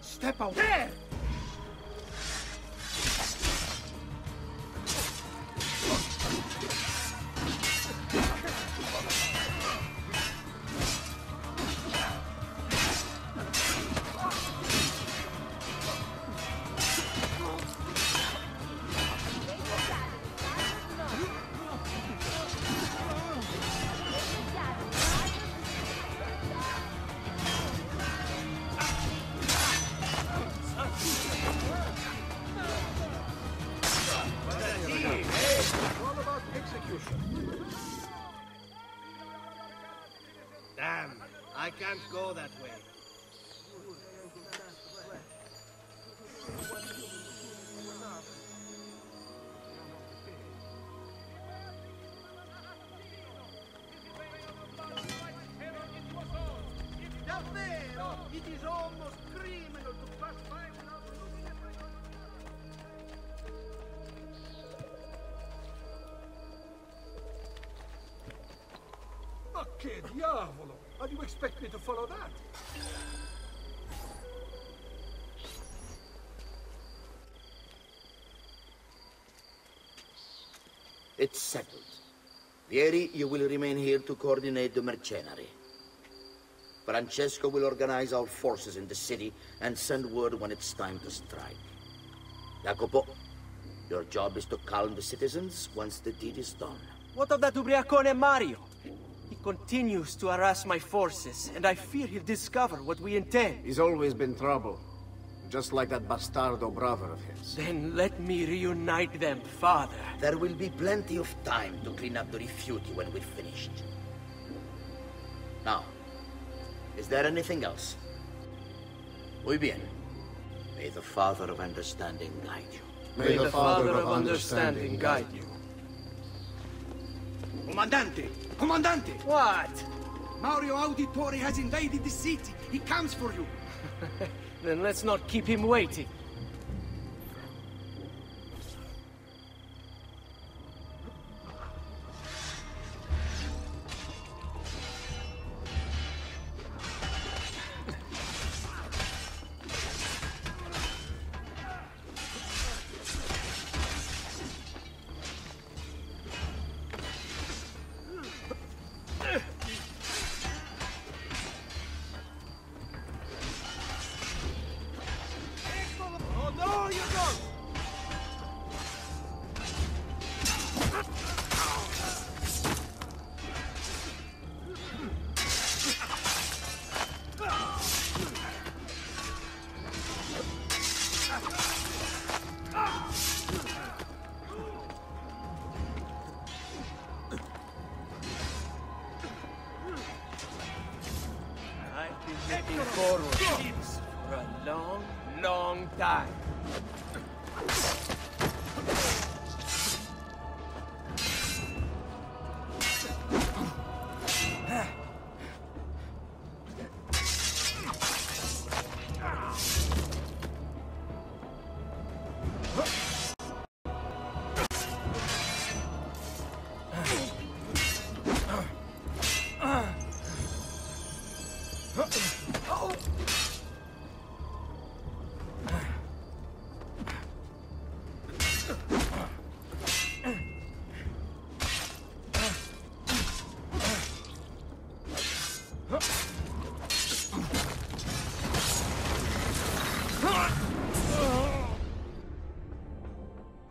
Step out. There! Damn, I can't go that way. Davvero, it is almost criminal to pass by without looking at my... Ma che diavolo! How do you expect me to follow that? It's settled. Vieri, you will remain here to coordinate the mercenary. Francesco will organize our forces in the city and send word when it's time to strike. Jacopo, your job is to calm the citizens once the deed is done. What of that Ubriacone Mario? He continues to harass my forces, and I fear he'll discover what we intend. He's always been trouble. Just like that bastardo brother of his. Then let me reunite them, father. There will be plenty of time to clean up the rifiuti when we're finished. Now, is there anything else? Muy bien. May the Father of Understanding guide you. May the Father of Understanding guide you. Comandante! Comandante! What? Mario Auditore has invaded the city. He comes for you. Then let's not keep him waiting. Looking forward to this for a long, long time.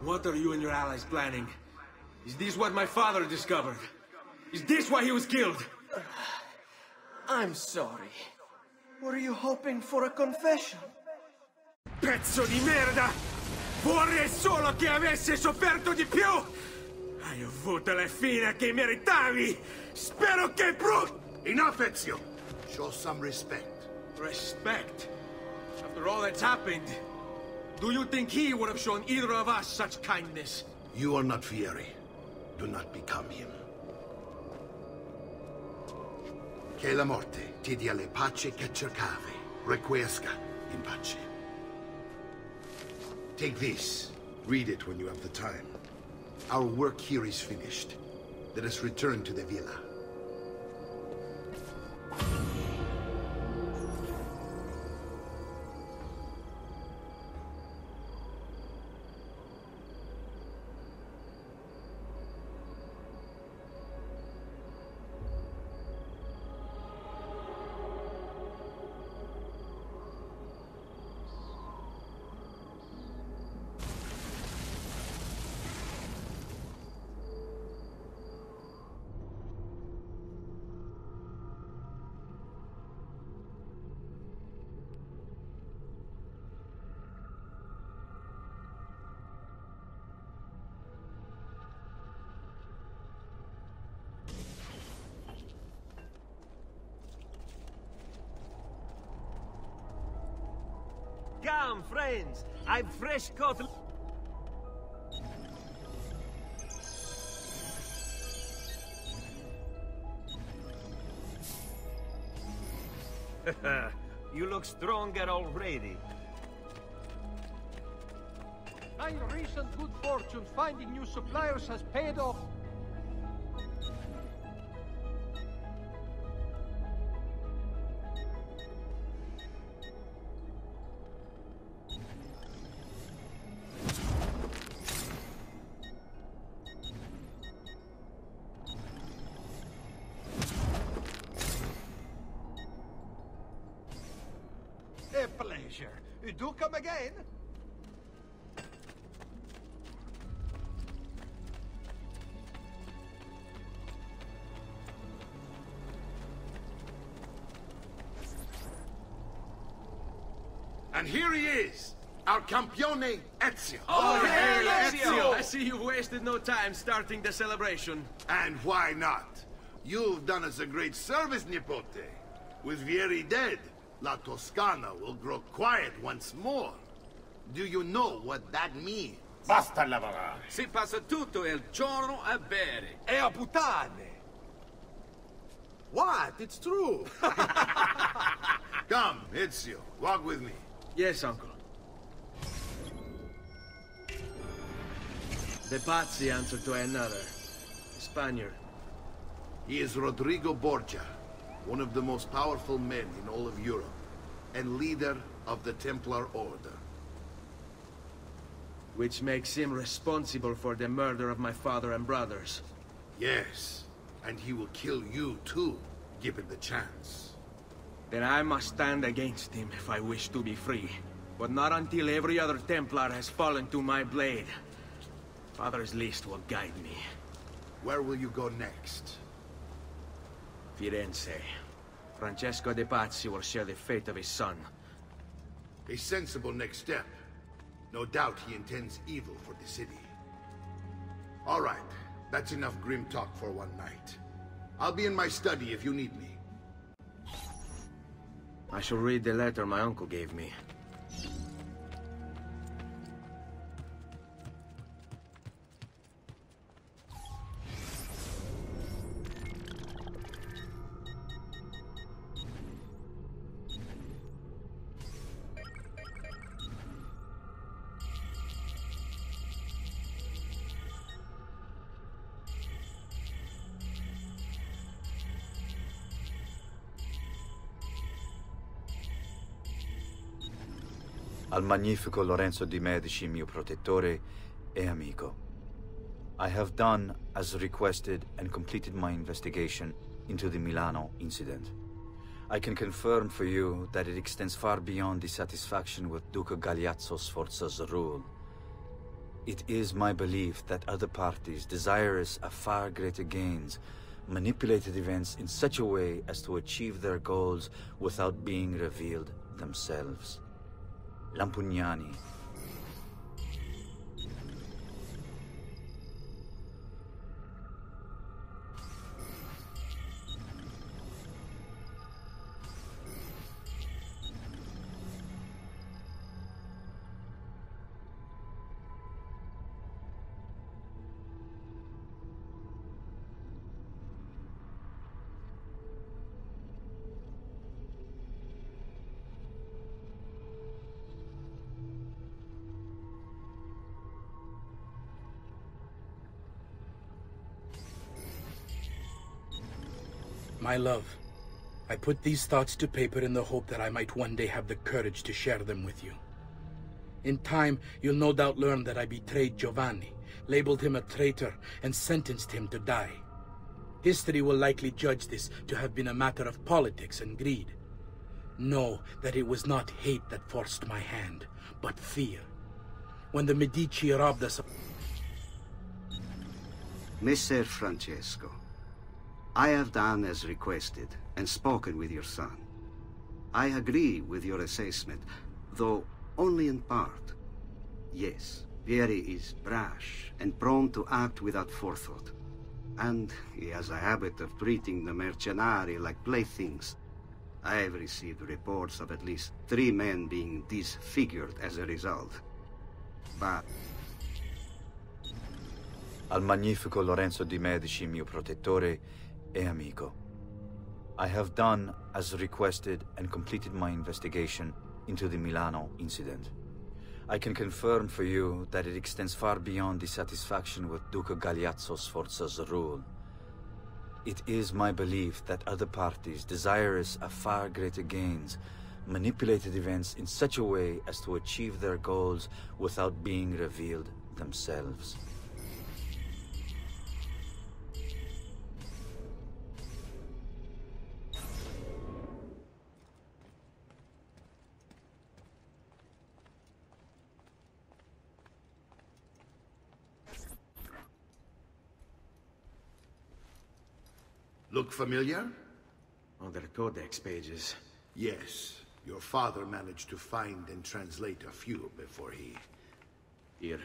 What are you and your allies planning? Is this what my father discovered? Is this why he was killed? I'm sorry. Were you hoping for a confession? Pezzo di merda! Vorrei solo che avesse sofferto di più! Hai avuto la fine che meritavi! Spero che Enough, Ezio! Show some respect. Respect? After all that's happened, do you think he would have shown either of us such kindness? You are not Fieri. Do not become him. Che la morte ti dia le pace che cercavi. Requiesca in pace. Take this. Read it when you have the time. Our work here is finished. Let us return to the villa. Come, friends! I've fresh caught... You look stronger already. My recent good fortune finding new suppliers has paid off. A pleasure. Do come again. And here he is, our campione Ezio. Oh, hey, Ezio! I see you've wasted no time starting the celebration. And why not? You've done us a great service, Nipote. With Vieri dead, La Toscana will grow quiet once more. Do you know what that means? Basta lavorare. Si passa tutto il giorno a bere. E a puttane. What? It's true. Come, Ezio, walk with me. Yes, uncle. The Pazzi answer to another. A Spaniard. He is Rodrigo Borgia, one of the most powerful men in all of Europe, and leader of the Templar Order. Which makes him responsible for the murder of my father and brothers. Yes, and he will kill you too, given the chance. Then I must stand against him if I wish to be free. But not until every other Templar has fallen to my blade. Father's list will guide me. Where will you go next? Firenze. Francesco de Pazzi will share the fate of his son. A sensible next step. No doubt he intends evil for the city. All right, that's enough grim talk for one night. I'll be in my study if you need me. I shall read the letter my uncle gave me. Al magnifico Lorenzo di Medici, mio protettore e amico. I have done as requested and completed my investigation into the Milano incident. I can confirm for you that it extends far beyond dissatisfaction with Duca Galeazzo Sforza's rule. It is my belief that other parties, desirous of far greater gains, manipulated events in such a way as to achieve their goals without being revealed themselves. Lampugnani. My love, I put these thoughts to paper in the hope that I might one day have the courage to share them with you. In time, you'll no doubt learn that I betrayed Giovanni, labeled him a traitor, and sentenced him to die. History will likely judge this to have been a matter of politics and greed. Know that it was not hate that forced my hand, but fear. When the Medici robbed us of... Messer Francesco, I have done as requested and spoken with your son. I agree with your assessment, though only in part. Yes, Vieri is brash and prone to act without forethought. And he has a habit of treating the mercenari like playthings. I have received reports of at least 3 men being disfigured as a result. But... Al magnifico Lorenzo di Medici, mio protettore e amico. I have done as requested and completed my investigation into the Milano incident. I can confirm for you that it extends far beyond dissatisfaction with Duca Galeazzo Sforza's rule. It is my belief that other parties, desirous of far greater gains, manipulated events in such a way as to achieve their goals without being revealed themselves. Look familiar? Oh, they're codex pages. Yes. Your father managed to find and translate a few before he... Here.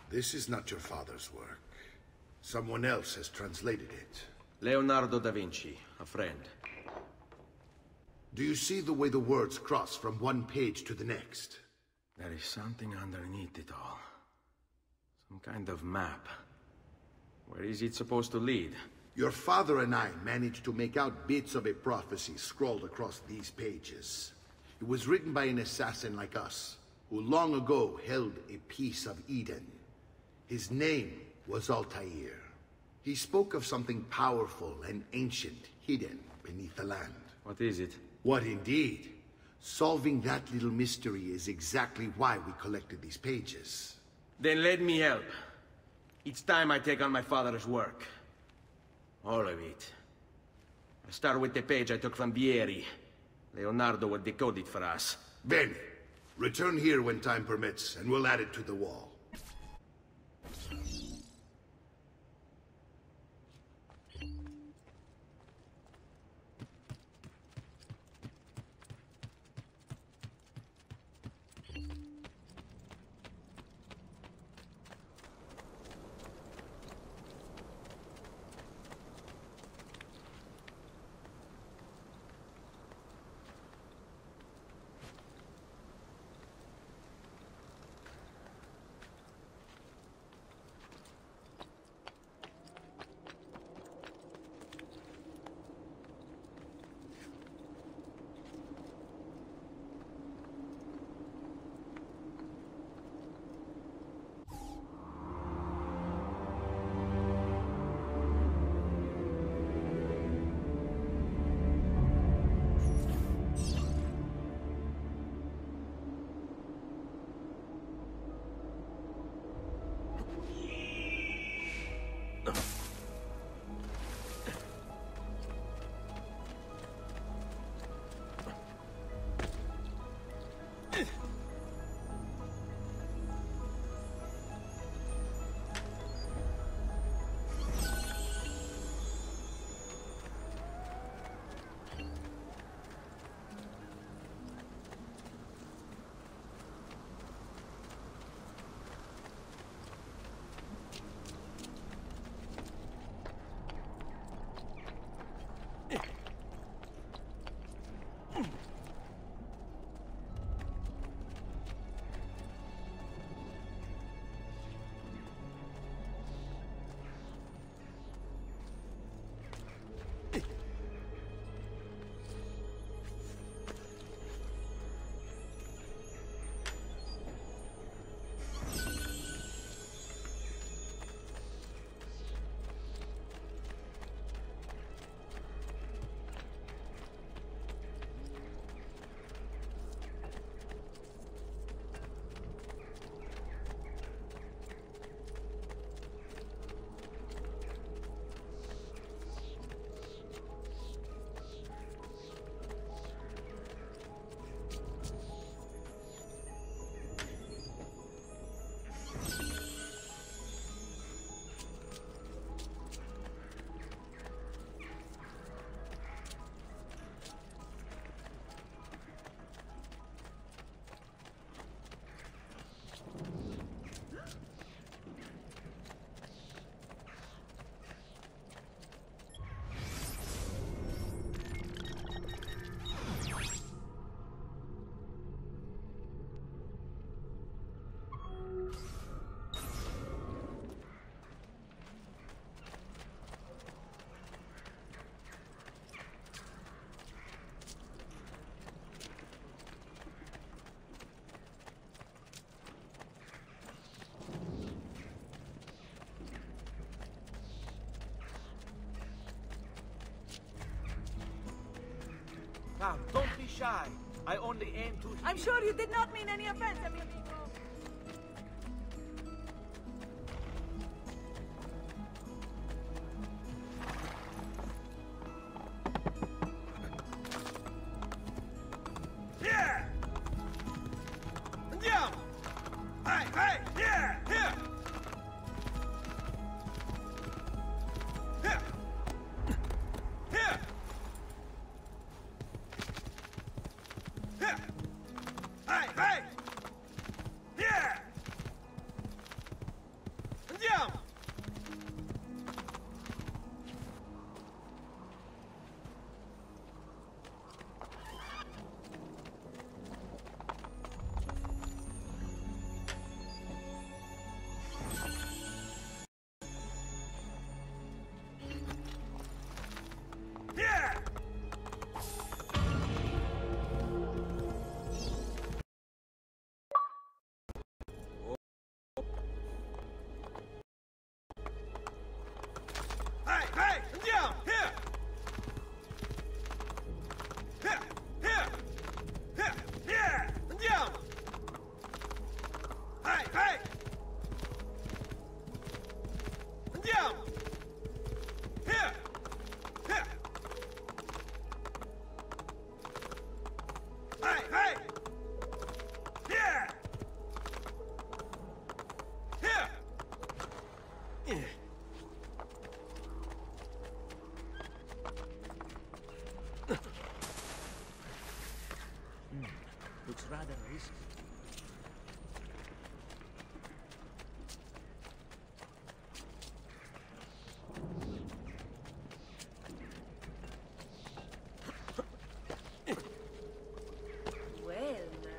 This is not your father's work. Someone else has translated it. Leonardo da Vinci, a friend. Do you see the way the words cross from one page to the next? There is something underneath it all. Some kind of map. Where is it supposed to lead? Your father and I managed to make out bits of a prophecy scrawled across these pages. It was written by an assassin like us, who long ago held a piece of Eden. His name was Altair. He spoke of something powerful and ancient hidden beneath the land. What is it? What indeed? Solving that little mystery is exactly why we collected these pages. Then let me help. It's time I take on my father's work. All of it. I'll start with the page I took from Vieri. Leonardo will decode it for us. Bene. Return here when time permits, and we'll add it to the wall. Now, don't be shy. I only aim to... I'm sure you did not mean any offense, amigo. Yeah! Andiamo! Hey, hey! Yeah! Here! Here! Here! Here! Hey, hey! Yeah! Andiamo! Yeah! Hey, hey! Andiamo! Here! Here! Here! Here! Yeah! Andiamo! Hey, hey! Andiamo! Here! Here! Hey, hey! Yeah! Here! Yeah. Looks rather risky. Well, now.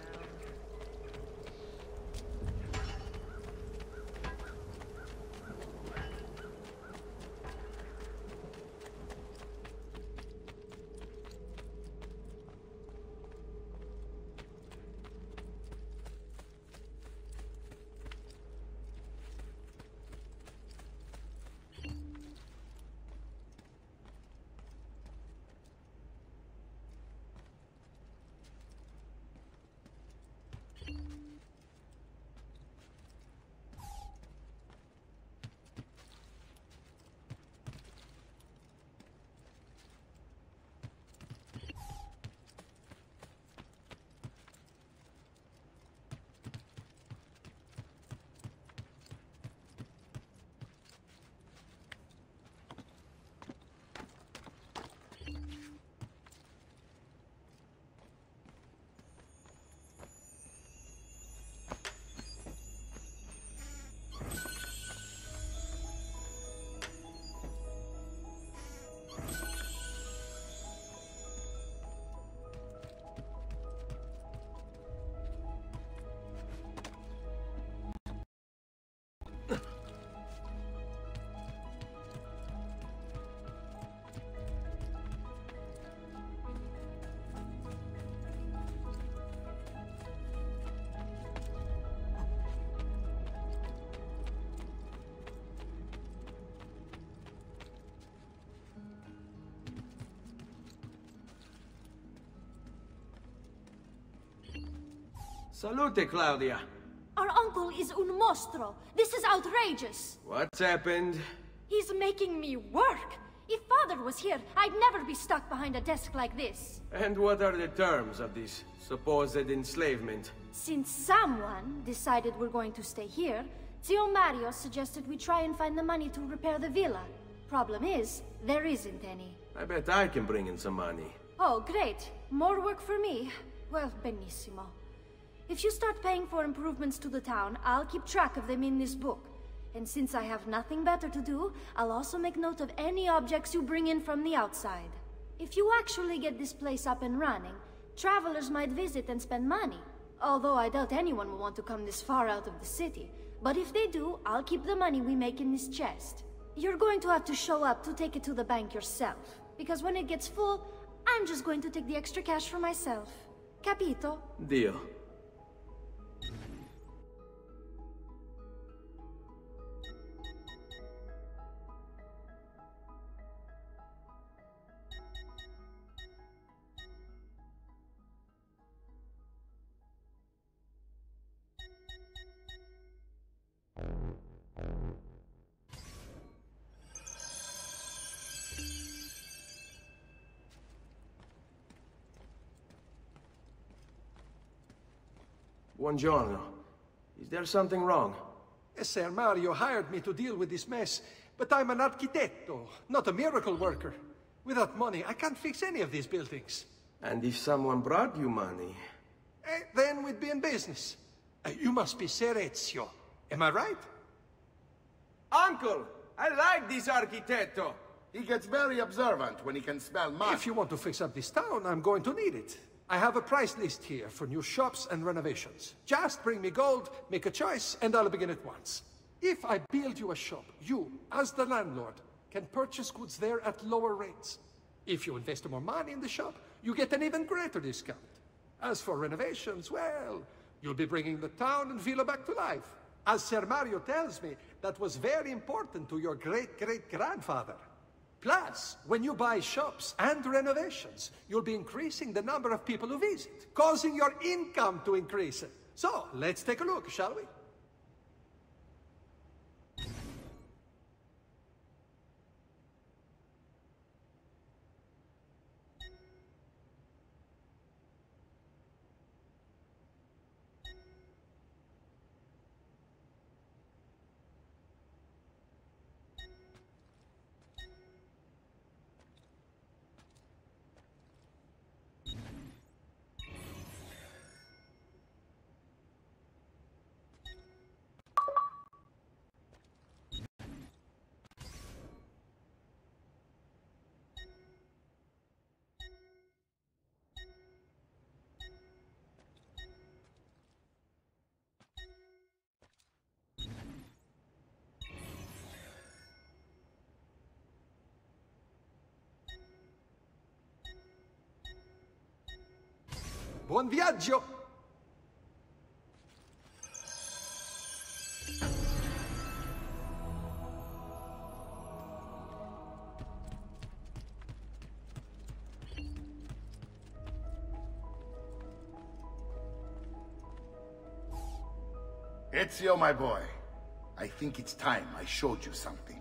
Salute, Claudia. Our uncle is un mostro. This is outrageous. What's happened? He's making me work. If Father was here, I'd never be stuck behind a desk like this. And what are the terms of this supposed enslavement? Since someone decided we're going to stay here, Zio Mario suggested we try and find the money to repair the villa. Problem is, there isn't any. I bet I can bring in some money. Oh, great. More work for me. Well, benissimo. If you start paying for improvements to the town, I'll keep track of them in this book. And since I have nothing better to do, I'll also make note of any objects you bring in from the outside. If you actually get this place up and running, travelers might visit and spend money. Although I doubt anyone will want to come this far out of the city. But if they do, I'll keep the money we make in this chest. You're going to have to show up to take it to the bank yourself. Because when it gets full, I'm just going to take the extra cash for myself. Capito? Deal. Buongiorno. Is there something wrong? Ser Mario hired me to deal with this mess, but I'm an arquitecto, not a miracle worker. Without money, I can't fix any of these buildings. And if someone brought you money? Then we'd be in business. You must be Ser Ezio. Am I right? Uncle! I like this arquitecto! He gets very observant when he can smell mud. If you want to fix up this town, I'm going to need it. I have a price list here for new shops and renovations. Just bring me gold, make a choice, and I'll begin at once. If I build you a shop, you, as the landlord, can purchase goods there at lower rates. If you invest more money in the shop, you get an even greater discount. As for renovations, well, you'll be bringing the town and villa back to life. As Ser Mario tells me, that was very important to your great-great-grandfather. Plus, when you buy shops and renovations, you'll be increasing the number of people who visit, causing your income to increase. So, let's take a look, shall we? Buon viaggio! Ezio, my boy, I think it's time I showed you something.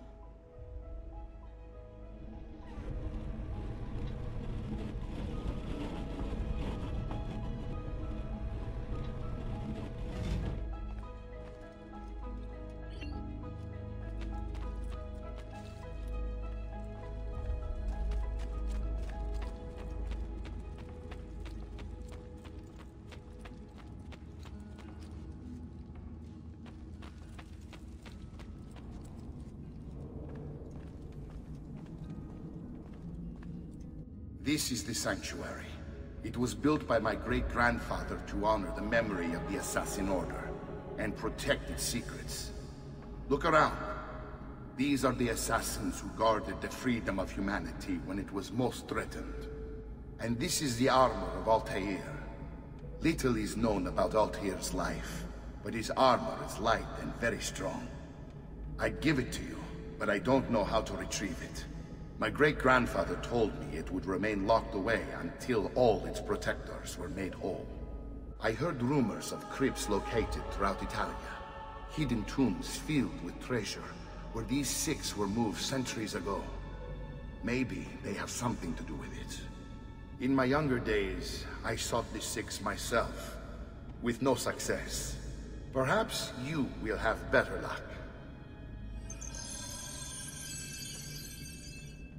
This is the sanctuary. It was built by my great-grandfather to honor the memory of the Assassin Order and protect its secrets. Look around. These are the assassins who guarded the freedom of humanity when it was most threatened. And this is the armor of Altair. Little is known about Altair's life, but his armor is light and very strong. I'd give it to you, but I don't know how to retrieve it. My great-grandfather told me it would remain locked away until all its protectors were made whole. I heard rumors of crypts located throughout Italia, hidden tombs filled with treasure, where these six were moved centuries ago. Maybe they have something to do with it. In my younger days, I sought the six myself, with no success. Perhaps you will have better luck.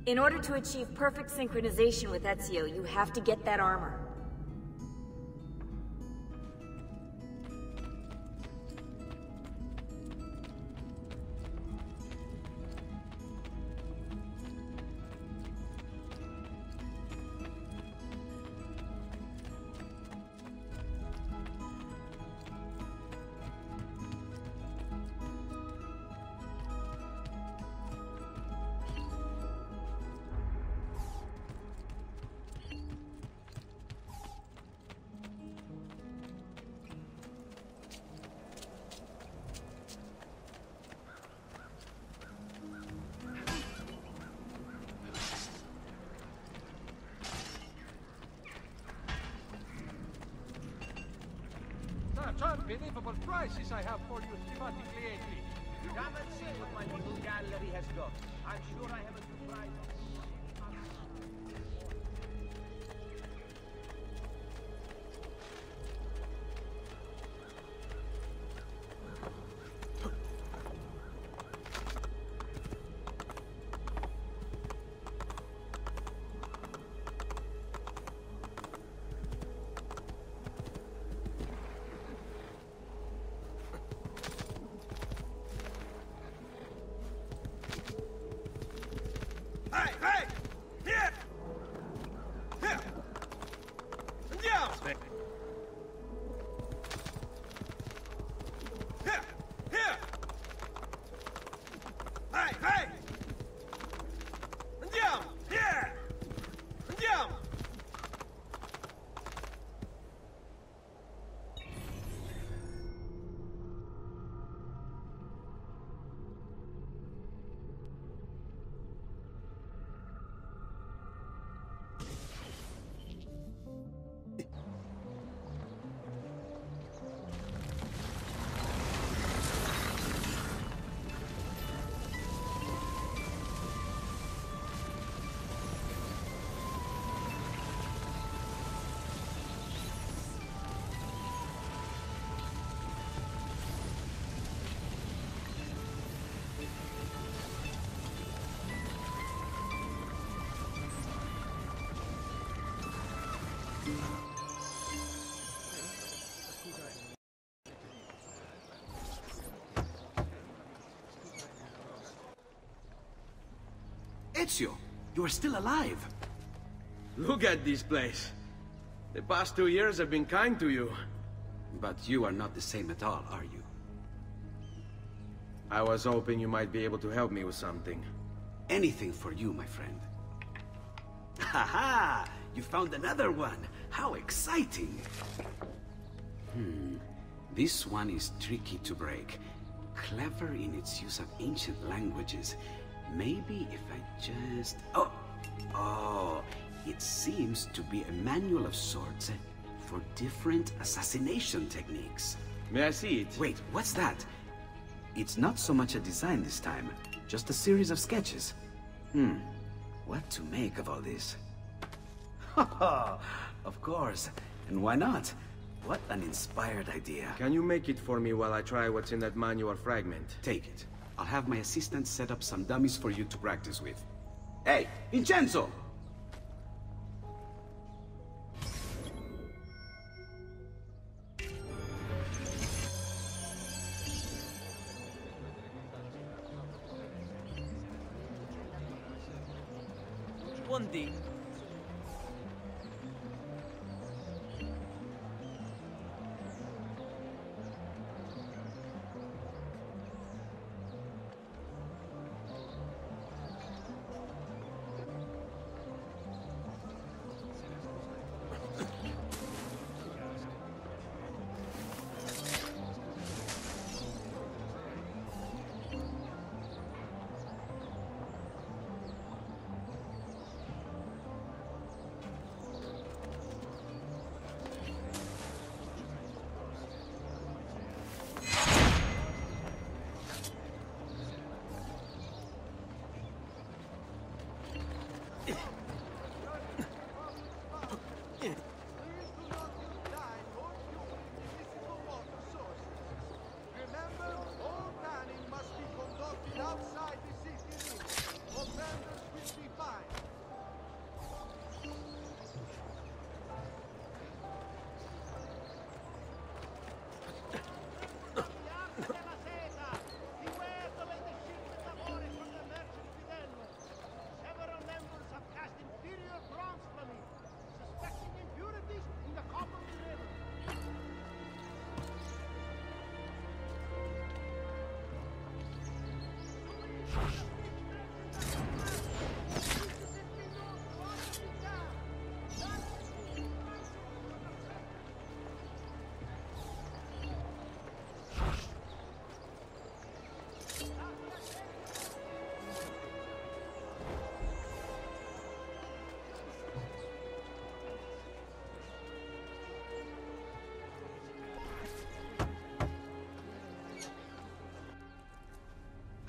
In order to achieve perfect synchronization with Ezio, you have to get that armor. Unbelievable prices I have for you, Stimati Clienti. Come and see what my little gallery has got. I'm sure I have a surprise. Ezio, you are still alive. Look at this place. The past 2 years have been kind to you. But you are not the same at all, are you? I was hoping you might be able to help me with something. Anything for you, my friend. Ha-ha! You found another one! How exciting! This one is tricky to break. Clever in its use of ancient languages. Maybe if I just... Oh, it seems to be a manual of sorts for different assassination techniques. May I see it? Wait, what's that? It's not so much a design this time, just a series of sketches. What to make of all this? Of course, and why not? What an inspired idea. Can you make it for me while I try what's in that manual fragment? Take it. I'll have my assistant set up some dummies for you to practice with. Hey, Vincenzo! Buondì.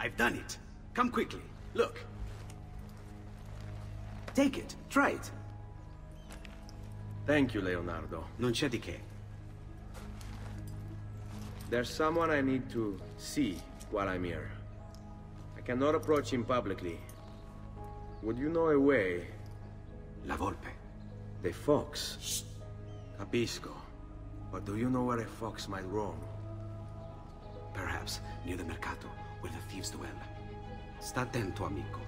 I've done it. Come quickly. Look. Take it. Try it. Thank you, Leonardo. Non c'è di che. There's someone I need to see while I'm here. I cannot approach him publicly. Would you know a way? La Volpe. The fox. Shh. Capisco. But do you know where a fox might roam? Perhaps near the Mercato, where the thieves dwell. Sta attento, amico.